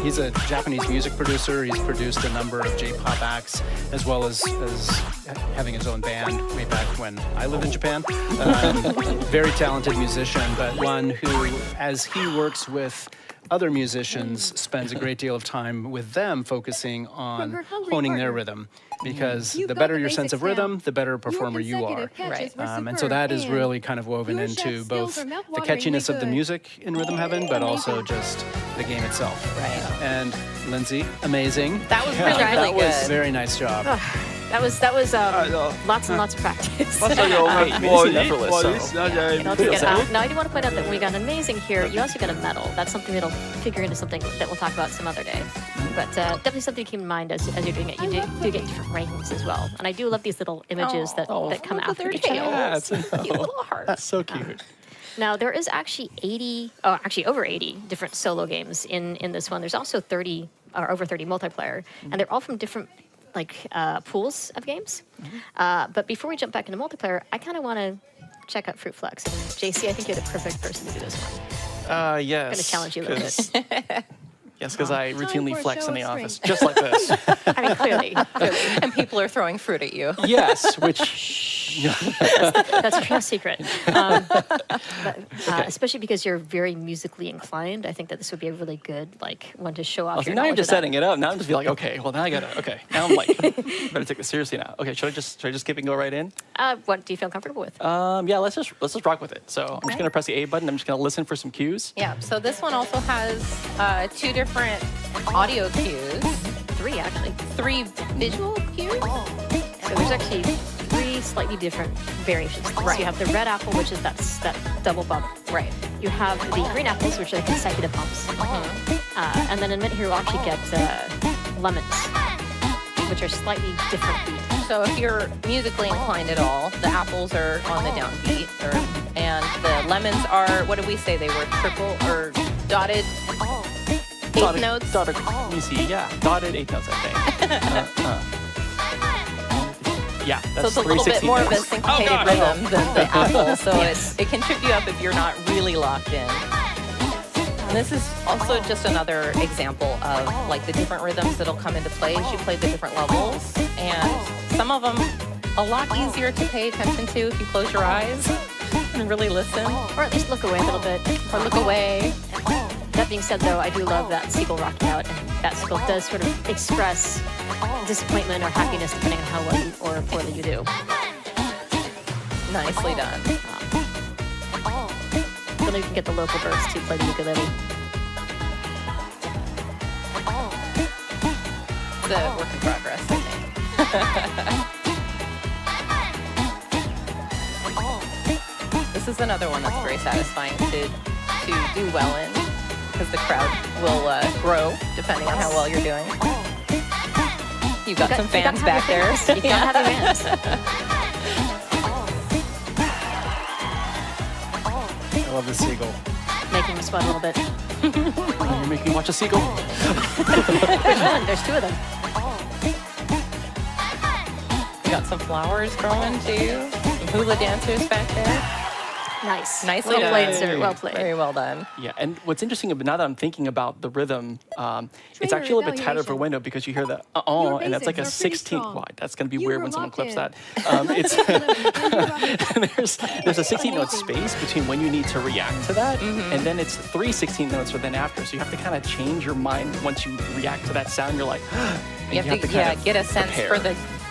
he's a Japanese music producer. He's produced a number of J-pop acts, as well as having his own band way back when I lived in Japan. Very talented musician, but one who, as he works with other musicians, spends a great deal of time with them focusing on honing their rhythm, because the better your sense of rhythm, the better a performer you are. Right. And so that is really kind of woven into both the catchiness of the music in Rhythm Heaven, but also just the game itself. Right. And Lindsay, amazing. That was really good. That was very nice job. That was lots and lots of practice. Now I do want to point out that when we got an amazing here, you also got a medal. That's something that'll figure into something that we'll talk about some other day. But definitely something to keep in mind as you're doing it. You do get different rankings as well. And I do love these little images that come after each other. Yeah, it's cute little heart. That's so cute. Now, there is actually over 80 different solo games in this one. There's also over 30 multiplayer, and they're all from different pools of games. But before we jump back into multiplayer, I kind of want to check out Fruit Flex. JC, I think you're the perfect person to do this one. Yes. I'm going to challenge you a little bit. Yes, because I routinely flex in the office, just like this. I mean, clearly. And people are throwing fruit at you. Yes, which... that's a true secret. Especially because you're very musically inclined, I think that this would be a really good one to show off. Now I'm just setting it up. Now I'm just like, okay, well now I gotta. Okay, now I'm like, better take this seriously now. Okay, should I just skip and go right in? What do you feel comfortable with? Yeah, let's just rock with it. So I'm just gonna press the A button. I'm just gonna listen for some cues. Yeah. So this one also has 2 different audio cues. 3 actually. 3 visual cues. So there's actually 3 slightly different variations. Right. So you have the red apple, which is that double bump. Right. You have the green apples, which are the consecutive bumps. And then in a minute here, we'll actually get lemons, which are slightly different beat. So if you're musically inclined at all, the apples are on the downbeat, and the lemons are, what did we say they were, triple or dotted eighth notes? Dotted, you see, yeah, dotted eighth notes, I think. Yeah, that's so it's a little bit more notes. of a syncopated rhythm than the apple, so it can trip you up if you're not really locked in. And this is also just another example of like the different rhythms that'll come into play as you play the different levels. And some of them a lot easier to pay attention to if you close your eyes and really listen. Or at least look away a little bit. Or look away. That being said, though, I do love that seagull rocking out, and that seagull does sort of express disappointment or happiness depending on how well or poorly you do. Nicely done. Then you can get the local birds to play the ukulele. It's a work in progress, I think. This is another one that's very satisfying to do well in, because the crowd will grow depending on how well you're doing. You've got some fans back there. You gotta have your fans. I love the seagull. Making me sweat a little bit. You're making me watch a seagull. Which one? There's two of them. You got some flowers growing too. Some hula dancers back there. Nice. Nicely well done. played, sir. Well played. Very well done. Yeah, and what's interesting, but now that I'm thinking about the rhythm, it's actually a little bit tighter for window because you hear the and that's like a 16th. Why? That's going to be weird when someone clips that. It's there's a 16-note space between when you need to react to that, and then it's 3 16 notes for then after. So you have to kind of change your mind once you react to that sound. You're like, you have to get a sense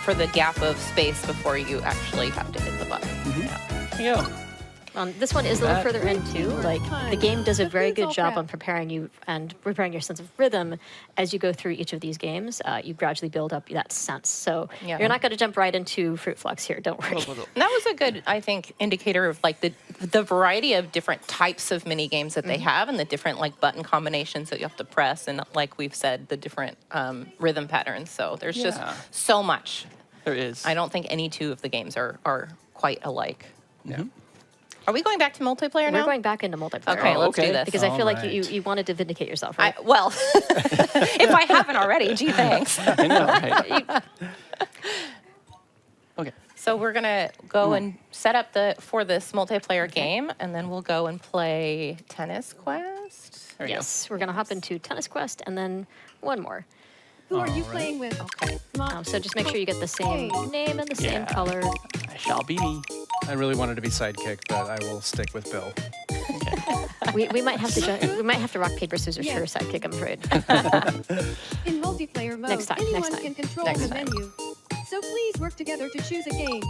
for the gap of space before you actually have to hit the button. Yeah. This one is a little further in too. Like the game does a very good job on preparing you and preparing your sense of rhythm as you go through each of these games. You gradually build up that sense. So you're not going to jump right into Fruit Flux here. Don't worry. That was a good, I think, indicator of like the variety of different types of mini games that they have, and the different like button combinations that you have to press, and like we've said, the different rhythm patterns. So there's just so much. There is. I don't think any two of the games are quite alike. Yeah. Are we going back to multiplayer now? We're going back into multiplayer. Okay, let's do this. Because I feel like you wanted to vindicate yourself, right? Well, if I haven't already, gee, thanks. I know, right? Okay. So we're gonna go and set up for this multiplayer game, and then we'll go and play Tennis Quest. Yes, we're gonna hop into Tennis Quest, and then one more. Who are you playing with? Okay. So just make sure you get the same name and the same color. I shall be me. I really wanted to be sidekick, but I will stick with Bill. We might have to rock paper scissors for sidekick, I'm afraid. In multiplayer mode, anyone can control the menu. So please work together to choose a game.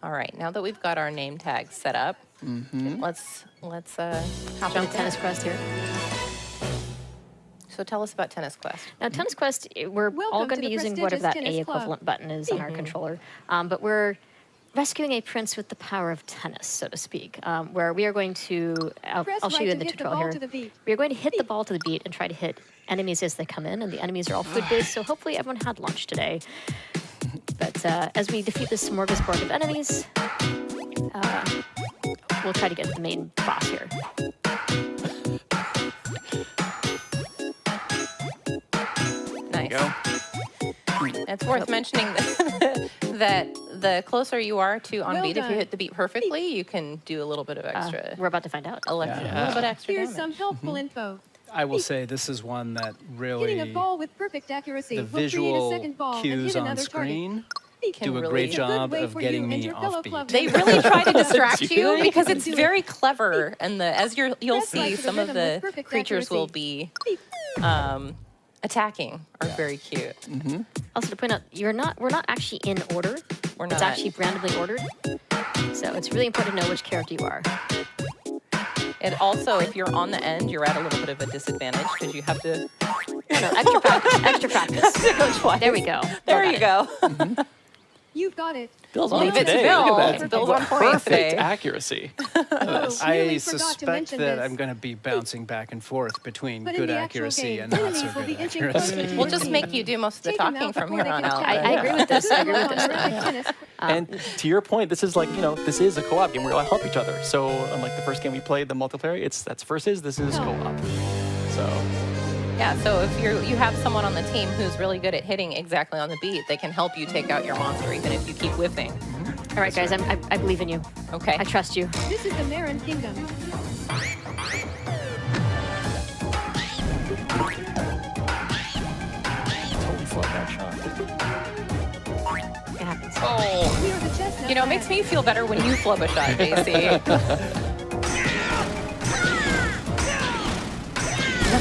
All right, now that we've got our name tags set up, let's hop into Tennis Quest here. So tell us about Tennis Quest. Now, Tennis Quest, we're all going to be using whatever that A equivalent button is on our controller, but we're rescuing a prince with the power of tennis, so to speak, where we are going to, I'll show you in the tutorial here. We are going to hit the ball to the beat and try to hit enemies as they come in, and the enemies are all food-based, so hopefully everyone had lunch today. But as we defeat this smorgasbord of enemies, we'll try to get to the main boss here. Nice. It's worth mentioning that the closer you are to on beat, if you hit the beat perfectly, you can do a little bit of extra. We're about to find out. A little bit extra Here's damage. some helpful info. I will say this is one that really, Hitting a ball with perfect accuracy the will create a visual second ball and cues hit on another screen target. do a great job of getting me off beat. They really try to distract you because it's very clever, and as you'll see, some of the creatures will be attacking are very cute. Also to point out, we're not actually in order. We're not. It's actually randomly ordered. So it's really important to know which character you are. And also, if you're on the end, you're at a little bit of a disadvantage because you have to. No, extra practice. Extra practice. Go twice. There we go. There you go. You've got it. Bill's on Leave it it to today. Bill. Look at that. Bill's on point Perfect today. accuracy. I suspect that I'm going to be bouncing back and forth between good accuracy and not so good accuracy. We'll just make you do most of the talking from here on out. I agree with this. I agree with this. And to your point, this is like, this is a co-op game. We're going to help each other. So unlike the first game we played, the multiplayer, that's versus, this is co-op. So... Yeah, so if you have someone on the team who's really good at hitting exactly on the beat, they can help you take out your monster, even if you keep whiffing. All right, guys, I believe in you. Okay. I trust you. This is the Marin Kingdom. Totally flood that shot. It happens. Oh, it makes me feel better when you flub a shot, JC.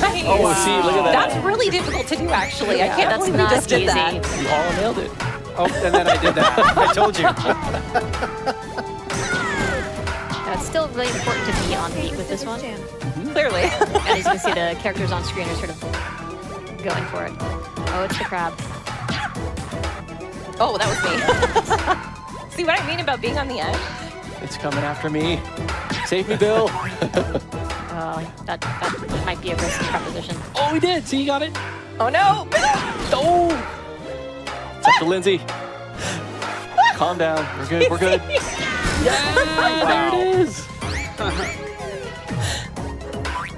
Nice. Oh, see, look at that. That's really difficult to do, actually. Yeah, I can't that's believe not we just did easy. that. You all nailed it. Oh, and then I did that. I told you. It's still really important to be on beat with this one. Clearly. And as you can see, the characters on screen are sort of going for it. Oh, it's the crab. Oh, that was me. See what I mean about being on the edge? It's coming after me. Save me, Bill. That might be a risky proposition. Oh, we did. See, you got it. Oh, no. Oh. It's up to Lindsay. Calm down. We're good. We're good. Yeah, there it is.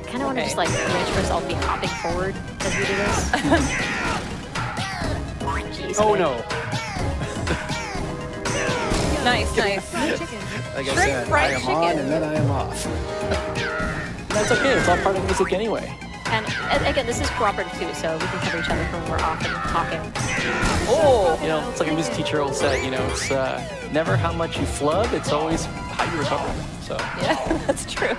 Kind of want to just like manage for us all to be hopping forward as we do this. Jeez, Oh, man. no. Nice. Like I Shrimp said, I fried am on chicken. and then I am off. That's okay. It's all part of the music anyway. And again, this is cooperative too, so we can cover each other when we're off and talking. Oh, it's like a music teacher always said, it's never how much you flub, it's always how you recover. So Yeah, that's true.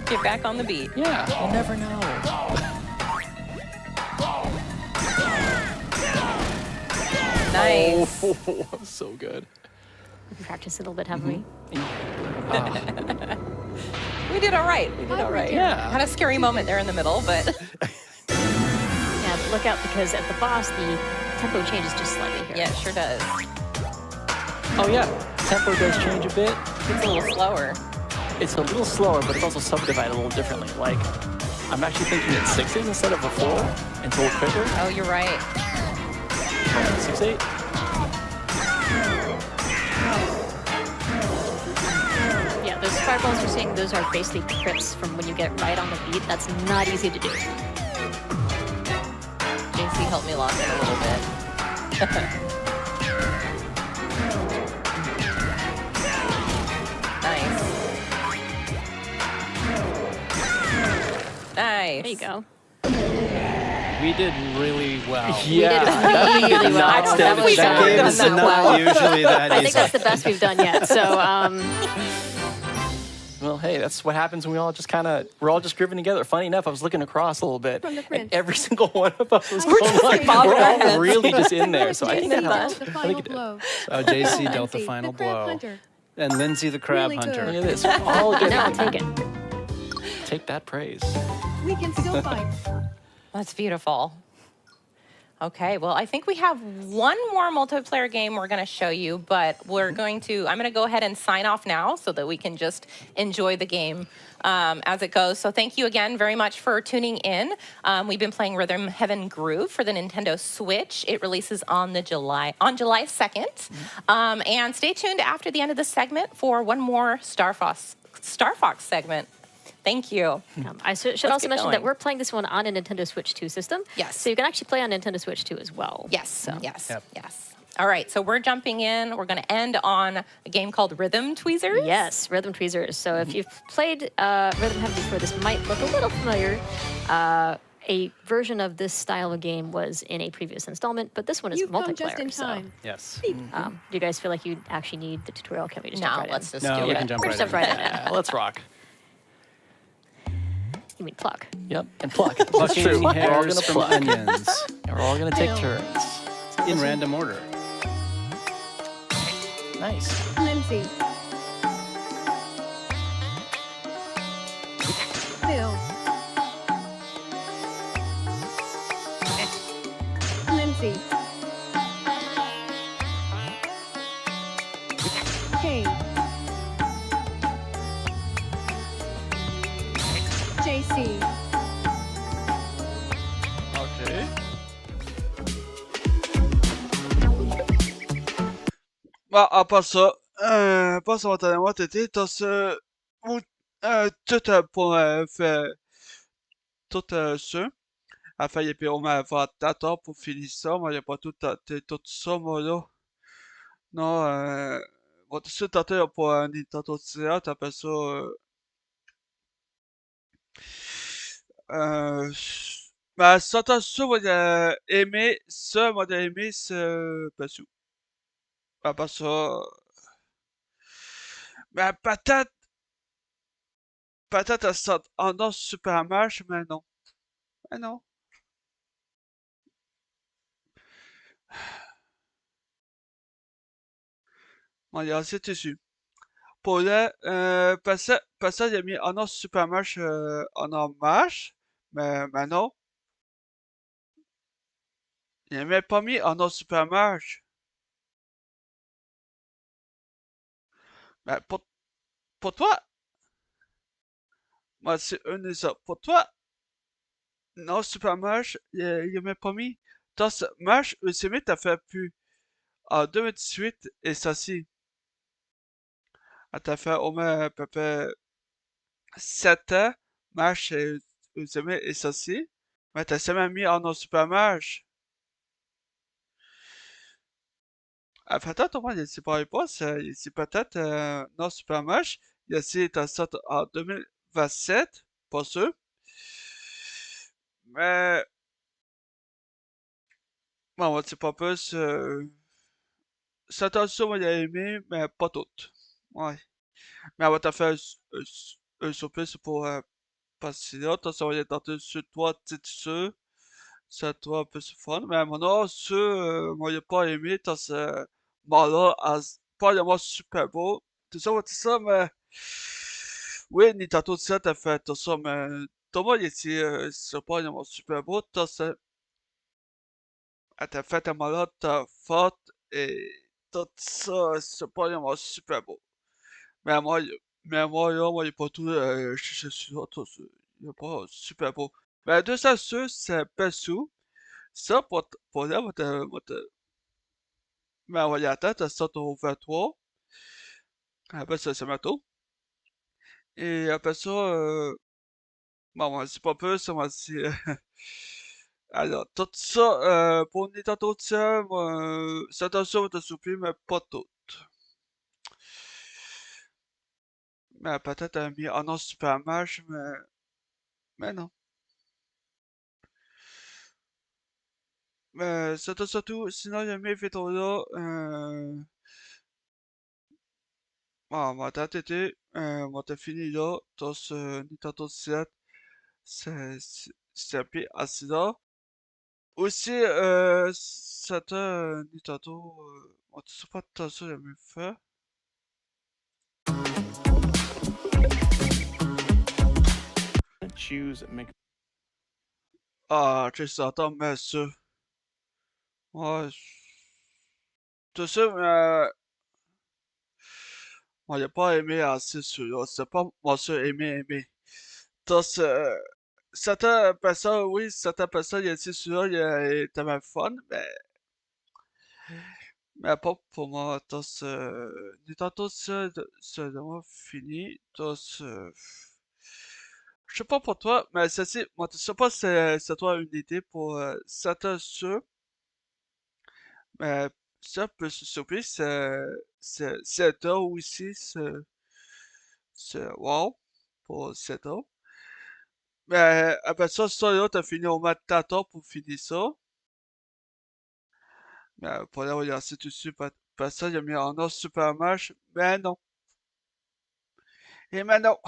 Get back on the beat. yeah, you never know. Nice. Oh, so good. We can practice a little bit, haven't we? We did all right. Yeah. Had a scary moment there in the middle, but Yeah, but look out because at the boss, the tempo changes just slightly here. yeah, it sure does. Oh yeah, tempo does change a bit. It's a little slower. It's a little slower, but it's also subdivided a little differently. Like, I'm actually thinking it's 6s instead of a 4. It's a little quicker. Oh, you're right. 6-8. Yeah, those fireballs you're seeing, those are basically crits from when you get right on the beat. That's not easy to do. JC helped me lock in a little bit. Nice. Nice. There you go. We did really well. Yeah. We did really well. Not That was that game is not usually that I think easy. that's the best we've done yet. So, Well, hey, that's what happens when we're all just grooving together. Funny enough, I was looking across a little bit, From the and prince. every single one of us was We're going just like, bobbing we're our all heads. really just in there. So I think that JC helped. the I final think it did. blow. Oh, JC dealt the Lindsay, final the crab blow. hunter. And Lindsay the crab Really hunter. Look at this. We're all now I'll getting take it. take that praise. We can still fight. That's beautiful. Okay, well, I think we have one more multiplayer game we're going to show you, but I'm going to go ahead and sign off now so that we can just enjoy the game as it goes. So thank you again very much for tuning in. We've been playing Rhythm Heaven Groove for the Nintendo Switch. It releases on July 2nd. And stay tuned after the end of the segment for one more Star Fox segment. Thank you. I should also mention that we're playing this one on a Nintendo Switch 2 system. Yes. So you can actually play on Nintendo Switch 2 as well. Yes, So. yes, Yep. yes. All right, so we're jumping in. We're going to end on a game called Rhythm Tweezers. Yes, Rhythm Tweezers. So if you've played Rhythm Heaven before, this might look a little familiar. A version of this style of game was in a previous installment, but this one is You've come multiplayer. just in time. Yes. Do you guys feel like you actually need the tutorial? Can we just jump right let's in? just No, do we it. can jump We're right just in. jump right in. Yeah, let's rock. You mean pluck? Yep, and pluck. That's Plucking true. We're all hairs gonna from pluck. onions And we're all gonna take turns. in random order. Nice. Lindsay. Bill. Lindsay. see. Ok. Bon, à part ça, pas spontanément, t'étais dans ce... tout pour faire tout ça. Enfin, il y a puis on m'a fait d'attendre pour finir ça, moi, il n'y a pas tout ça, moi, là. Non, bon, tout ça, tenté pour un Nintendo 64, après ça, euh, ben, ça, moi, j'ai aimé, ça, moi, j'ai aimé, ce, ben, après ça, ben, peut-être, ça, en dans Super Smash, mais non. Mais non. Bon, il est assez déçu. Pour le, parce que, il a mis en dans Super Smash, en en Smash, mais non. Il a même pas mis en dans Super Smash. Ben, pour toi, moi, c'est un des ça. Pour toi, non, Super Smash, il a même pas mis. Dans Smash Ultimate, t'as fait plus. En 2018, et ça si. T'as fait au moins à peu près 7 ans, Smash Ultimate et ça si. Mais t'as seulement mis en non Super Smash. Peut-être au moins, il s'est pas c'est peut-être non Super Smash. Il a essayé de sortir en 2027, pas sûr. Mais, bon, c'est pas plus. Certains ça, moi, il a aimé, mais pas toutes. Ouais. Mais on va te faire un surprise pour passer là. T'as ça va être tenté sur toi, tu sais, ça toi un peu sur fun. Mais maintenant, ceux, moi, il a pas aimé, t'as ce, bon là, pas vraiment super beau. Tout ça, tout ça, mais, oui, Nintendo 7 a fait tout ça, mais, Thomas, il était, c'est pas vraiment super beau, t'as ce, elle t'a fait un malade, t'as faute, et tout ça, c'est pas vraiment super beau. Mais moi, là, moi, il est pas tout, je suis là, tout ça. Il est pas super beau. Mais de ça, c'est pas sous. Ça, pour là, mais on va y attendre, ça au 23. Après ça, c'est bientôt. Et après ça, bon, moi, c'est pas peu, ça, moi, c'est, alors, tout ça, pour Nintendo de ça, moi, ça t'a ça, te souper, mais pas tout. Mais peut-être un mis, oh non, Super Smash, mais non. C'est surtout, sinon, il y a mes vidéos là, bon, ma date était, moi, t'as fini là, dans ce Nintendo 7, c'est un peu assez là. Aussi, c'était Nintendo, moi, tu sais pas tant ça, j'ai même fait. Choose make. Ah, tu sais, attends, mais ça, ouais, tout ça, moi, j'ai pas aimé assez celui-là, c'est pas, moi, ça, aimé. Dans ce, certaines personnes, oui, certaines personnes, il y a dit celui-là, il était même fun, mais pas pour moi. Dans ce, Nintendo, c'est vraiment fini. Dans ce, je sais pas pour toi, mais ceci, moi, je sais pas si c'est toi une idée pour certains jeux, mais ça peut se surprise, c'est là aussi, c'est wow, pour cette heure. Mais après ça, là, t'as fini au matata pour finir ça. Mais pour là, il y a assez dessus, pas ça, il a mis en or Super Smash, mais non. Et maintenant,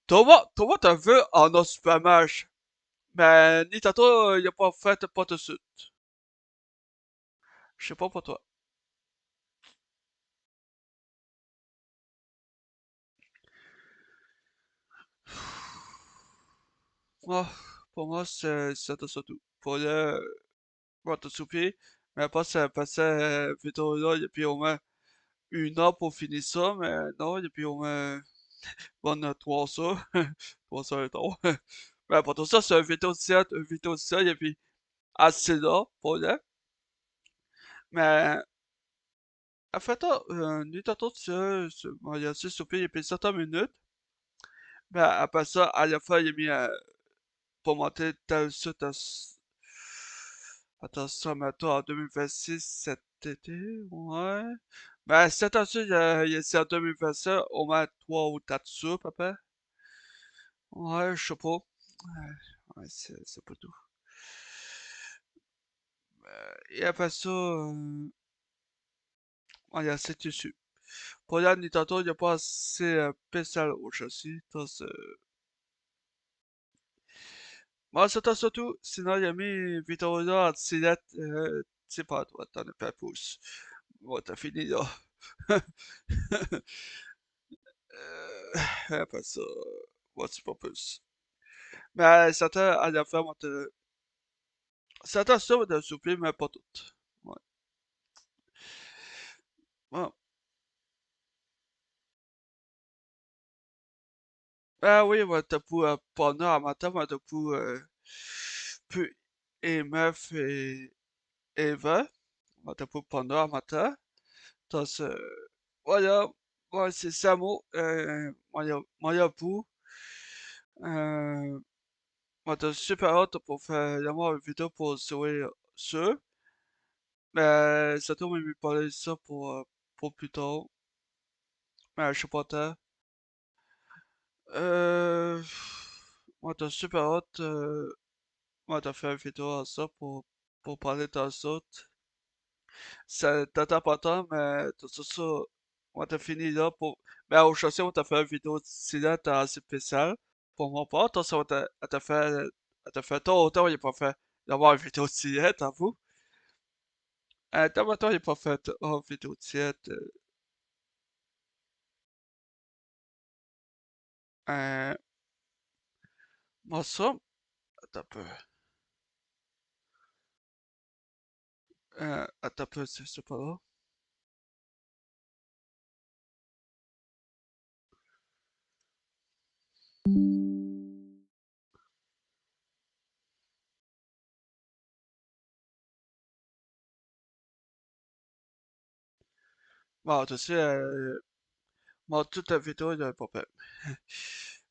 Thomas, t'as vu en or Super Smash, mais Nintendo, il a pas fait pas de suite. Je sais pas pour toi. Moi, pour moi, c'est tout. Pour le, pour te souper, mais après, ça passait vidéo là, il y a plus au moins 1 heure pour finir ça, mais non, il y a plus au moins On a 300. 300 est drôle. Mais pour tout ça, c'est un vidéo de ça, et puis assez là, pour là. Mais, en fait, nuit tantôt, il a assez soupé, il a pris 7 minutes. Mais après ça, à la fin, il a mis pour monter tel suite à. Attends, ça, mettons, en 2026, cet été, ouais. Ben, cette année, il y a en 2027, au moins 3 ou 4 sous, à peu près. Ouais, je sais pas. Ouais, c'est pas tout. Et après ça, il y a assez dessus. Pour la Nintendo, il n'y a pas assez spécial au châssis. Moi, c'est surtout, sinon, il y a mis Victoria en silette, c'est pas toi, t'en as pas pouce. Bon, t'as fini là. Après ça, moi, c'est pas plus. Mais certains, à la fin, certains ça de souper, mais pas toutes. Ouais. Bon. Ah oui, moi, t'as pour pendant à matin, moi, t'as pour puis et meuf et 20. Moi, t'as pour pendant à matin. T'as ce, voilà, moi, c'est Samo, moi, y'a pour, moi, t'as super hâte pour faire, vraiment une vidéo pour jouer sur. Mais ça tombe, il me parlait de ça pour plus tard. Mais je sais pas tant. Euh, moi, t'as super hâte. Moi, t'as fait une vidéo à ça pour parler de ça. Ça t'attend pas tant, mais tout ça, moi, t'as fini là pour. Mais au chaussée, on t'a fait une vidéo d'ici là, t'as assez spécial. Pour mon part, toi, ça, elle t'a fait tôt, autant, il a pas fait d'avoir une vidéo d'ici là, t'avoue. Toi, il a pas fait une vidéo d'ici là. Moi, ça, attends un peu. Attends un peu, c'est pas là. Bon, tu sais, moi, toute la vidéo, il y avait pas fait.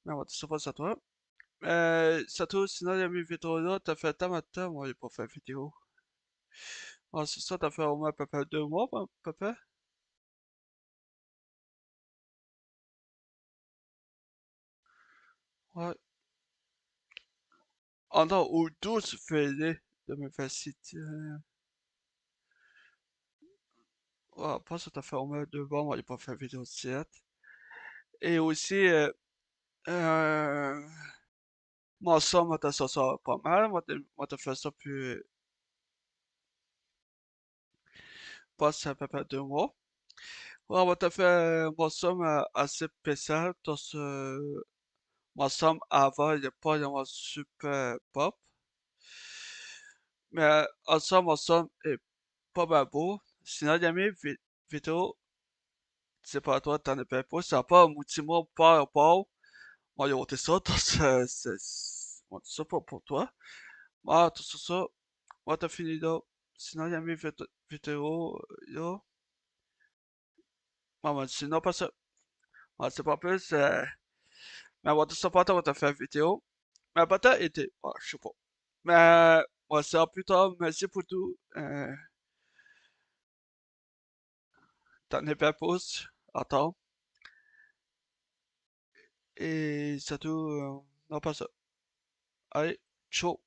Mais on va dire ça pas à toi. Sato, sinon, il y a mis vidéo là, t'as fait tant de temps, moi, il a pas fait vidéo. Ah, c'est ça, t'as fait au moins à peu près 2 mois, à peu près? Ouais. Ah non, ou 12 février 2026. Ouais, après ça, t'as fait au moins 2 mois, moi, il a pas fait vidéo de 7. Et aussi, euh, moi, ça, moi, t'as ça pas mal, moi, t'as fait ça puis, passe à peu près 2 mois. Ouais, moi, t'as fait, moi, ça, assez spécial, moi, ça, avant, il n'y a pas vraiment super pop. Mais, ensemble, moi, ça, est pas mal beau. Sinon, il y a mes vidéos, c'est pas toi, t'en as pas, ça pas un moitié-mois par rapport. Moi, il a ôté ça, moi, ça pas pour toi. Moi, tout ça, moi, t'as fini là. Sinon, il y a mes vidéos, là. Moi, sinon, pas ça. Moi, c'est pas plus, mais moi, tout ça, pas toi, t'as fait une vidéo. Mais peut-être été, ouais, je sais pas. Mais, moi, c'est plus tard, merci pour tout. T'en es pas plus. Attends. Et c'est tout, non, pas ça. Allez, ciao.